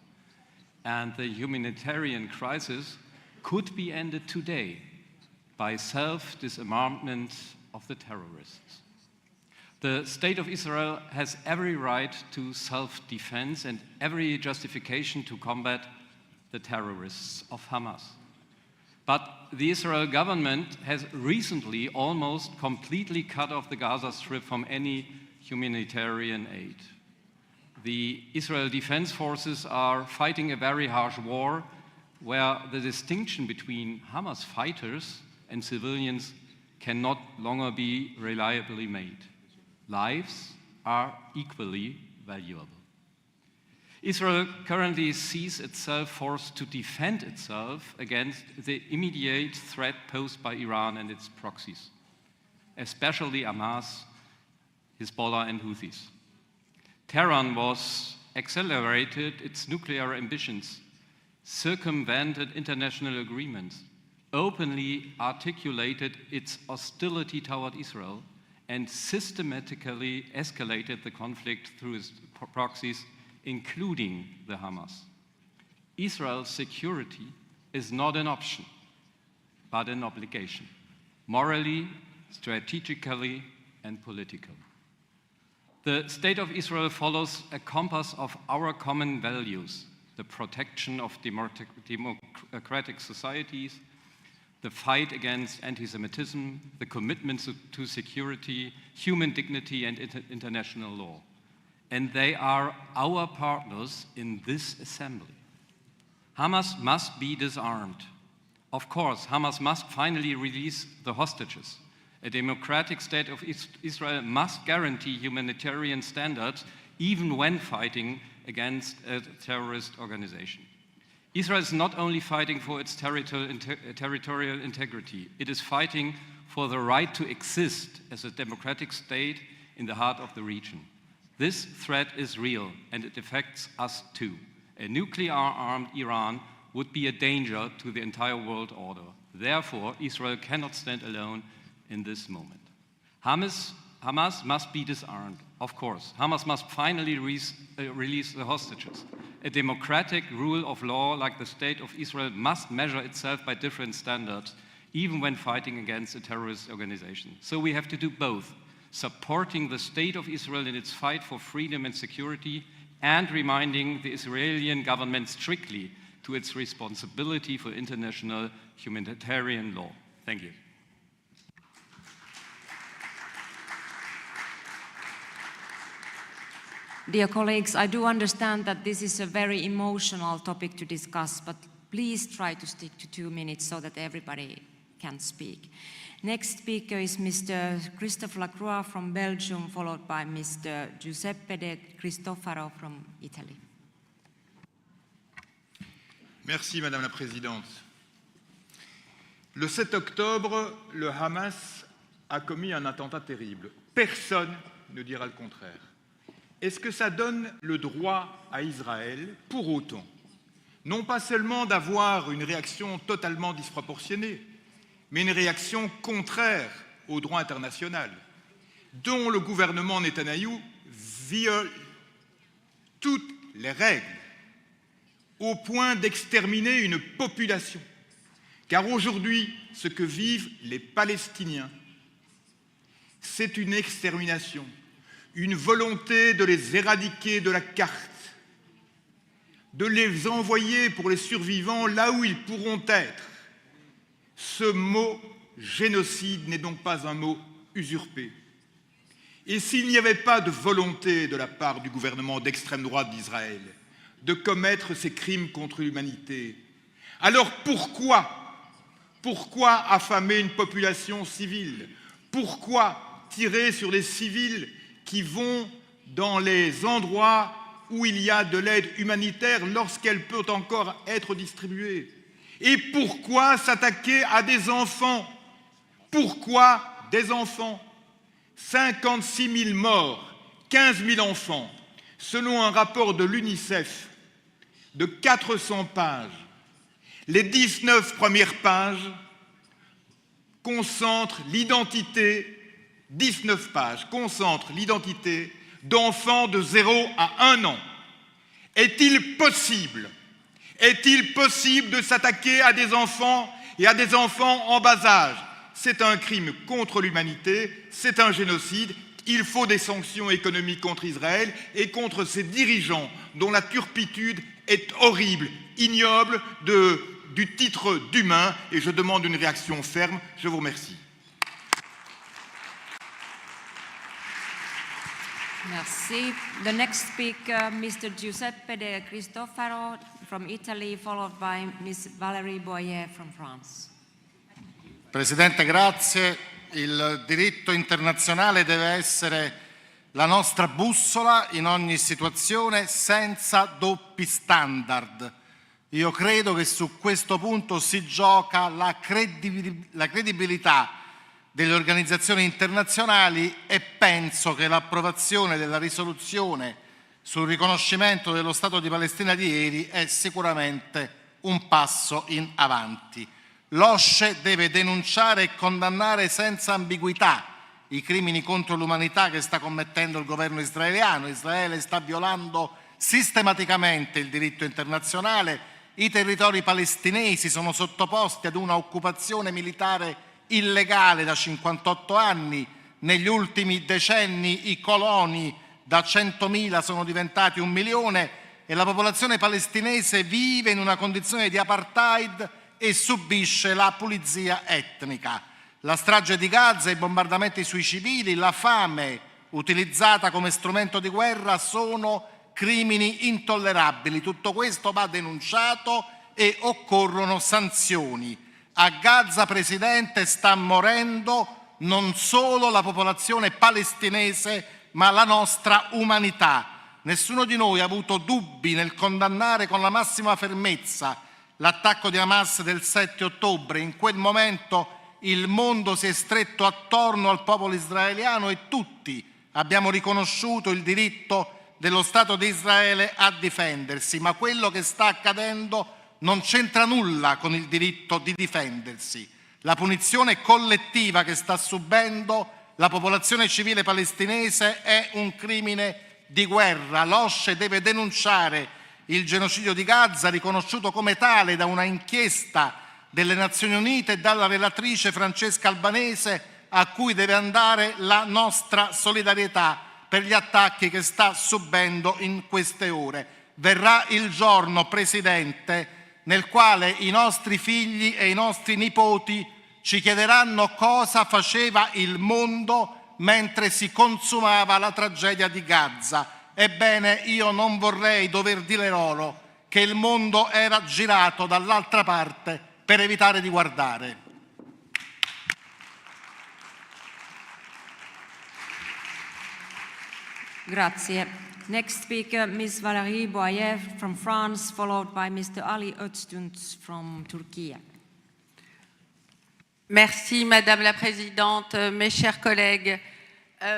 And the humanitarian crisis could be ended today by self-disarmament of the terrorists. The State of Israel has every right to self-defense and every justification to combat the terrorists of Hamas. But the Israel government has recently almost completely cut off the Gaza Strip from any humanitarian aid. The Israel Defense Forces are fighting a very harsh war where the distinction between Hamas fighters and civilians can no longer be reliably made. Lives are equally valuable. Israel currently sees itself forced to defend itself against the immediate threat posed by Iran and its proxies, especially Hamas, Hezbollah, and Houthis. Tehran was accelerated its nuclear ambitions, circumvented international agreements, openly articulated its hostility toward Israel, and systematically escalated the conflict through its proxies, including the Hamas. Israel's security is not an option, but an obligation, morally, strategically, and politically. The State of Israel follows a compass of our common values, the protection of democratic societies, the fight against anti-Semitism, the commitment to security, human dignity, and international law. And they are our partners in this assembly. Hamas must be disarmed. Of course, Hamas must finally release the hostages. A democratic state of Israel must guarantee humanitarian standards even when fighting against a terrorist organization. Israel is not only fighting for its territorial integrity, it is fighting for the right to exist as a democratic state in the heart of the region. This threat is real, and it affects us too. A nuclear-armed Iran would be a danger to the entire world order. Therefore, Israel cannot stand alone in this moment. Hamas must be disarmed, of course. Hamas must finally release the hostages. A democratic rule of law like the State of Israel must measure itself by different standards, even when fighting against a terrorist organization. So we have to do both, supporting the State of Israel in its fight for freedom and security, and reminding the Israeli government strictly to its responsibility for international humanitarian law. Thank you. Dear colleagues, I do understand that this is a very emotional topic to discuss, but please try to stick to 2 minutes so that everybody can speak. Next speaker is Mr. Christophe Lacroix from Belgium, followed by Mr. Giuseppe De Cristofaro from Italy. Merci, Madame la Présidente. Le 7 octobre, le Hamas a commis un attentat terrible. Personne ne dira le contraire. Est-ce que ça donne le droit à Israël, pour autant, non pas seulement d'avoir une réaction totalement disproportionnée, mais une réaction contraire au droit international, dont le gouvernement Netanyahou viole toutes les règles, au point d'exterminer une population Car aujourd'hui, ce que vivent les Palestiniens, c'est une extermination, une volonté de les éradiquer de la carte, de les envoyer pour les survivants là où ils pourront être. Ce mot génocide n'est donc pas un mot usurpé. Et s'il n'y avait pas de volonté de la part du gouvernement d'extrême droite d'Israël de commettre ces crimes contre l'humanité, alors pourquoi affamer une population civile? Pourquoi tirer sur les civils qui vont dans les endroits où il y a de l'aide humanitaire lorsqu'elle peut encore être distribuée? Et pourquoi s'attaquer à des enfants? Pourquoi des enfants? 56 000 morts, 15 000 enfants, selon un rapport de l'UNICEF de 400 pages. Les 19 premières pages concentrent l'identité, 19 pages concentrent l'identité d'enfants de 0 à 1 an. Est-il possible de s'attaquer à des enfants et à des enfants en bas âge? C'est un crime contre l'humanité, c'est un génocide. Il faut des sanctions économiques contre Israël et contre ses dirigeants dont la turpitude est horrible, ignoble du titre d'humain. Et je demande une réaction ferme. Je vous remercie. Merci. The next speaker, Mr. Giuseppe De Cristofaro from Italy, followed by Ms. Valérie Boyer from France. Presidente, grazie. Il diritto internazionale deve essere la nostra bussola in ogni situazione, senza doppi standard. Io credo che su questo punto si gioca la credibilità delle organizzazioni internazionali e penso che l'approvazione della risoluzione sul riconoscimento dello Stato di Palestina di ieri è sicuramente un passo in avanti. L'OSCE deve denunciare e condannare senza ambiguità i crimini contro l'umanità che sta commettendo il governo israeliano. Israele sta violando sistematicamente il diritto internazionale, i territori palestinesi sono sottoposti ad una occupazione militare illegale da 58 anni, negli ultimi decenni i coloni da 100.000 sono diventati 1 milione e la popolazione palestinese vive in una condizione di apartheid e subisce la pulizia etnica. La strage di Gaza, i bombardamenti sui civili, la fame utilizzata come strumento di guerra sono crimini intollerabili. Tutto questo va denunciato e occorrono sanzioni. A Gaza, Presidente, sta morendo non solo la popolazione palestinese, ma la nostra umanità. Nessuno di noi ha avuto dubbi nel condannare con la massima fermezza l'attacco di Hamas del 7 ottobre. In quel momento il mondo si è stretto attorno al popolo israeliano e tutti abbiamo riconosciuto il diritto dello Stato di Israele a difendersi, ma quello che sta accadendo non c'entra nulla con il diritto di difendersi. La punizione collettiva che sta subendo la popolazione civile palestinese è un crimine di guerra. L'OSCE deve denunciare il genocidio di Gaza, riconosciuto come tale da una inchiesta delle Nazioni Unite e dalla relatrice Francesca Albanese, a cui deve andare la nostra solidarietà per gli attacchi che sta subendo in queste ore. Verrà il giorno, Presidente, nel quale i nostri figli e i nostri nipoti ci chiederanno cosa faceva il mondo mentre si consumava la tragedia di Gaza. Ebbene, io non vorrei dover dire loro che il mondo era girato dall'altra parte per evitare di guardare. Grazie. Next speaker, Ms. Valérie Boyer from France, followed by Mr. Ali Öztunç from Turquie. Merci Madame la Présidente, mes chers collègues.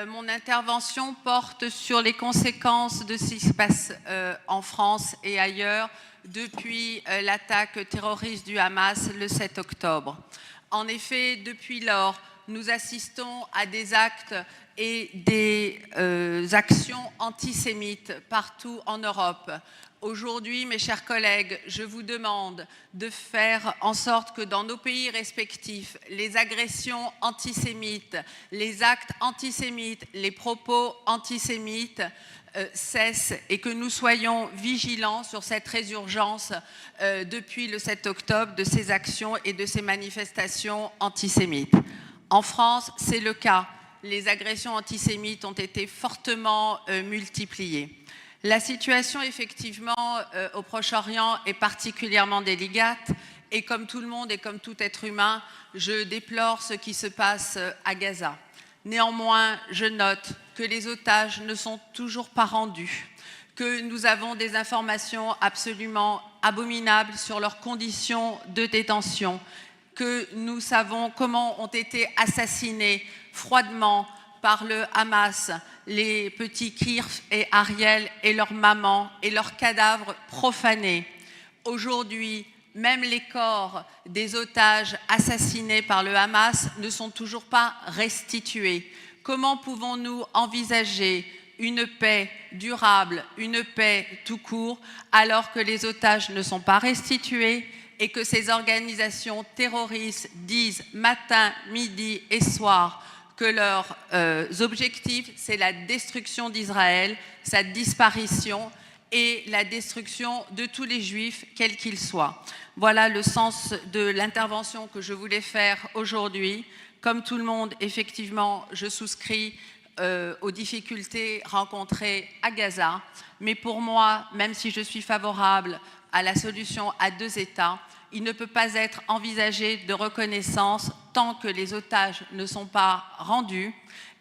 Mon intervention porte sur les conséquences de ce qui se passe en France et ailleurs depuis l'attaque terroriste du Hamas le 7 octobre. En effet, depuis lors, nous assistons à des actes et des actions antisémites partout en Europe. Aujourd'hui, mes chers collègues, je vous demande de faire en sorte que dans nos pays respectifs, les agressions antisémites, les actes antisémites, les propos antisémites cessent et que nous soyons vigilants sur cette résurgence depuis le 7 octobre de ces actions et de ces manifestations antisémites. En France, c'est le cas. Les agressions antisémites ont été fortement multipliées. La situation, effectivement, au Proche-Orient est particulièrement délicate et comme tout le monde et comme tout être humain, je déplore ce qui se passe à Gaza. Néanmoins, je note que les otages ne sont toujours pas rendus, que nous avons des informations absolument abominables sur leurs conditions de détention, que nous savons comment ont été assassinés froidement par le Hamas les petits Kirf et Ariel et leurs mamans et leurs cadavres profanés. Aujourd'hui, même les corps des otages assassinés par le Hamas ne sont toujours pas restitués. Comment pouvons-nous envisager une paix durable, une paix tout court, alors que les otages ne sont pas restitués et que ces organisations terroristes disent matin, midi et soir que leurs objectifs, c'est la destruction d'Israël, sa disparition et la destruction de tous les Juifs, quels qu'ils soient. Voilà le sens de l'intervention que je voulais faire aujourd'hui. Comme tout le monde, effectivement, je souscris aux difficultés rencontrées à Gaza. Mais pour moi, même si je suis favorable à la solution à 2 États, il ne peut pas être envisagé de reconnaissance tant que les otages ne sont pas rendus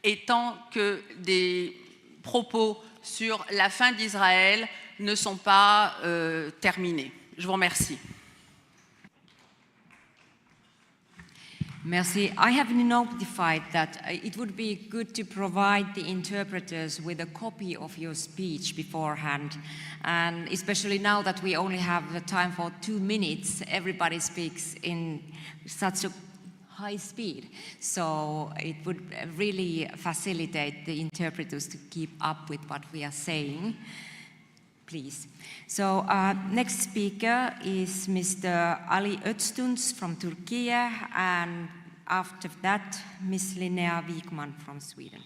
et tant que des propos sur la fin d'Israël ne sont pas terminés. Je vous remercie. Merci. I have notified that it would be good to provide the interpreters with a copy of your speech beforehand, and especially now that we only have the time for 2 minutes, everybody speaks in such a high speed, so it would really facilitate the interpreters to keep up with what we are saying. Please. So next speaker is Mr. Ali Öztunç from Turkey, and after that, Ms. Linnea Wikman from Sweden.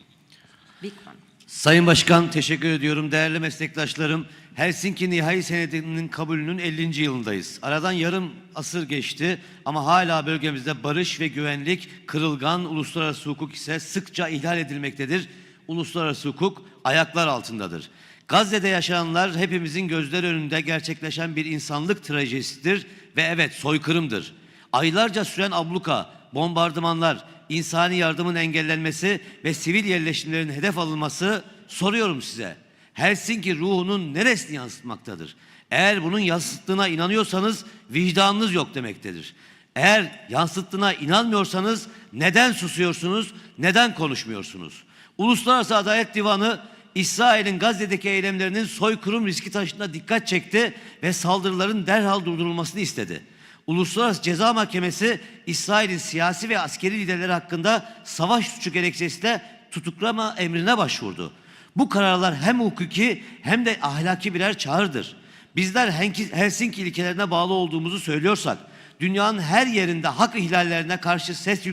Wikman. Sayın Başkan, teşekkür ediyorum. Değerli meslektaşlarım, Helsinki Nihai Senedi'nin kabulünün 50. yılındayız. Aradan yarım asır geçti ama hala bölgemizde barış ve güvenlik kırılgan, uluslararası hukuk ise sıkça ihlal edilmektedir. Uluslararası hukuk ayaklar altındadır. Gazze'de yaşananlar hepimizin gözleri önünde gerçekleşen bir insanlık trajedisidir ve evet soykırımdır. Aylarca süren abluka, bombardımanlar, insani yardımın engellenmesi ve sivil yerleşimlerin hedef alınması, soruyorum size, Helsinki ruhunun neresini yansıtmaktadır? Eğer bunun yansıttığına inanıyorsanız vicdanınız yok demektedir. Eğer yansıttığına inanmıyorsanız neden susuyorsunuz, neden konuşmuyorsunuz? Uluslararası Adalet Divanı İsrail'in Gazze'deki eylemlerinin soykırım riski taşındığına dikkat çekti ve saldırıların derhal durdurulmasını istedi. Uluslararası Ceza Mahkemesi İsrail'in siyasi ve askeri liderleri hakkında savaş suçu gerekçesiyle tutuklama emrine başvurdu. Bu kararlar hem hukuki hem de ahlaki birer çağrıdır. Bizler Helsinki ilkelerine bağlı olduğumuzu söylüyorsak, dünyanın her yerinde hak ihlallerine karşı ses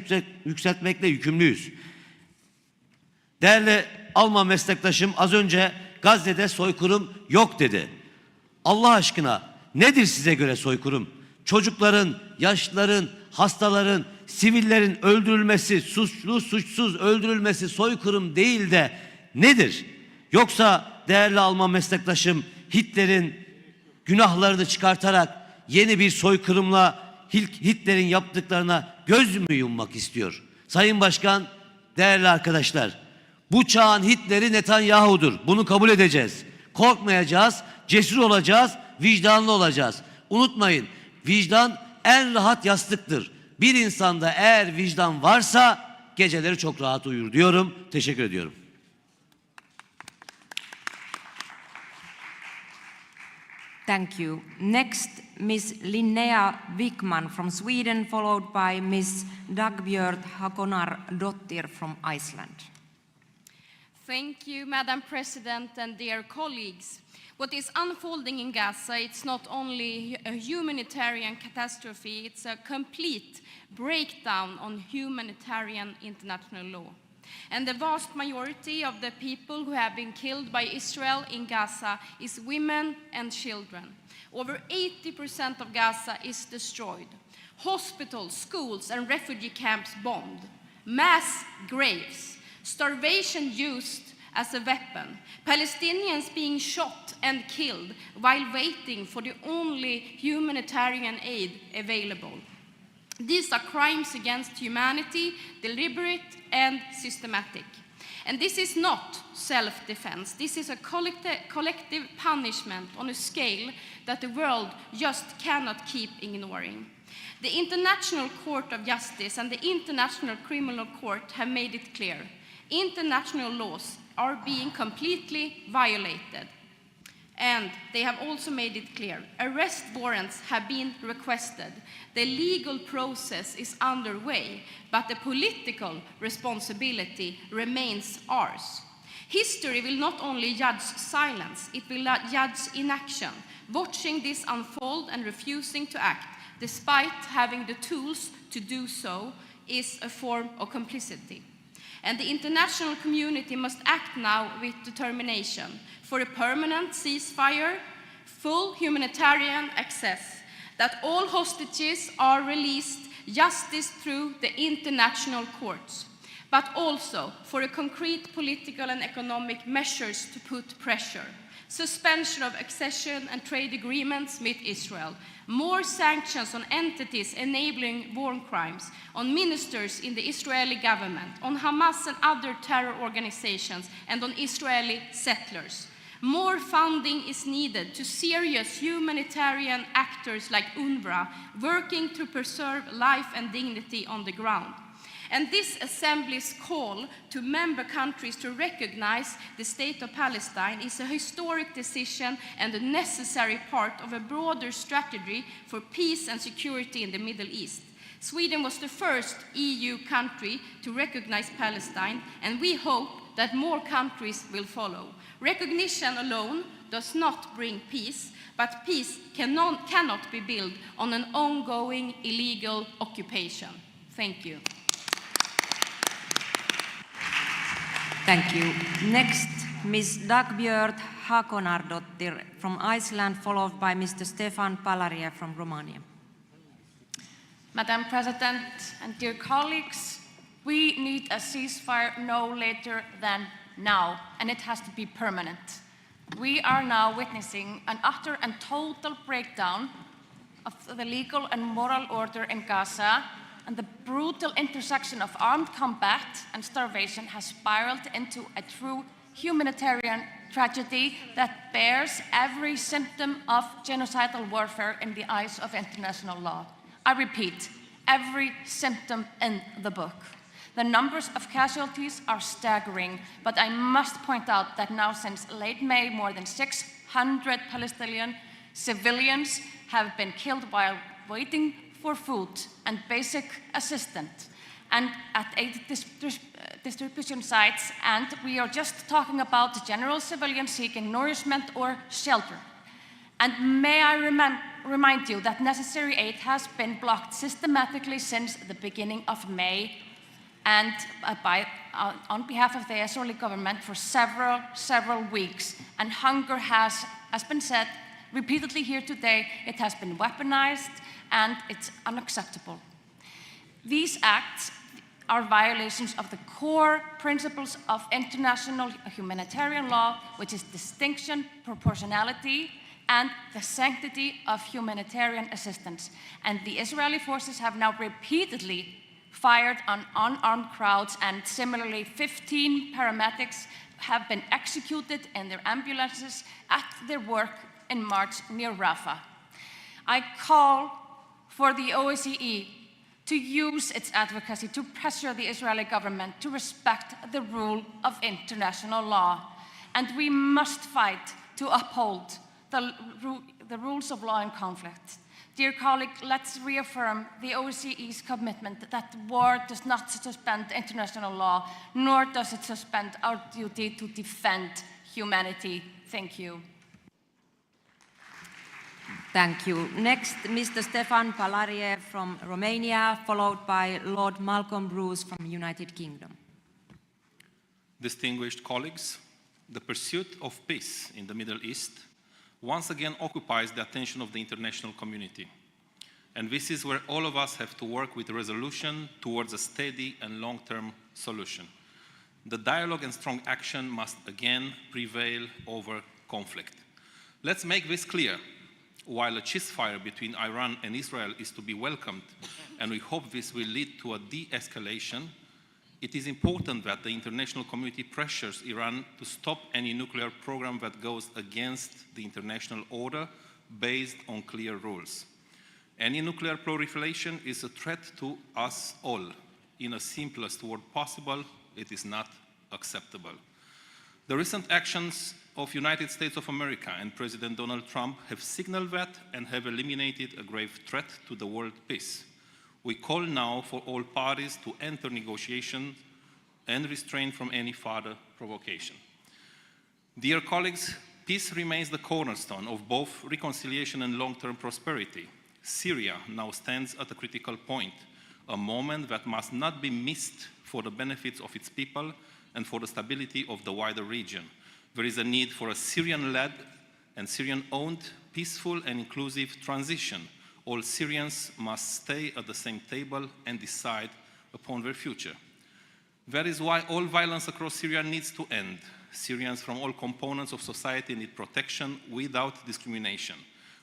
yükseltmekle yükümlüyüz. Değerli Alman meslektaşım az önce Gazze'de soykırım yok dedi. Allah aşkına nedir size göre soykırım? Çocukların, yaşlıların, hastaların, sivillerin öldürülmesi, suçlu suçsuz öldürülmesi soykırım değil de nedir? Yoksa değerli Alman meslektaşım Hitler'in günahlarını çıkartarak yeni bir soykırımla Hitler'in yaptıklarına göz mü yummak istiyor? Sayın Başkan, değerli arkadaşlar, bu çağın Hitler'i Netanyahu'dur. Bunu kabul edeceğiz. Korkmayacağız, cesur olacağız, vicdanlı olacağız. Unutmayın, vicdan en rahat yastıktır. Bir insanda eğer vicdan varsa geceleri çok rahat uyur diyorum. Teşekkür ediyorum. Thank you. Next, Ms. Linnea Wickman from Sweden, followed by Ms. Dagbjörd Hakonar-Dottir from Iceland. Thank you, Madam President and dear colleagues. What is unfolding in Gaza, it's not only a humanitarian catastrophe, it's a complete breakdown on humanitarian international law. And the vast majority of the people who have been killed by Israel in Gaza is women and children. Over 80% of Gaza is destroyed. Hospitals, schools, and refugee camps bombed. Mass graves. Starvation used as a weapon. Palestinians being shot and killed while waiting for the only humanitarian aid available. These are crimes against humanity, deliberate and systematic. And this is not self-defense. This is a collective punishment on a scale that the world just cannot keep ignoring. The International Court of Justice and the International Criminal Court have made it clear. International laws are being completely violated. And they have also made it clear, arrest warrants have been requested. The legal process is underway, but the political responsibility remains ours. History will not only judge silence, it will judge inaction, watching this unfold and refusing to act, despite having the tools to do so, is a form of complicity. And the international community must act now with determination for a permanent ceasefire, full humanitarian access, that all hostages are released, justice through the international courts, but also for a concrete political and economic measures to put pressure. Suspension of accession and trade agreements with Israel, more sanctions on entities enabling war crimes, on ministers in the Israeli government, on Hamas and other terror organizations, and on Israeli settlers. More funding is needed to serious humanitarian actors like UNRWA, working to preserve life and dignity on the ground. And this Assembly's call to member countries to recognize the State of Palestine is a historic decision and a necessary part of a broader strategy for peace and security in the Middle East. Sweden was the first EU country to recognize Palestine, and we hope that more countries will follow. Recognition alone does not bring peace, but peace cannot be built on an ongoing illegal occupation. Thank you. Thank you. Next, Ms. Dagbjörd Hakonar-Dottir from Iceland, followed by Mr. Stefan Palaria from Romania. Madam President and dear colleagues, we need a ceasefire no later than now, and it has to be permanent. We are now witnessing an utter and total breakdown of the legal and moral order in Gaza, and the brutal intersection of armed combat and starvation has spiraled into a true humanitarian tragedy that bears every symptom of genocidal warfare in the eyes of international law. I repeat, every symptom in the book. The numbers of casualties are staggering, but I must point out that now since late May, more than 600 Palestinian civilians have been killed while waiting for food and basic assistance, and at aid distribution sites, and we are just talking about general civilians seeking nourishment or shelter. And may I remind you that necessary aid has been blocked systematically since the beginning of May, and on behalf of the Israeli government for several weeks. And hunger has, as been said repeatedly here today, it has been weaponized, and it's unacceptable. These acts are violations of the core principles of international humanitarian law, which is distinction, proportionality, and the sanctity of humanitarian assistance. And the Israeli forces have now repeatedly fired on unarmed crowds, and similarly 15 paramedics have been executed in their ambulances at their work in March near Rafah. I call for the OSCE to use its advocacy to pressure the Israeli government to respect the rule of international law. And we must fight to uphold the rules of law in conflict. Dear colleague, let's reaffirm the OSCE's commitment that war does not suspend international law, nor does it suspend our duty to defend humanity. Thank you. Thank you. Next, Mr. Stefan Palariev from Romania, followed by Lord Malcolm Bruce from United Kingdom. Distinguished colleagues, the pursuit of peace in the Middle East once again occupies the attention of the international community. And this is where all of us have to work with resolution towards a steady and long-term solution. The dialogue and strong action must again prevail over conflict. Let's make this clear. While a ceasefire between Iran and Israel is to be welcomed, and we hope this will lead to a de-escalation, it is important that the international community pressures Iran to stop any nuclear program that goes against the international order based on clear rules. Any nuclear proliferation is a threat to us all. In the simplest word possible, it is not acceptable. The recent actions of United States of America and President Donald Trump have signaled that and have eliminated a grave threat to the world peace. We call now for all parties to enter negotiations and refrain from any further provocation. Dear colleagues, peace remains the cornerstone of both reconciliation and long-term prosperity. Syria now stands at a critical point, a moment that must not be missed for the benefits of its people and for the stability of the wider region. There is a need for a Syrian-led and Syrian-owned, peaceful and inclusive transition. All Syrians must stay at the same table and decide upon their future. That is why all violence across Syria needs to end. Syrians from all components of society need protection without discrimination.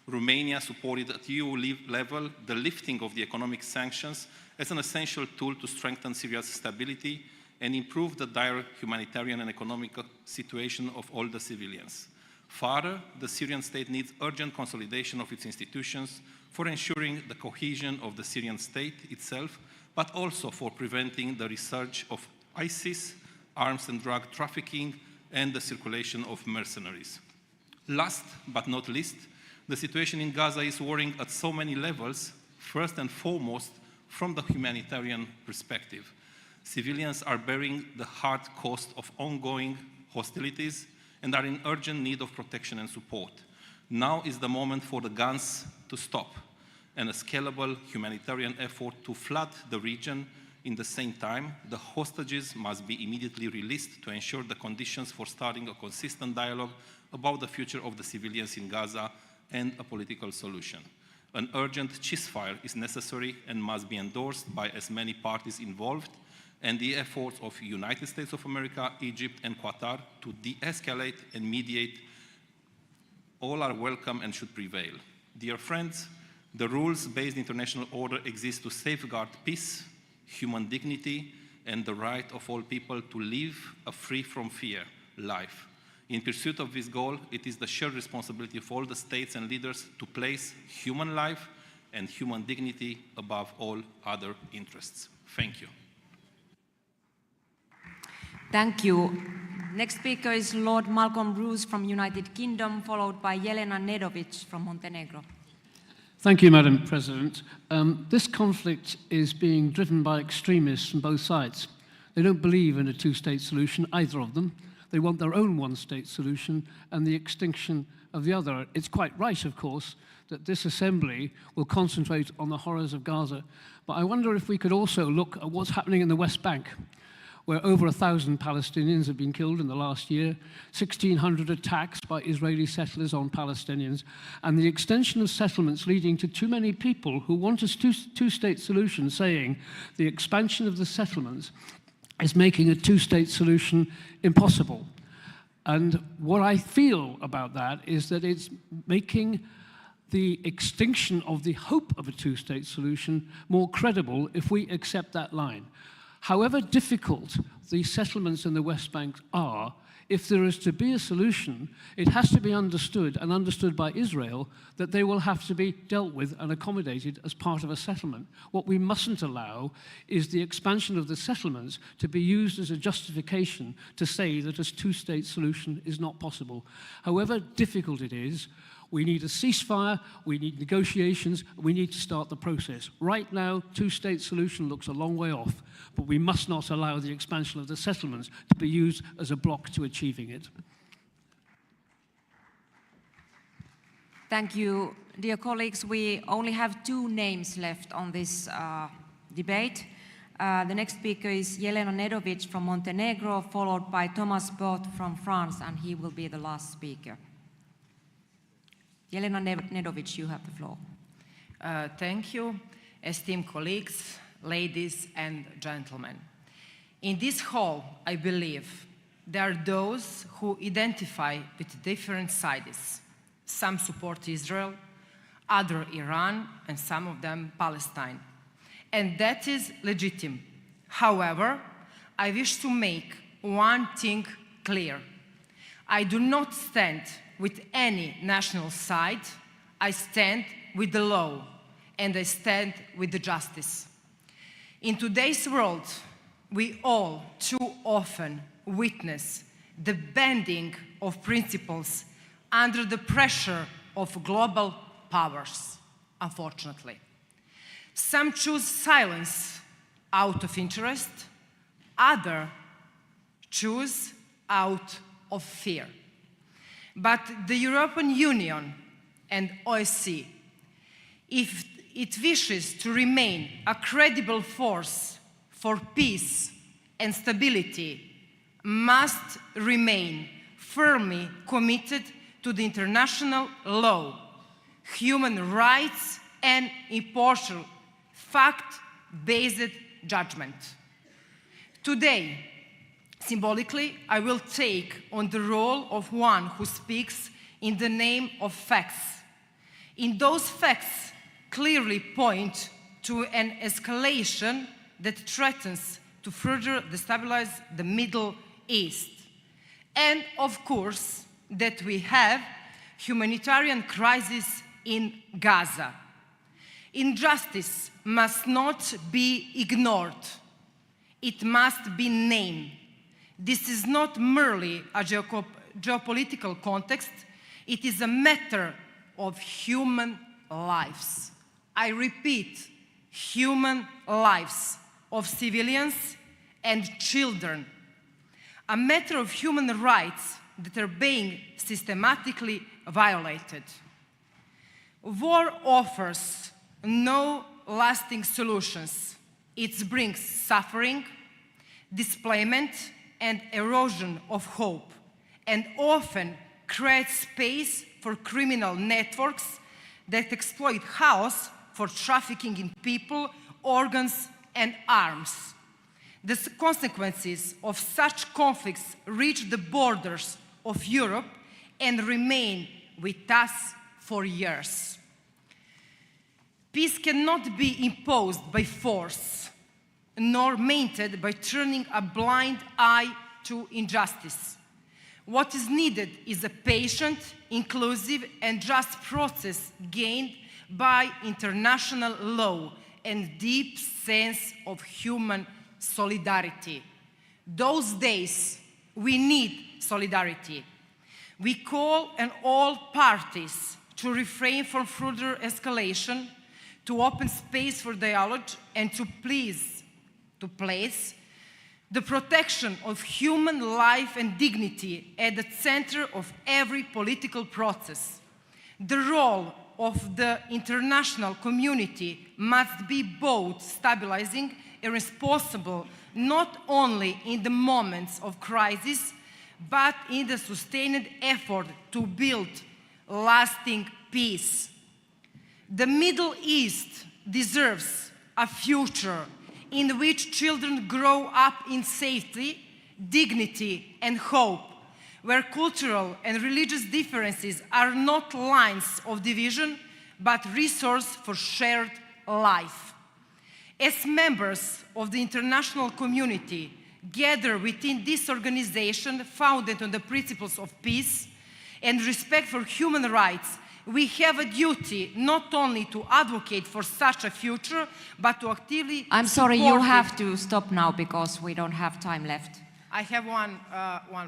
Romania supported at EU level the lifting of the economic sanctions as an essential tool to strengthen Syria's stability and improve the dire humanitarian and economic situation of all the civilians. Further, the Syrian state needs urgent consolidation of its institutions for ensuring the cohesion of the Syrian state itself, but also for preventing the resurge of ISIS, arms and drug trafficking, and the circulation of mercenaries. Last but not least, the situation in Gaza is worrying at so many levels, first and foremost from the humanitarian perspective. Civilians are bearing the hard cost of ongoing hostilities and are in urgent need of protection and support. Now is the moment for the guns to stop and a scalable humanitarian effort to flood the region. In the same time, the hostages must be immediately released to ensure the conditions for starting a consistent dialogue about the future of the civilians in Gaza and a political solution. An urgent ceasefire is necessary and must be endorsed by as many parties involved, and the efforts of United States of America, Egypt, and Qatar to de-escalate and mediate all are welcome and should prevail. Dear friends, the rules-based international order exists to safeguard peace, human dignity, and the right of all people to live a free from fear life. In pursuit of this goal, it is the shared responsibility of all the states and leaders to place human life and human dignity above all other interests. Thank you. Thank you. Next speaker is Lord Malcolm Bruce from United Kingdom, followed by Jelena Nedovic from Montenegro. Thank you, Madam President. This conflict is being driven by extremists from both sides. They don't believe in a two-state solution, either of them. They want their own one-state solution and the extinction of the other. It's quite right, of course, that this assembly will concentrate on the horrors of Gaza. But I wonder if we could also look at what's happening in the West Bank, where over 1,000 Palestinians have been killed in the last year, 1,600 attacks by Israeli settlers on Palestinians, and the extension of settlements leading to too many people who want a two-state solution, saying the expansion of the settlements is making a two-state solution impossible. And what I feel about that is that it's making the extinction of the hope of a two-state solution more credible if we accept that line. However difficult the settlements in the West Bank are, if there is to be a solution, it has to be understood, and understood by Israel, that they will have to be dealt with and accommodated as part of a settlement. What we mustn't allow is the expansion of the settlements to be used as a justification to say that a two-state solution is not possible. However difficult it is, We need a ceasefire, we need negotiations, we need to start the process. Right now, two-state solution looks a long way off, but we must not allow the expansion of the settlements to be used as a block to achieving it. Thank you. Dear colleagues, we only have 2 names left on this debate. The next speaker is Jelena Nedovic from Montenegro, followed by Thomas Bott from France, and he will be the last speaker. Jelena Nedovic, you have the floor. Thank you, esteemed colleagues, ladies and gentlemen. In this hall, I believe, there are those who identify with different sides. Some support Israel, others Iran, and some of them Palestine. And that is legitimate. However, I wish to make one thing clear. I do not stand with any national side. I stand with the law, and I stand with the justice. In today's world, we all too often witness the bending of principles under the pressure of global powers, unfortunately. Some choose silence out of interest, others choose out of fear. But the European Union and OSCE, if it wishes to remain a credible force for peace and stability, must remain firmly committed to the international law, human rights, and impartial, fact-based judgment. Today, symbolically, I will take on the role of one who speaks in the name of facts. In those facts clearly point to an escalation that threatens to further destabilize the Middle East. And of course, that we have humanitarian crisis in Gaza. Injustice must not be ignored. It must be named. This is not merely a geopolitical context, it is a matter of human lives. I repeat, human lives of civilians and children. A matter of human rights that are being systematically violated. War offers no lasting solutions. It brings suffering, displacement, and erosion of hope, and often creates space for criminal networks that exploit chaos for trafficking in people, organs, and arms. The consequences of such conflicts reach the borders of Europe and remain with us for years. Peace cannot be imposed by force, nor maintained by turning a blind eye to injustice. What is needed is a patient, inclusive, and just process gained by international law and deep sense of human solidarity. Those days, we need solidarity. We call on all parties to refrain from further escalation, to open space for dialogue, and to place the protection of human life and dignity at the center of every political process. The role of the international community must be both stabilizing and responsible, not only in the moments of crisis, but in the sustained effort to build lasting peace. The Middle East deserves a future in which children grow up in safety, dignity, and hope, where cultural and religious differences are not lines of division, but resource for shared life. As members of the international community, gather within this organization founded on the principles of peace and respect for human rights, we have a duty not only to advocate for such a future, but to actively I'm sorry, you support have it. to stop now because we don't have time left. I have one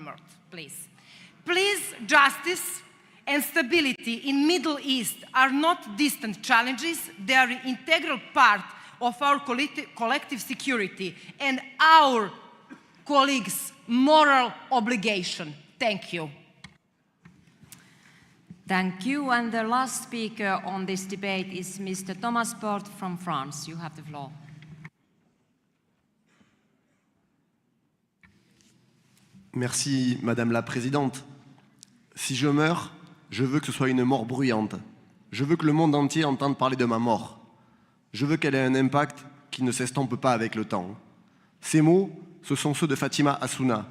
more, please. Please, justice and stability in Middle East are not distant challenges, they are an integral part of our collective security and our colleagues' moral obligation. Thank you. Thank you. And the last speaker on this debate is Mr. Thomas Porte from France. You have the floor. Merci, Madame la Présidente. Si je meurs, je veux que ce soit une mort bruyante. Je veux que le monde entier entende parler de ma mort. Je veux qu'elle ait un impact qui ne s'estompe pas avec le temps. Ces mots, ce sont ceux de Fatima Assouna,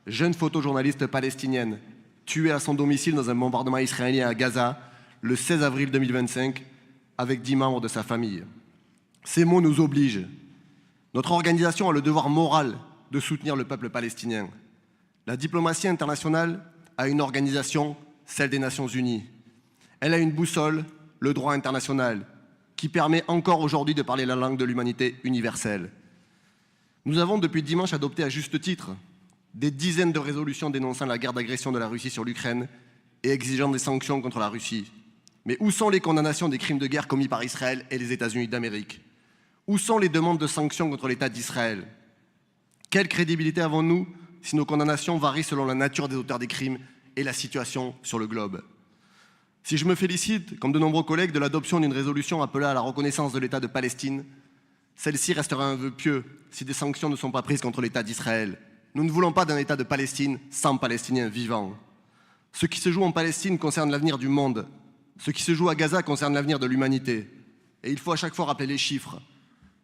jeune photojournaliste palestinienne, tuée à son domicile dans un bombardement israélien à Gaza le 16 avril 2025 avec 10 membres de sa famille. Ces mots nous obligent. Notre organisation a le devoir moral de soutenir le peuple palestinien. La diplomatie internationale a une organisation, celle des Nations Unies. Elle a une boussole, le droit international, qui permet encore aujourd'hui de parler la langue de l'humanité universelle. Nous avons depuis dimanche adopté à juste titre des dizaines de résolutions dénonçant la guerre d'agression de la Russie sur l'Ukraine et exigeant des sanctions contre la Russie. Mais où sont les condamnations des crimes de guerre commis par Israël et les États-Unis d'Amérique? Où sont les demandes de sanctions contre l'État d'Israël? Quelle crédibilité avons-nous si nos condamnations varient selon la nature des auteurs des crimes et la situation sur le globe? Si je me félicite, comme de nombreux collègues, de l'adoption d'une résolution appelant à la reconnaissance de l'État de Palestine, celle-ci restera un vœu pieux si des sanctions ne sont pas prises contre l'État d'Israël. Nous ne voulons pas d'un État de Palestine sans Palestiniens vivants. Ce qui se joue en Palestine concerne l'avenir du monde. Ce qui se joue à Gaza concerne l'avenir de l'humanité. Et il faut à chaque fois rappeler les chiffres.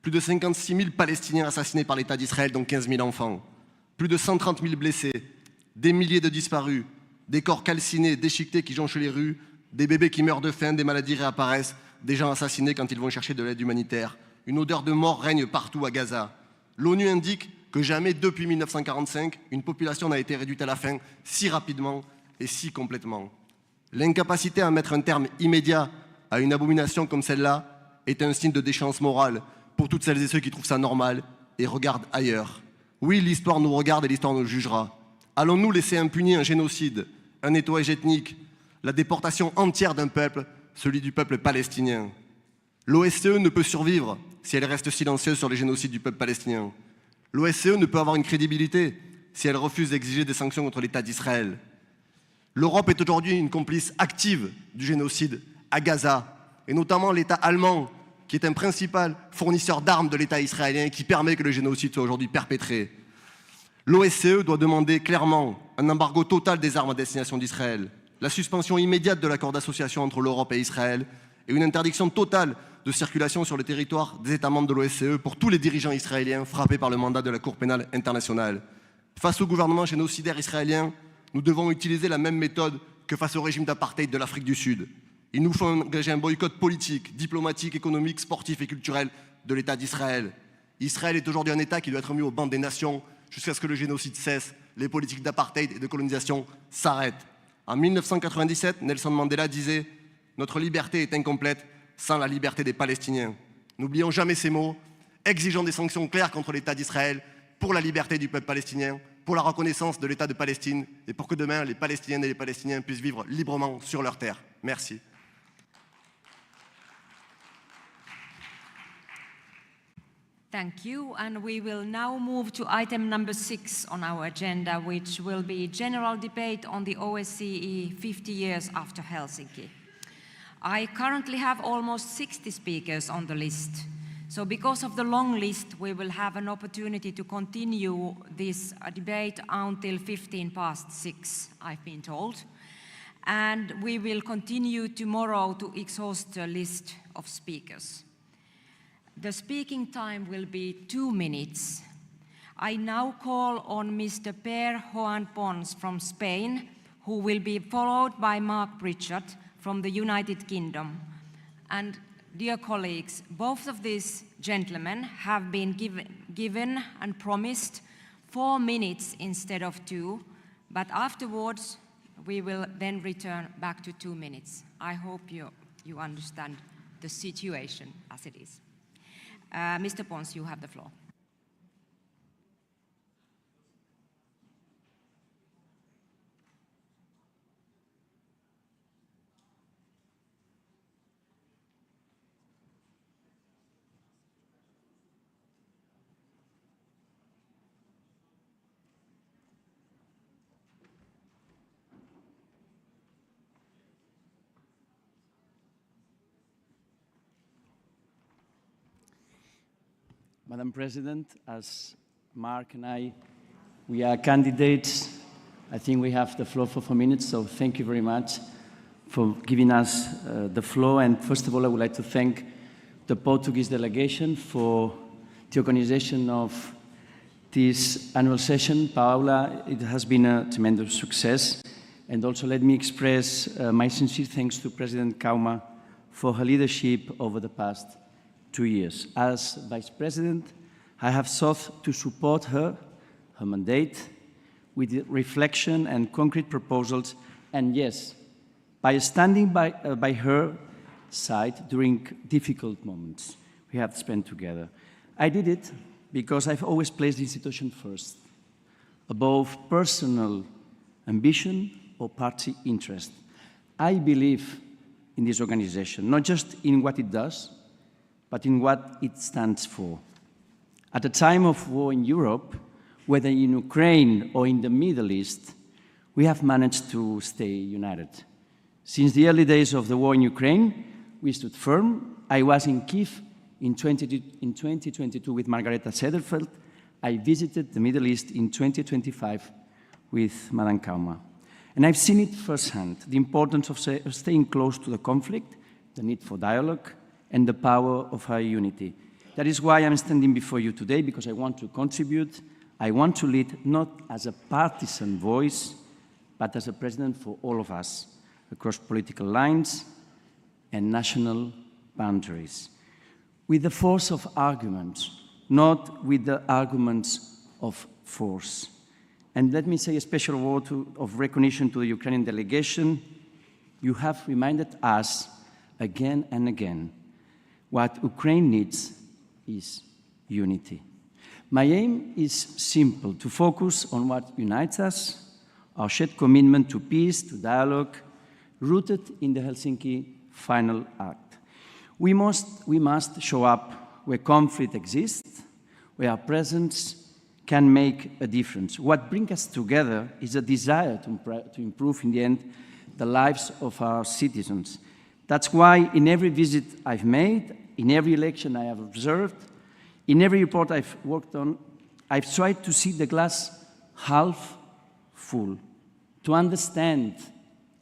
Plus de 56 000 Palestiniens assassinés par l'État d'Israël, dont 15 000 enfants. Plus de 130 000 blessés, des milliers de disparus, des corps calcinés, déchiquetés qui jonchent les rues, des bébés qui meurent de faim, des maladies réapparaissent, des gens assassinés quand ils vont chercher de l'aide humanitaire. Une odeur de mort règne partout à Gaza. L'ONU indique que jamais depuis 1945, une population n'a été réduite à la faim si rapidement et si complètement. L'incapacité à mettre un terme immédiat à une abomination comme celle-là est un signe de déchéance morale pour toutes celles et ceux qui trouvent ça normal et regardent ailleurs. Oui, l'histoire nous regarde et l'histoire nous jugera. Allons-nous laisser impuni un génocide, un nettoyage ethnique, la déportation entière d'un peuple, celui du peuple palestinien? L'OSCE ne peut survivre si elle reste silencieuse sur les génocides du peuple palestinien. L'OSCE ne peut avoir une crédibilité si elle refuse d'exiger des sanctions contre l'État d'Israël. L'Europe est aujourd'hui une complice active du génocide à Gaza, et notamment l'État allemand, qui est un principal fournisseur d'armes de l'État israélien et qui permet que le génocide soit aujourd'hui perpétré. L'OSCE doit demander clairement un embargo total des armes à destination d'Israël, la suspension immédiate de l'accord d'association entre l'Europe et Israël et une interdiction totale de circulation sur le territoire des États membres de l'OSCE pour tous les dirigeants israéliens frappés par le mandat de la Cour pénale internationale. Face au gouvernement génocidaire israélien, nous devons utiliser la même méthode que face au régime d'apartheid de l'Afrique du Sud. Il nous faut engager un boycott politique, diplomatique, économique, sportif et culturel de l'État d'Israël. Israël est aujourd'hui un État qui doit être mis au banc des nations jusqu'à ce que le génocide cesse, les politiques d'apartheid et de colonisation s'arrêtent. En 1997, Nelson Mandela disait « Notre liberté est incomplète sans la liberté des Palestiniens ». N'oublions jamais ces mots, exigeons des sanctions claires contre l'État d'Israël pour la liberté du peuple palestinien, pour la reconnaissance de l'État de Palestine et pour que demain les Palestiniennes et les Palestiniens puissent vivre librement sur leur terre. Merci. Thank you, and we will now move to item number 6 on our agenda, which will be general debate on the OSCE 50 years after Helsinki. I currently have almost 60 speakers on the list. So because of the long list, we will have an opportunity to continue this debate until 6:15, I've been told. And we will continue tomorrow to exhaust the list of speakers. The speaking time will be 2 minutes. I now call on Mr. Per Juan Pons from Spain, who will be followed by Mark Pritchard from the United Kingdom. And dear colleagues, both of these gentlemen have been given and promised 4 minutes instead of 2, but afterwards we will then return back to 2 minutes. I hope you understand the situation as it is. Mr. Pons, you have the floor. Madam President, as Mark and I, we are candidates. I think we have the floor for 4 minutes, so thank you very much for giving us the floor. And first of all, I would like to thank the Portuguese delegation for the organization of this annual session. Paula, it has been a tremendous success. And also let me express my sincere thanks to President Kauma for her leadership over the past 2 years. As Vice President, I have sought to support her mandate, with reflection and concrete proposals, and yes, by standing by her side during difficult moments we have spent together. I did it because I've always placed the institution first, above personal ambition or party interest. I believe in this organization, not just in what it does, but in what it stands for. At a time of war in Europe, whether in Ukraine or in the Middle East, we have managed to stay united. Since the early days of the war in Ukraine, we stood firm. I was in Kiev in 2022 with Margareta Sederfeld. I visited the Middle East in 2025 with Madame Kauma. And I've seen it firsthand, the importance of staying close to the conflict, the need for dialogue, and the power of our unity. That is why I'm standing before you today, because I want to contribute. I want to lead not as a partisan voice, but as a president for all of us, across political lines and national boundaries, with the force of arguments, not with the arguments of force. And let me say a special word of recognition to the Ukrainian delegation. You have reminded us again and again what Ukraine needs is unity. My aim is simple, to focus on what unites us, our shared commitment to peace, to dialogue, rooted in the Helsinki Final Act. We must show up where conflict exists, where our presence can make a difference. What brings us together is a desire to improve, in the end, the lives of our citizens. That's why in every visit I've made, in every election I have observed, in every report I've worked on, I've tried to see the glass half full, to understand,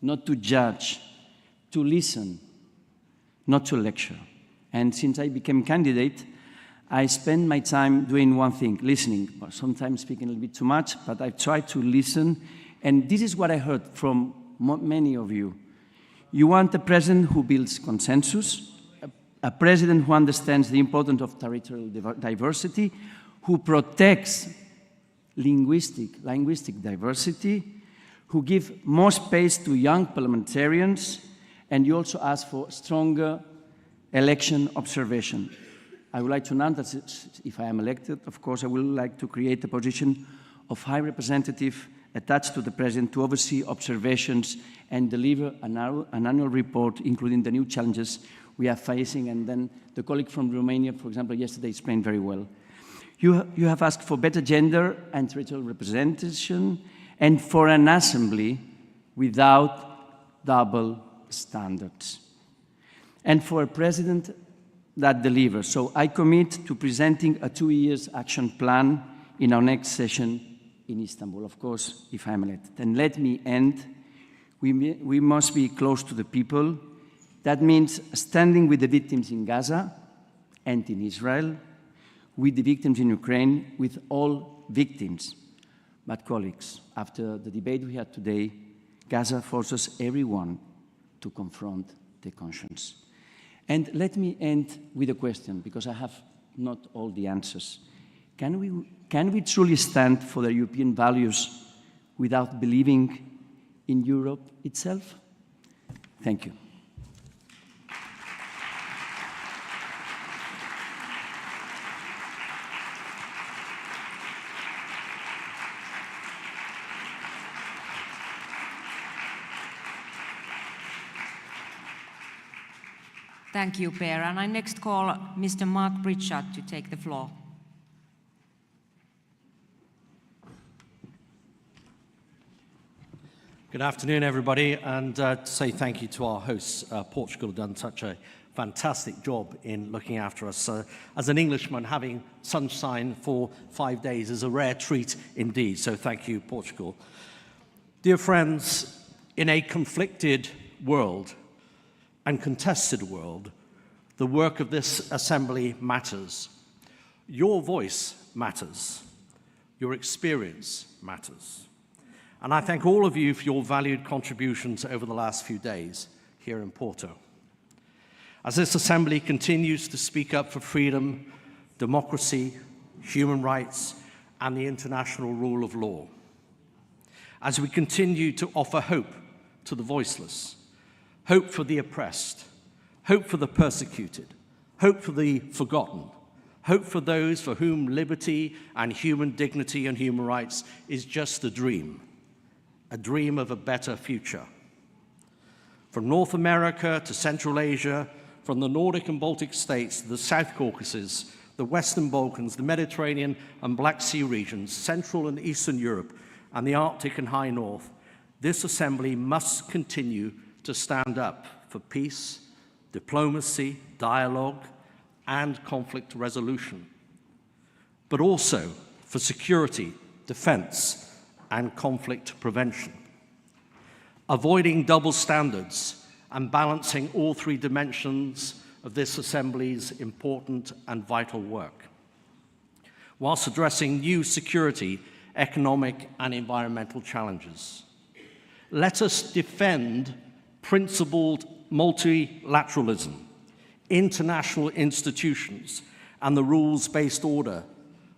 not to judge, to listen, not to lecture. And since I became candidate, I spend my time doing one thing, listening, sometimes speaking a little bit too much, but I try to listen. And this is what I heard from many of you. You want a president who builds consensus, a president who understands the importance of territorial diversity, who protects linguistic diversity, who gives more space to young parliamentarians, and you also ask for stronger election observation. I would like to announce that if I am elected, of course, I would like to create a position of High Representative attached to the President to oversee observations and deliver an annual report, including the new challenges we are facing. And then the colleague from Romania, for example, yesterday explained very well. You have asked for better gender and territorial representation and for an assembly without double standards. And for a president that delivers. So I commit to presenting a 2-year action plan in our next session in Istanbul, of course, if I'm elected. And let me end. We must be close to the people. That means standing with the victims in Gaza and in Israel, with the victims in Ukraine, with all victims. But colleagues, after the debate we had today, Gaza forces everyone to confront their conscience. And let me end with a question, because I have not all the answers. Can we truly stand for the European values without believing in Europe itself? Thank you. Thank you, Per. And I next call Mr. Mark Pritchard to take the floor. Good afternoon, everybody, and to say thank you to our hosts. Portugal have done such a fantastic job in looking after us. As an Englishman, having sunshine for 5 days is a rare treat indeed, so thank you, Portugal. Dear friends, in a conflicted world and contested world, the work of this assembly matters. Your voice matters. Your experience matters. And I thank all of you for your valued contributions over the last few days here in Porto. As this assembly continues to speak up for freedom, democracy, human rights, and the international rule of law, as we continue to offer hope to the voiceless, hope for the oppressed, hope for the persecuted, hope for the forgotten, hope for those for whom liberty and human dignity and human rights is just a dream of a better future. From North America to Central Asia, from the Nordic and Baltic states to the South Caucasus, the Western Balkans, the Mediterranean and Black Sea regions, Central and Eastern Europe, and the Arctic and High North, this assembly must continue to stand up for peace, diplomacy, dialogue, and conflict resolution, but also for security, defense, and conflict prevention, avoiding double standards and balancing all three dimensions of this Assembly's important and vital work, whilst addressing new security, economic, and environmental challenges. Let us defend principled multilateralism, international institutions, and the rules-based order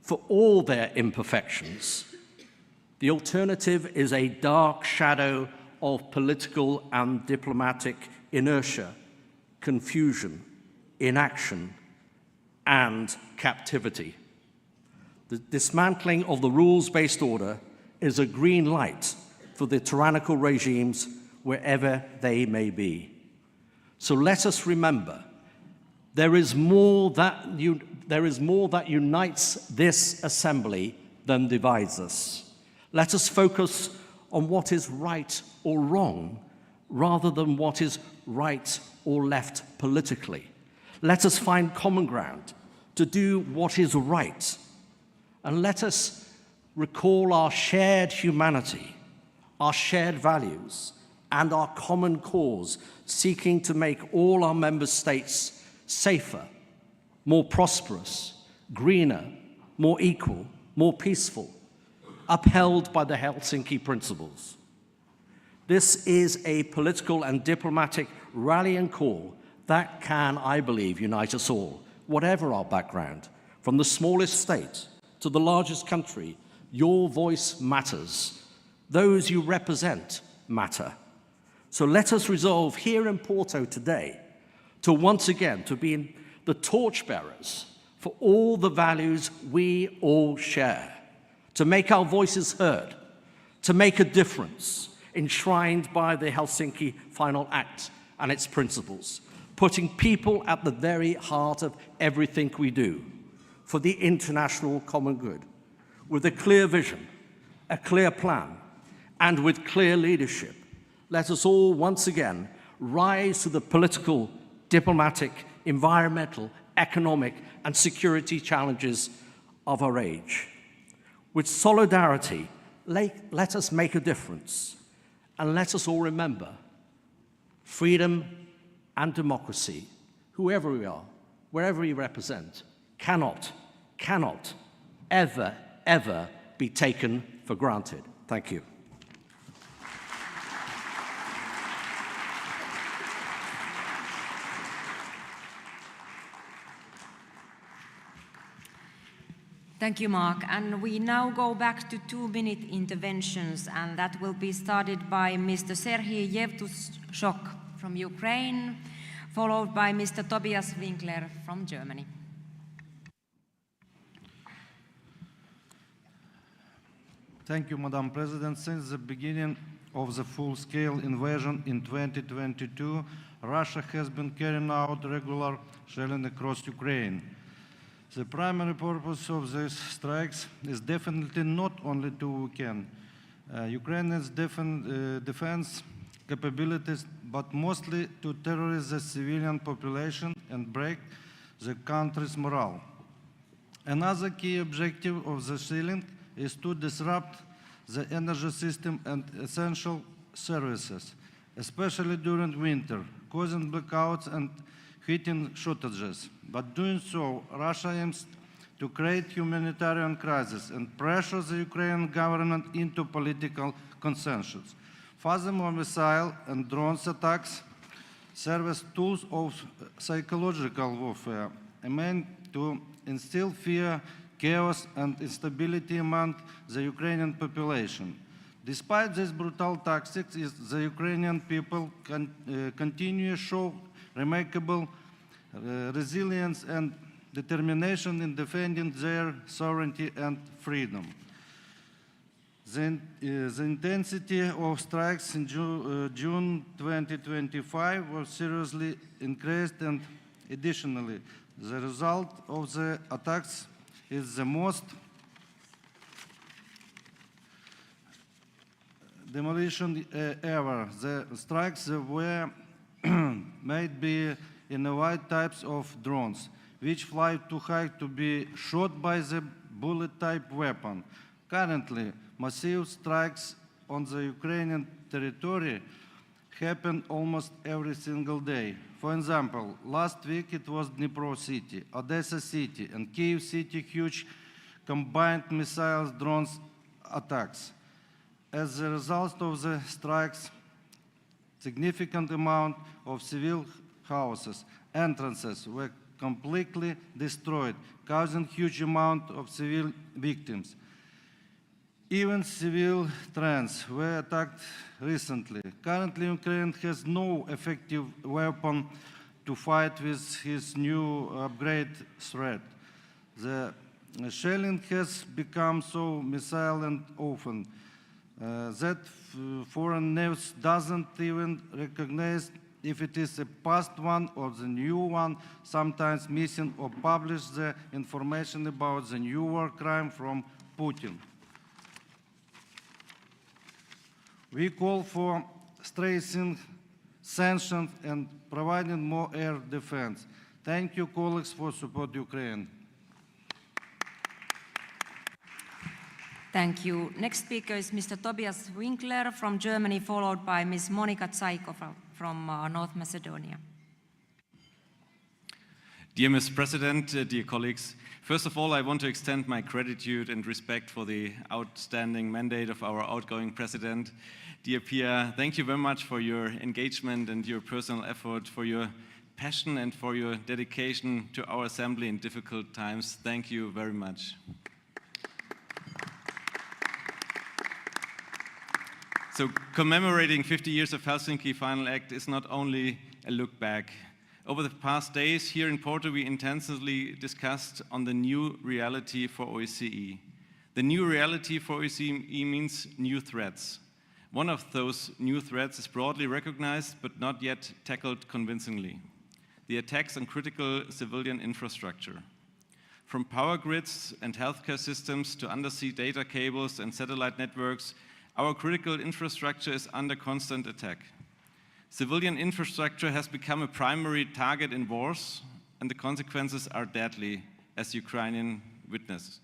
for all their imperfections. The alternative is a dark shadow of political and diplomatic inertia, confusion, inaction, and captivity. The dismantling of the rules-based order is a green light for the tyrannical regimes wherever they may be. So let us remember, there is more that unites this assembly than divides us. Let us focus on what is right or wrong, rather than what is right or left politically. Let us find common ground to do what is right, and let us recall our shared humanity, our shared values, and our common cause, seeking to make all our member states safer, more prosperous, greener, more equal, more peaceful, upheld by the Helsinki principles. This is a political and diplomatic rallying call that can, I believe, unite us all, whatever our background, from the smallest state to the largest country. Your voice matters. Those you represent matter. So let us resolve here in Porto today to once again to be the torchbearers for all the values we all share, to make our voices heard, to make a difference, enshrined by the Helsinki Final Act and its principles, putting people at the very heart of everything we do for the international common good, with a clear vision, a clear plan, and with clear leadership. Let us all once again rise to the political, diplomatic, environmental, economic, and security challenges of our age. With solidarity, let us make a difference, and let us all remember, freedom and democracy, whoever we are, wherever we represent, cannot ever be taken for granted. Thank you. Thank you, Mark. And we now go back to 2-minute interventions, and that will be started by Mr. Serhiy Yevtushok from Ukraine, followed by Mr. Tobias Winkler from Germany. Thank you, Madam President. Since the beginning of the full-scale invasion in 2022, Russia has been carrying out regular shelling across Ukraine. The primary purpose of these strikes is definitely not only to weaken Ukraine's defense capabilities, but mostly to terrorize the civilian population and break the country's morale. Another key objective of the shilling is to disrupt the energy system and essential services, especially during winter, causing blackouts and heating shortages. But doing so, Russia aims to create humanitarian crisis and pressure the Ukrainian government into political consensus. Furthermore, missile and drones attacks serve as tools of psychological warfare, aimed to instill fear, chaos, and instability among the Ukrainian population. Despite these brutal tactics, the Ukrainian people continue to show remarkable resilience and determination in defending their sovereignty and freedom. The intensity of strikes in June 2025 was seriously increased, and additionally, the result of the attacks is the most demolition ever. The strikes were made in a wide types of drones, which fly too high to be shot by the bullet-type weapon. Currently, massive strikes on the Ukrainian territory happen almost every single day. For example, last week it was Dnipro City, Odessa City, and Kyiv City huge combined missiles drones attacks. As a result of the strikes, significant amount of civil houses, entrances were completely destroyed, causing huge amount of civil victims. Even civil trains were attacked recently. Currently, Ukraine has no effective weapon to fight with his new upgrade threat. The shelling has become so missile and often that foreign news doesn't even recognize if it is a past one or the new one, sometimes missing or publish the information about the new war crime from Putin. We call for strengthening sanctions and providing more air defense. Thank you, colleagues, for support Ukraine. Thank you. Next speaker is Mr. Tobias Winkler from Germany, followed by Ms. Monika Tsaikov from North Macedonia. Dear Mr. President, dear colleagues, first of all, I want to extend my gratitude and respect for the outstanding mandate of our outgoing president. Dear Pia, thank you very much for your engagement and your personal effort, for your passion and for your dedication to our assembly in difficult times. Thank you very much. So commemorating 50 years of Helsinki Final Act is not only a look back. Over the past days here in Porto, we intensively discussed on the new reality for OSCE. The new reality for OSCE means new threats. One of those new threats is broadly recognized but not yet tackled convincingly: the attacks on critical civilian infrastructure. From power grids and healthcare systems to undersea data cables and satellite networks, our critical infrastructure is under constant attack. Civilian infrastructure has become a primary target in wars, and the consequences are deadly, as Ukrainian witness.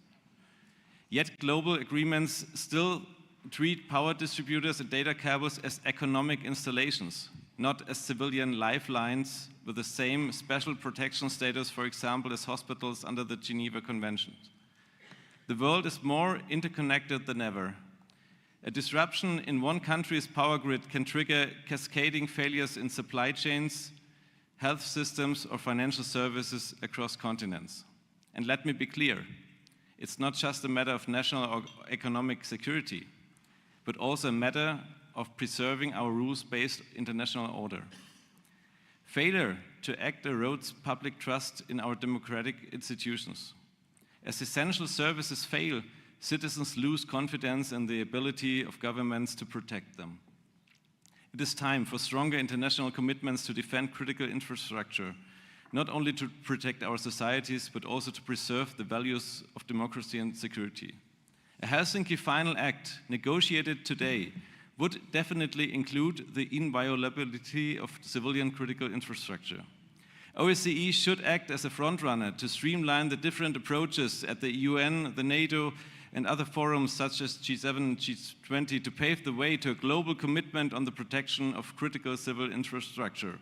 Yet global agreements still treat power distributors and data cables as economic installations, not as civilian lifelines with the same special protection status, for example, as hospitals under the Geneva Conventions. The world is more interconnected than ever. A disruption in one country's power grid can trigger cascading failures in supply chains, health systems, or financial services across continents. And let me be clear, it's not just a matter of national or economic security, but also a matter of preserving our rules-based international order. Failure to act erodes public trust in our democratic institutions. As essential services fail, citizens lose confidence in the ability of governments to protect them. It is time for stronger international commitments to defend critical infrastructure, not only to protect our societies, but also to preserve the values of democracy and security. A Helsinki Final Act negotiated today would definitely include the inviolability of civilian critical infrastructure. OSCE should act as a frontrunner to streamline the different approaches at the UN, the NATO, and other forums such as G7 and G20 to pave the way to a global commitment on the protection of critical civil infrastructure.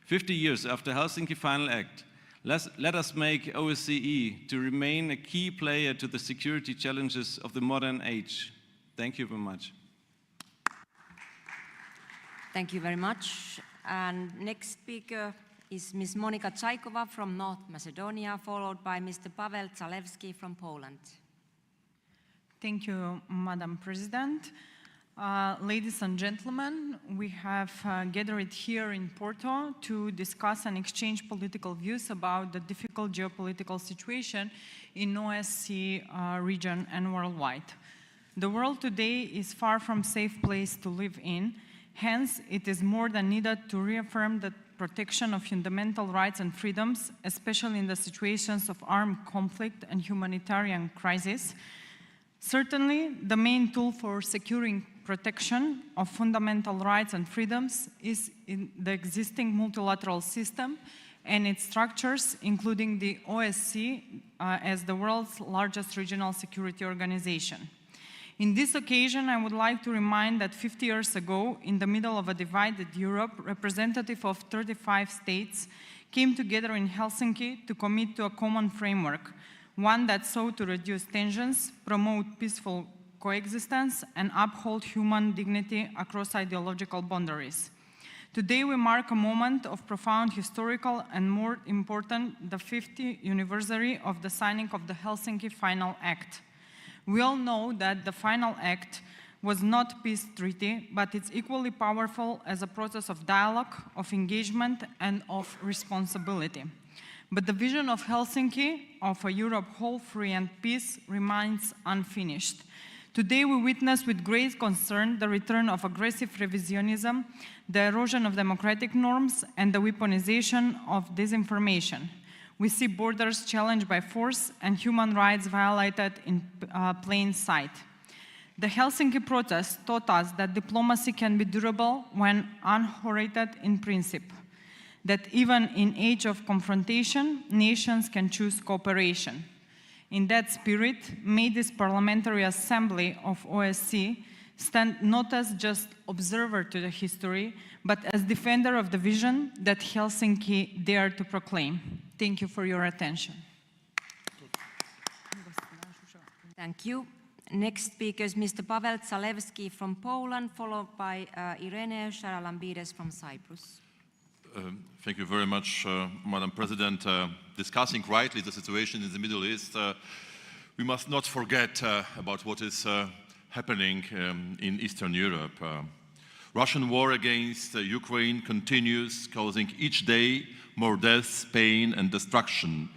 50 years after Helsinki Final Act, let us make OSCE to remain a key player to the security challenges of the modern age. Thank you very much. Thank you very much. And next speaker is Ms. Monika Czajkova from North Macedonia, followed by Mr. Pavel Zalewski from Poland. Thank you, Madam President. Ladies and gentlemen, we have gathered here in Porto to discuss and exchange political views about the difficult geopolitical situation in OSCE region and worldwide. The world today is far from a safe place to live in. Hence, it is more than needed to reaffirm the protection of fundamental rights and freedoms, especially in the situations of armed conflict and humanitarian crisis. Certainly, the main tool for securing protection of fundamental rights and freedoms is in the existing multilateral system and its structures, including the OSCE as the world's largest regional security organization. In this occasion, I would like to remind that 50 years ago, in the middle of a divided Europe, representatives of 35 states came together in Helsinki to commit to a common framework, one that sought to reduce tensions, promote peaceful coexistence, and uphold human dignity across ideological boundaries. Today, we mark a moment of profound historical and, more important, the 50th anniversary of the signing of the Helsinki Final Act. We all know that the Final Act was not a peace treaty, but it's equally powerful as a process of dialogue, of engagement, and of responsibility. But the vision of Helsinki, of a Europe whole, free, and peace, remains unfinished. Today, we witness with great concern the return of aggressive revisionism, the erosion of democratic norms, and the weaponization of disinformation. We see borders challenged by force and human rights violated in plain sight. The Helsinki protests taught us that diplomacy can be durable when unhurried in principle, that even in age of confrontation, nations can choose cooperation. In that spirit, may this Parliamentary Assembly of OSCE stand not as just observer to the history, but as defender of the vision that Helsinki dared to proclaim. Thank you for your attention. Thank you. Next speaker is Mr. Pavel Zalewski from Poland, followed by Irene Sharalambides from Cyprus. Thank you very much, Madam President. Discussing rightly the situation in the Middle East, we must not forget about what is happening in Eastern Europe. Russian war against Ukraine continues, causing each day more deaths, pain, and destruction,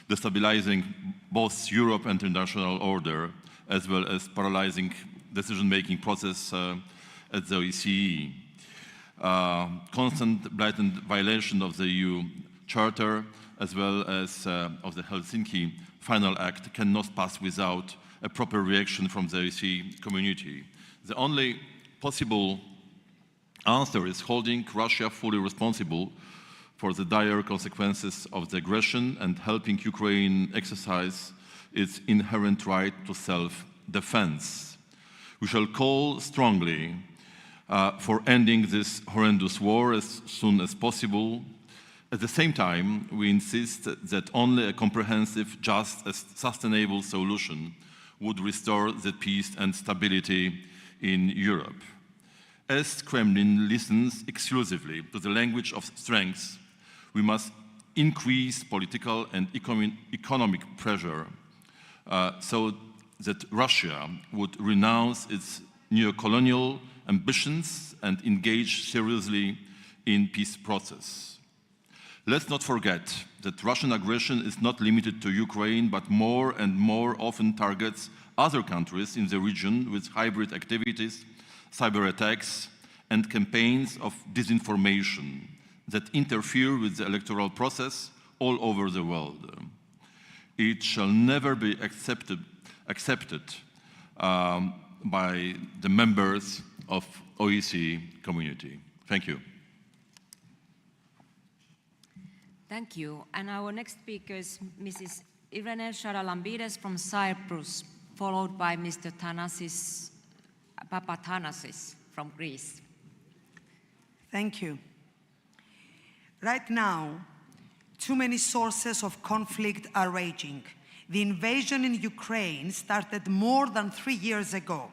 destabilizing both Europe and international order, as well as paralyzing decision-making process at the OSCE. Constant blatant violation of the EU Charter, as well as of the Helsinki Final Act, cannot pass without a proper reaction from the OSCE community. The only possible answer is holding Russia fully responsible for the dire consequences of the aggression and helping Ukraine exercise its inherent right to self-defense. We shall call strongly for ending this horrendous war as soon as possible. At the same time, we insist that only a comprehensive, just, and sustainable solution would restore the peace and stability in Europe. As Kremlin listens exclusively to the language of strength, we must increase political and economic pressure so that Russia would renounce its neo-colonial ambitions and engage seriously in peace process. Let's not forget that Russian aggression is not limited to Ukraine, but more and more often targets other countries in the region with hybrid activities, cyber attacks, and campaigns of disinformation that interfere with the electoral process all over the world. It shall never be accepted by the members of OSCE community. Thank you. Thank you. And our next speaker is Mrs. Irene Charalambides from Cyprus, followed by Mr. Papathanasis from Greece. Thank you. Right now, too many sources of conflict are raging. The invasion in Ukraine started more than 3 years ago.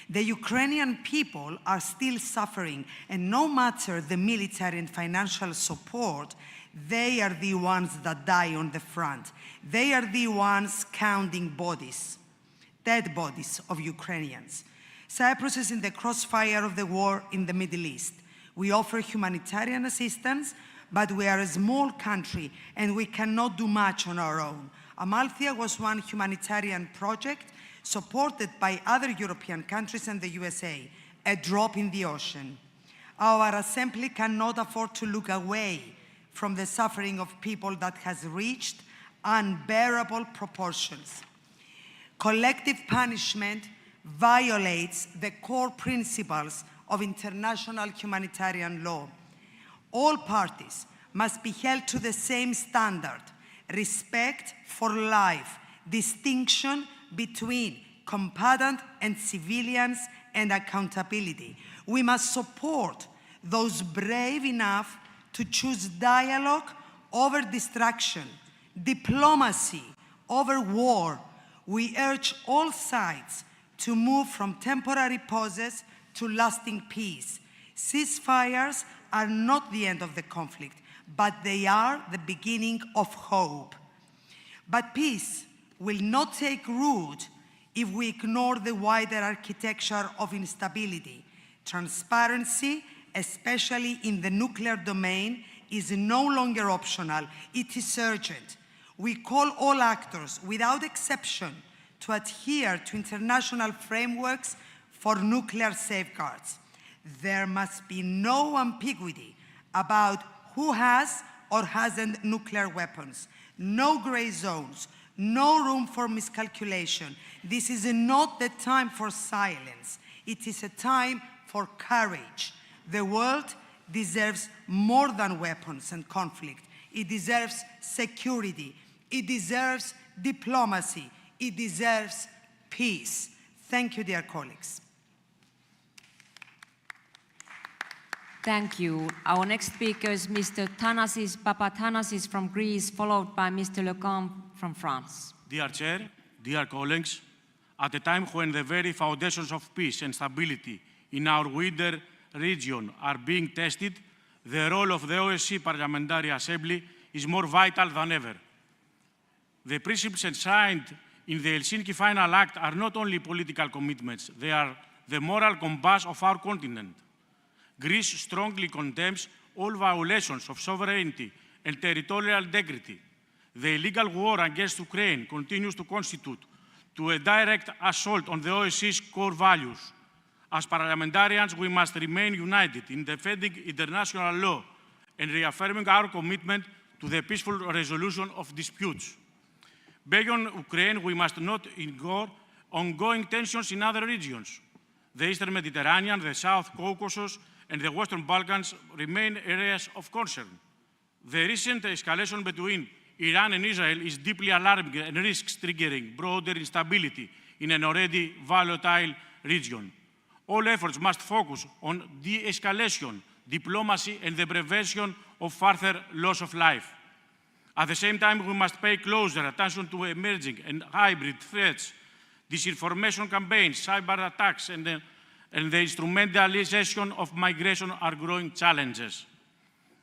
The Ukrainian people are still suffering, and no matter the military and financial support, they are the ones that die on the front. They are the ones counting bodies, dead bodies of Ukrainians. Cyprus is in the crossfire of the war in the Middle East. We offer humanitarian assistance, but we are a small country and we cannot do much on our own. Amalthea was one humanitarian project supported by other European countries and the USA, a drop in the ocean. Our assembly cannot afford to look away from the suffering of people that has reached unbearable proportions. Collective punishment violates the core principles of international humanitarian law. All parties must be held to the same standard: respect for life, distinction between combatant and civilians, and accountability. We must support those brave enough to choose dialogue over distraction, diplomacy over war. We urge all sides to move from temporary pauses to lasting peace. Ceasefires are not the end of the conflict, but they are the beginning of hope. But peace will not take root if we ignore the wider architecture of instability. Transparency, especially in the nuclear domain, is no longer optional. It is urgent. We call all actors, without exception, to adhere to international frameworks for nuclear safeguards. There must be no ambiguity about who has or hasn't nuclear weapons. No gray zones, no room for miscalculation. This is not the time for silence. It is a time for courage. The world deserves more than weapons and conflict. It deserves security. It deserves diplomacy. It deserves peace. Thank you, dear colleagues. Thank you. Our next speaker is Mr. Papathanasis from Greece, followed by Mr. Lecomte from France. Dear Chair, dear colleagues, at a time when the very foundations of peace and stability in our wider region are being tested, the role of the OSCE Parliamentary Assembly is more vital than ever. The principles enshrined in the Helsinki Final Act are not only political commitments, they are the moral compass of our continent. Greece strongly condemns all violations of sovereignty and territorial integrity. The illegal war against Ukraine continues to constitute a direct assault on the OSCE's core values. As parliamentarians, we must remain united in defending international law and reaffirming our commitment to the peaceful resolution of disputes. Beyond Ukraine, we must not ignore ongoing tensions in other regions. The Eastern Mediterranean, the South Caucasus, and the Western Balkans remain areas of concern. The recent escalation between Iran and Israel is deeply alarming and risks triggering broader instability in an already volatile region. All efforts must focus on de-escalation, diplomacy, and the prevention of further loss of life. At the same time, we must pay closer attention to emerging and hybrid threats, disinformation campaigns, cyber attacks, and the instrumentalization of migration are growing challenges.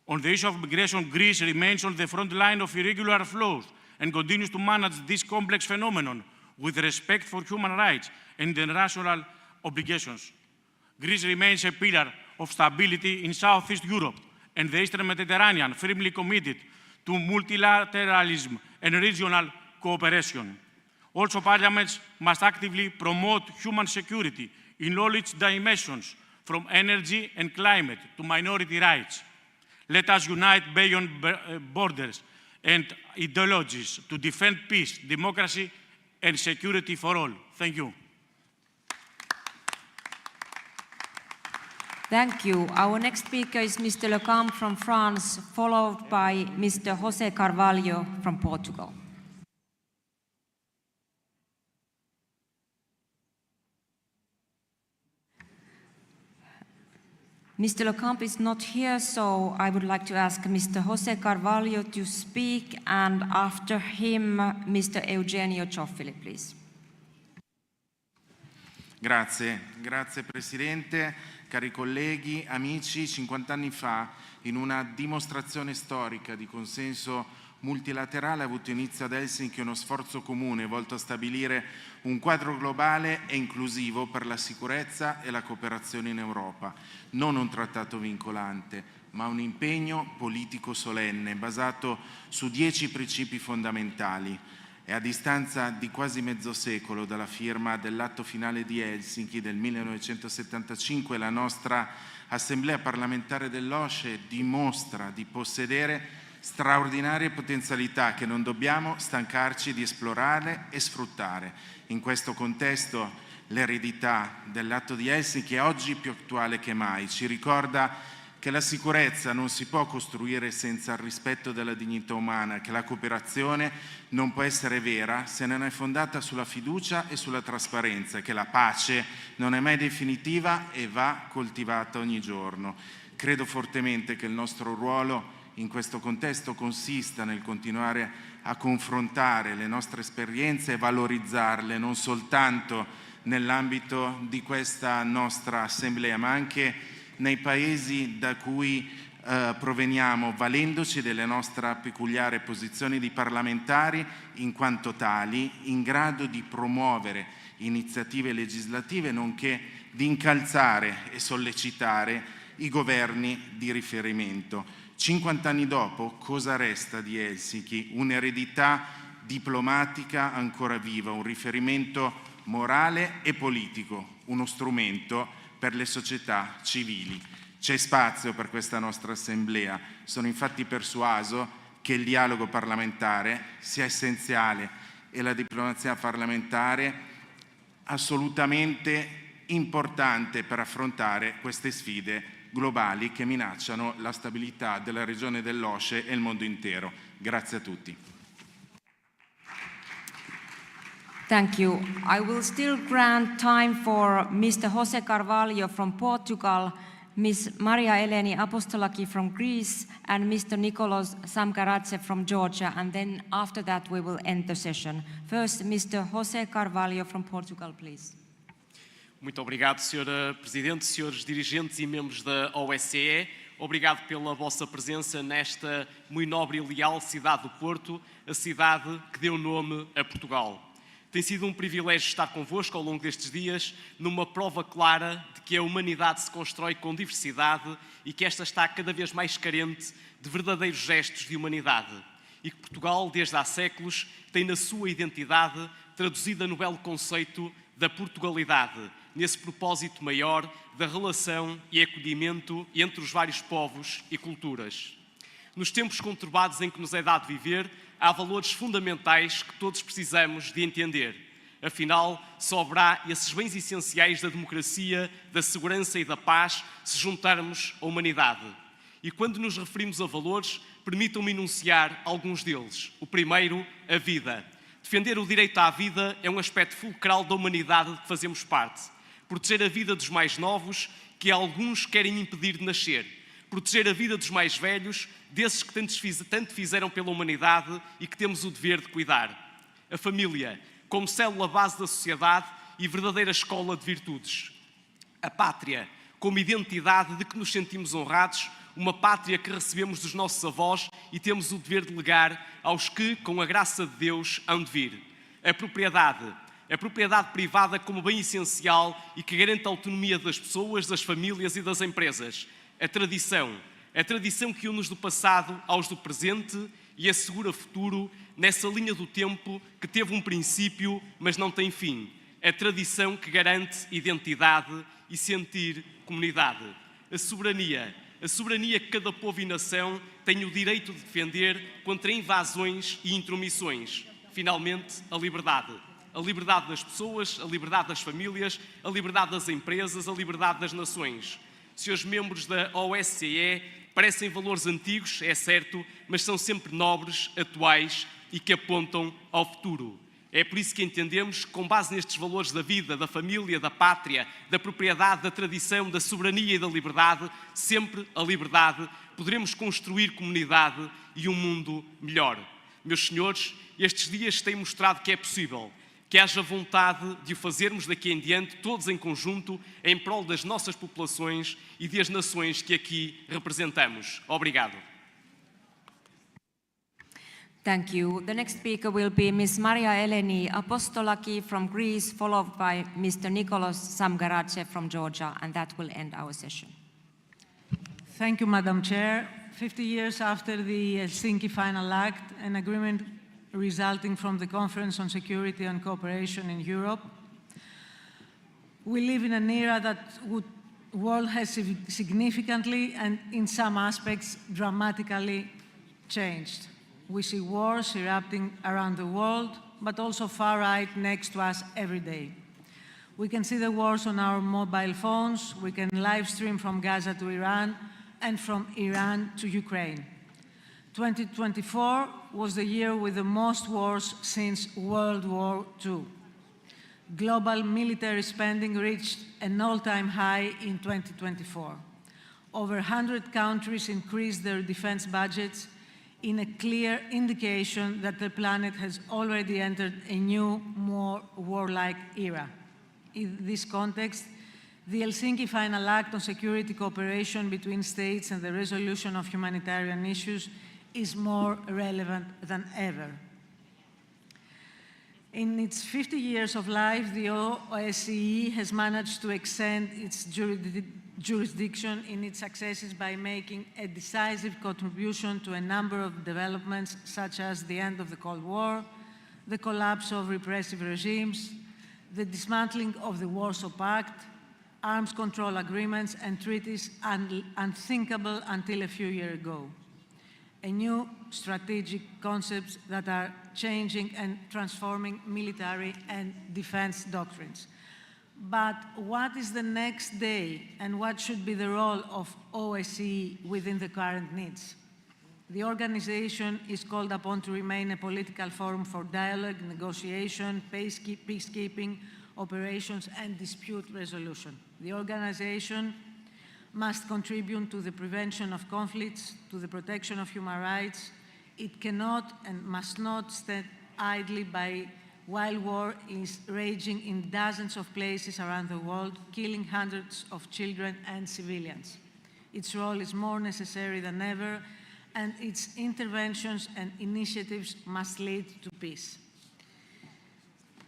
On the issue of migration, Greece remains on the front line of irregular flows and continues to manage this complex phenomenon with respect for human rights and international obligations. Greece remains a pillar of stability in Southeast Europe and the Eastern Mediterranean, firmly committed to multilateralism and regional cooperation. Also, parliaments must actively promote human security in all its dimensions, from energy and climate to minority rights. Let us unite beyond borders and ideologies to defend peace, democracy, and security for all. Thank you. Thank you. Our next speaker is Mr. Le Camp from France, followed by Mr. José Carvalho from Portugal. Mr. Le Camp is not here, so I would like to ask Mr. José Carvalho to speak, and after him, Mr. Eugenio Ciofili, please. Grazie Presidente, cari colleghi, amici. 50 anni fa, in una dimostrazione storica di consenso multilaterale, ha avuto inizio ad Helsinki uno sforzo comune volto a stabilire un quadro globale e inclusivo per la sicurezza e la cooperazione in Europa. Non un trattato vincolante, ma un impegno politico solenne basato su 10 principi fondamentali. E a distanza di quasi mezzo secolo dalla firma dell'atto finale di Helsinki del 1975, la nostra Assemblea parlamentare dell'OSCE dimostra di possedere straordinarie potenzialità che non dobbiamo stancarci di esplorare e sfruttare. In questo contesto l'eredità dell'atto di Helsinki è oggi più attuale che mai. Ci ricorda che la sicurezza non si può costruire senza il rispetto della dignità umana, che la cooperazione non può essere vera se non è fondata sulla fiducia e sulla trasparenza, che la pace non è mai definitiva e va coltivata ogni giorno. Credo fortemente che il nostro ruolo in questo contesto consista nel continuare a confrontare le nostre esperienze e valorizzarle non soltanto nell'ambito di questa nostra Assemblea, ma anche nei paesi da cui proveniamo, valendoci delle nostre peculiari posizioni di parlamentari in quanto tali, in grado di promuovere iniziative legislative, nonché di incalzare e sollecitare i governi di riferimento. 50 anni dopo, cosa resta di Helsinki? Un'eredità diplomatica ancora viva, un riferimento morale e politico, uno strumento per le società civili. C'è spazio per questa nostra Assemblea. Sono infatti persuaso che il dialogo parlamentare sia essenziale e la diplomazia parlamentare assolutamente importante per affrontare queste sfide globali che minacciano la stabilità della regione dell'OSCE e il mondo intero. Grazie a tutti. Thank you. I will still grant time for Mr. José Carvalho from Portugal, Ms. Maria Eleni Apostolaki from Greece, and Mr. Nikolaos Samkaradze from Georgia, and then after that we will end the session. First, Mr. José Carvalho from Portugal, please. Muito obrigado, Sra. Presidente, senhores dirigentes e membros da OSCE. Obrigado pela vossa presença nesta muito nobre e leal cidade do Porto, a cidade que deu nome a Portugal. Tem sido um privilégio estar convosco ao longo destes dias, numa prova clara de que a humanidade se constrói com diversidade e que esta está cada vez mais carente de verdadeiros gestos de humanidade. E que Portugal, desde há séculos, tem na sua identidade traduzida no belo conceito da Portugalidade, nesse propósito maior da relação e acolhimento entre os vários povos e culturas. Nos tempos conturbados em que nos é dado viver, há valores fundamentais que todos precisamos de entender. Afinal, só haverá esses bens essenciais da democracia, da segurança e da paz se juntarmos a humanidade. E quando nos referimos a valores, permitam-me enunciar alguns deles. O primeiro, a vida. Defender o direito à vida é um aspecto fulcral da humanidade de que fazemos parte. Proteger a vida dos mais novos, que alguns querem impedir de nascer. Proteger a vida dos mais velhos, desses que tanto fizeram pela humanidade e que temos o dever de cuidar. A família, como célula base da sociedade e verdadeira escola de virtudes. A pátria, como identidade de que nos sentimos honrados, uma pátria que recebemos dos nossos avós e temos o dever de legar aos que, com a graça de Deus, hão de vir. A propriedade privada como bem essencial e que garante a autonomia das pessoas, das famílias e das empresas. A tradição que une-nos do passado aos do presente e assegura futuro nessa linha do tempo que teve um princípio, mas não tem fim. A tradição que garante identidade e sentir comunidade. A soberania que cada povo e nação tem o direito de defender contra invasões e intromissões. Finalmente, a liberdade. A liberdade das pessoas, a liberdade das famílias, a liberdade das empresas, a liberdade das nações. Senhores membros da OSCE, parecem valores antigos, é certo, mas são sempre nobres, atuais e que apontam ao futuro. É por isso que entendemos que, com base nestes valores da vida, da família, da pátria, da propriedade, da tradição, da soberania e da liberdade, sempre a liberdade, poderemos construir comunidade e um mundo melhor. Meus senhores, estes dias têm mostrado que é possível, que haja vontade de o fazermos daqui em diante, todos em conjunto, em prol das nossas populações e das nações que aqui representamos. Obrigado. Thank you. The next speaker will be Ms. Maria Eleni Apostolaki from Greece, followed by Mr. Nikolaos Samgarache from Georgia, and that will end our session. Thank you, Madam Chair. 50 years after the Helsinki Final Act, an agreement resulting from the Conference on Security and Cooperation in Europe, we live in an era that the world has significantly and in some aspects dramatically changed. We see wars erupting around the world, but also far right next to us every day. We can see the wars on our mobile phones, we can live stream from Gaza to Iran, and from Iran to Ukraine. 2024 was the year with the most wars since World War II. Global military spending reached an all-time high in 2024. Over 100 countries increased their defense budgets in a clear indication that the planet has already entered a new, more warlike era. In this context, the Helsinki Final Act on Security Cooperation between states and the resolution of humanitarian issues is more relevant than ever. In its 50 years of life, the OSCE has managed to extend its jurisdiction in its successes by making a decisive contribution to a number of developments, such as the end of the Cold War, the collapse of repressive regimes, the dismantling of the Warsaw Pact, arms control agreements and treaties unthinkable until a few years ago. A new strategic concepts that are changing and transforming military and defense doctrines. But what is the next day and what should be the role of OSCE within the current needs? The organization is called upon to remain a political forum for dialogue, negotiation, peacekeeping, operations, and dispute resolution. The organization must contribute to the prevention of conflicts, to the protection of human rights. It cannot and must not stand idly by while war is raging in dozens of places around the world, killing hundreds of children and civilians. Its role is more necessary than ever, and its interventions and initiatives must lead to peace.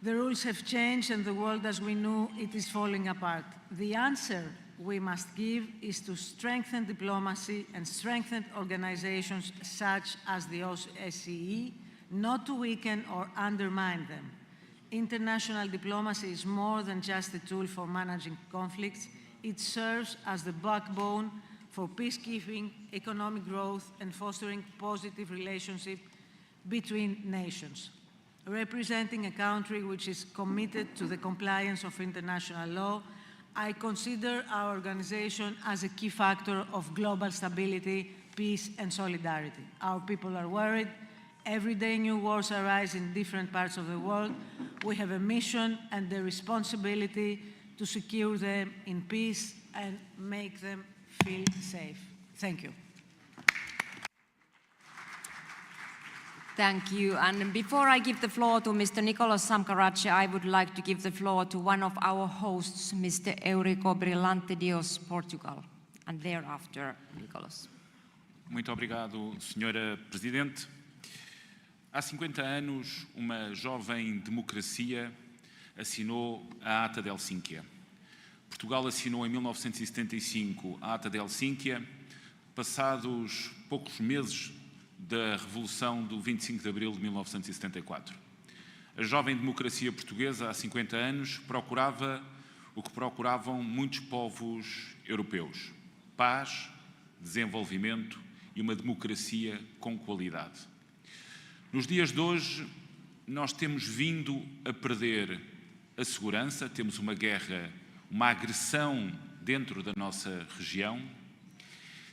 The rules have changed, and the world as we knew it is falling apart. The answer we must give is to strengthen diplomacy and strengthen organizations such as the OSCE, not to weaken or undermine them. International diplomacy is more than just a tool for managing conflicts. It serves as the backbone for peacekeeping, economic growth, and fostering positive relationships between nations. Representing a country which is committed to the compliance of international law, I consider our organization as a key factor of global stability, peace, and solidarity. Our people are worried. Every day new wars arise in different parts of the world. We have a mission and the responsibility to secure them in peace and make them feel safe. Thank you. Thank you. And before I give the floor to Mr. Nikolaos Samgarache, I would like to give the floor to one of our hosts, Mr. Eurico Brillante Dios, Portugal. And thereafter, Nikolaos. Muito obrigado, Senhora Presidente. Há 50 anos, uma jovem democracia assinou a Ata de Helsínquia. Portugal assinou em 1975 a Ata de Helsínquia, passados poucos meses da Revolução do 25 de Abril de 1974. A jovem democracia portuguesa, há 50 anos, procurava o que procuravam muitos povos europeus: paz, desenvolvimento e uma democracia com qualidade. Nos dias de hoje, nós temos vindo a perder a segurança, temos uma guerra, uma agressão dentro da nossa região,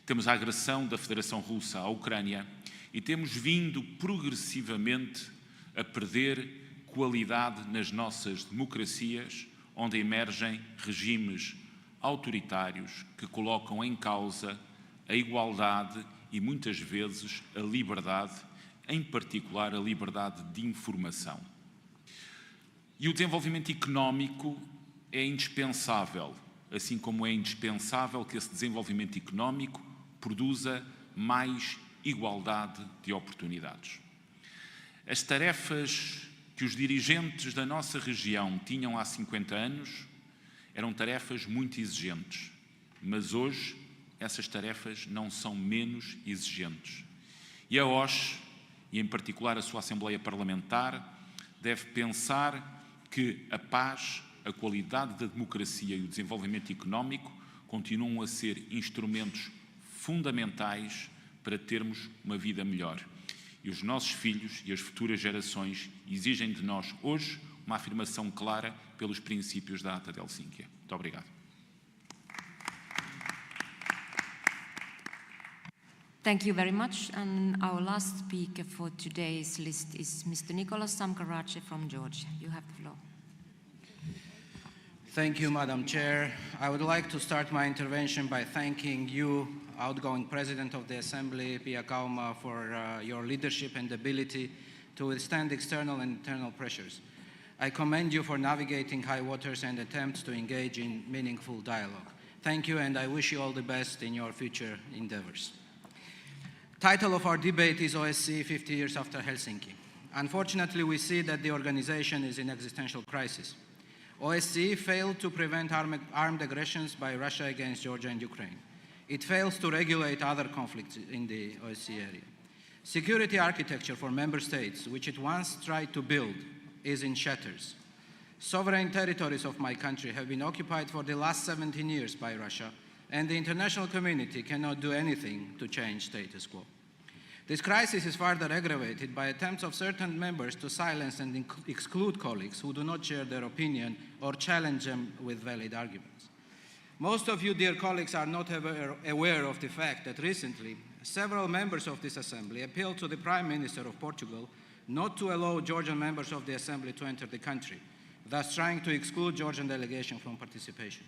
temos a agressão da Federação Russa à Ucrânia e temos vindo progressivamente a perder qualidade nas nossas democracias, onde emergem regimes autoritários que colocam em causa a igualdade e muitas vezes a liberdade, em particular a liberdade de informação. E o desenvolvimento económico é indispensável, assim como é indispensável que esse desenvolvimento económico produza mais igualdade de oportunidades. As tarefas que os dirigentes da nossa região tinham há 50 anos eram tarefas muito exigentes, mas hoje essas tarefas não são menos exigentes. E a OSCE, e em particular a sua Assembleia Parlamentar, deve pensar que a paz, a qualidade da democracia e o desenvolvimento económico continuam a ser instrumentos fundamentais para termos uma vida melhor. E os nossos filhos e as futuras gerações exigem de nós hoje uma afirmação clara pelos princípios da Ata de Helsínquia. Muito obrigado. Thank you very much. And our last speaker for today's list is Mr. Nicholas Samkarache from Georgia. You have the floor. Thank you, Madam Chair. I would like to start my intervention by thanking you, outgoing President of the Assembly, Pia Kauma, for your leadership and ability to withstand external and internal pressures. I commend you for navigating high waters and attempts to engage in meaningful dialogue. Thank you, and I wish you all the best in your future endeavors. Title of our debate is OSCE 50 years after Helsinki. Unfortunately, we see that the organization is in existential crisis. OSCE failed to prevent armed aggressions by Russia against Georgia and Ukraine. It fails to regulate other conflicts in the OSCE area. Security architecture for member states, which it once tried to build, is in shatters. Sovereign territories of my country have been occupied for the last 17 years by Russia, and the international community cannot do anything to change status quo. This crisis is further aggravated by attempts of certain members to silence and exclude colleagues who do not share their opinion or challenge them with valid arguments. Most of you, dear colleagues, are not aware of the fact that recently several members of this Assembly appealed to the Prime Minister of Portugal not to allow Georgian members of the Assembly to enter the country, thus trying to exclude Georgian delegation from participation.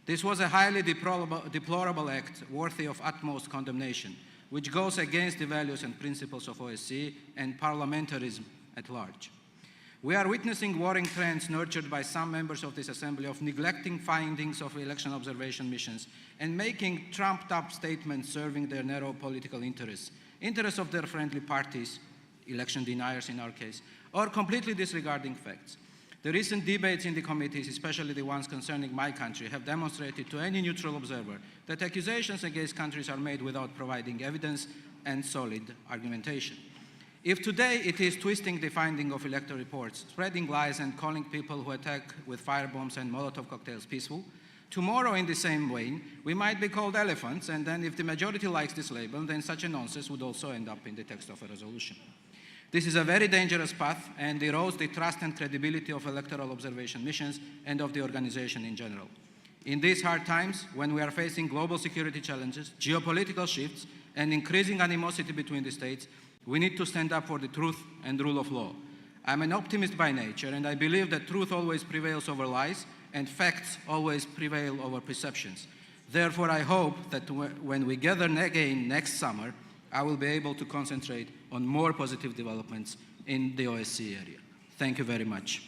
This was a highly deplorable act worthy of utmost condemnation, which goes against the values and principles of OSCE and parliamentarism at large. We are witnessing worrying trends nurtured by some members of this Assembly of neglecting findings of election observation missions and making trumped-up statements serving their narrow political interests, interests of their friendly parties, election deniers in our case, or completely disregarding facts. The recent debates in the committees, especially the ones concerning my country, have demonstrated to any neutral observer that accusations against countries are made without providing evidence and solid argumentation. If today it is twisting the finding of electoral reports, spreading lies and calling people who attack with firebombs and Molotov cocktails peaceful, tomorrow in the same way, we might be called elephants, and then if the majority likes this label, then such a nonsense would also end up in the text of a resolution. This is a very dangerous path and erodes the trust and credibility of electoral observation missions and of the organization in general. In these hard times, when we are facing global security challenges, geopolitical shifts, and increasing animosity between the states, we need to stand up for the truth and rule of law. I'm an optimist by nature, and I believe that truth always prevails over lies, and facts always prevail over perceptions. Therefore, I hope that when we gather again next summer, I will be able to concentrate on more positive developments in the OSCE area. Thank you very much.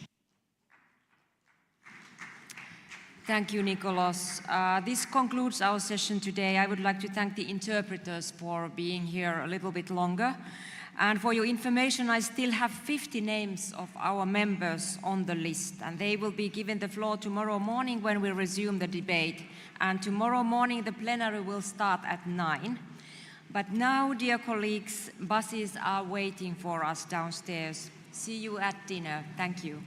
Thank you, Nicholas. This concludes our session today. I would like to thank the interpreters for being here a little bit longer. And for your information, I still have 50 names of our members on the list, and they will be given the floor tomorrow morning when we resume the debate. And tomorrow morning, the plenary will start at 9. But now, dear colleagues, buses are waiting for us downstairs. See you at dinner. Thank you.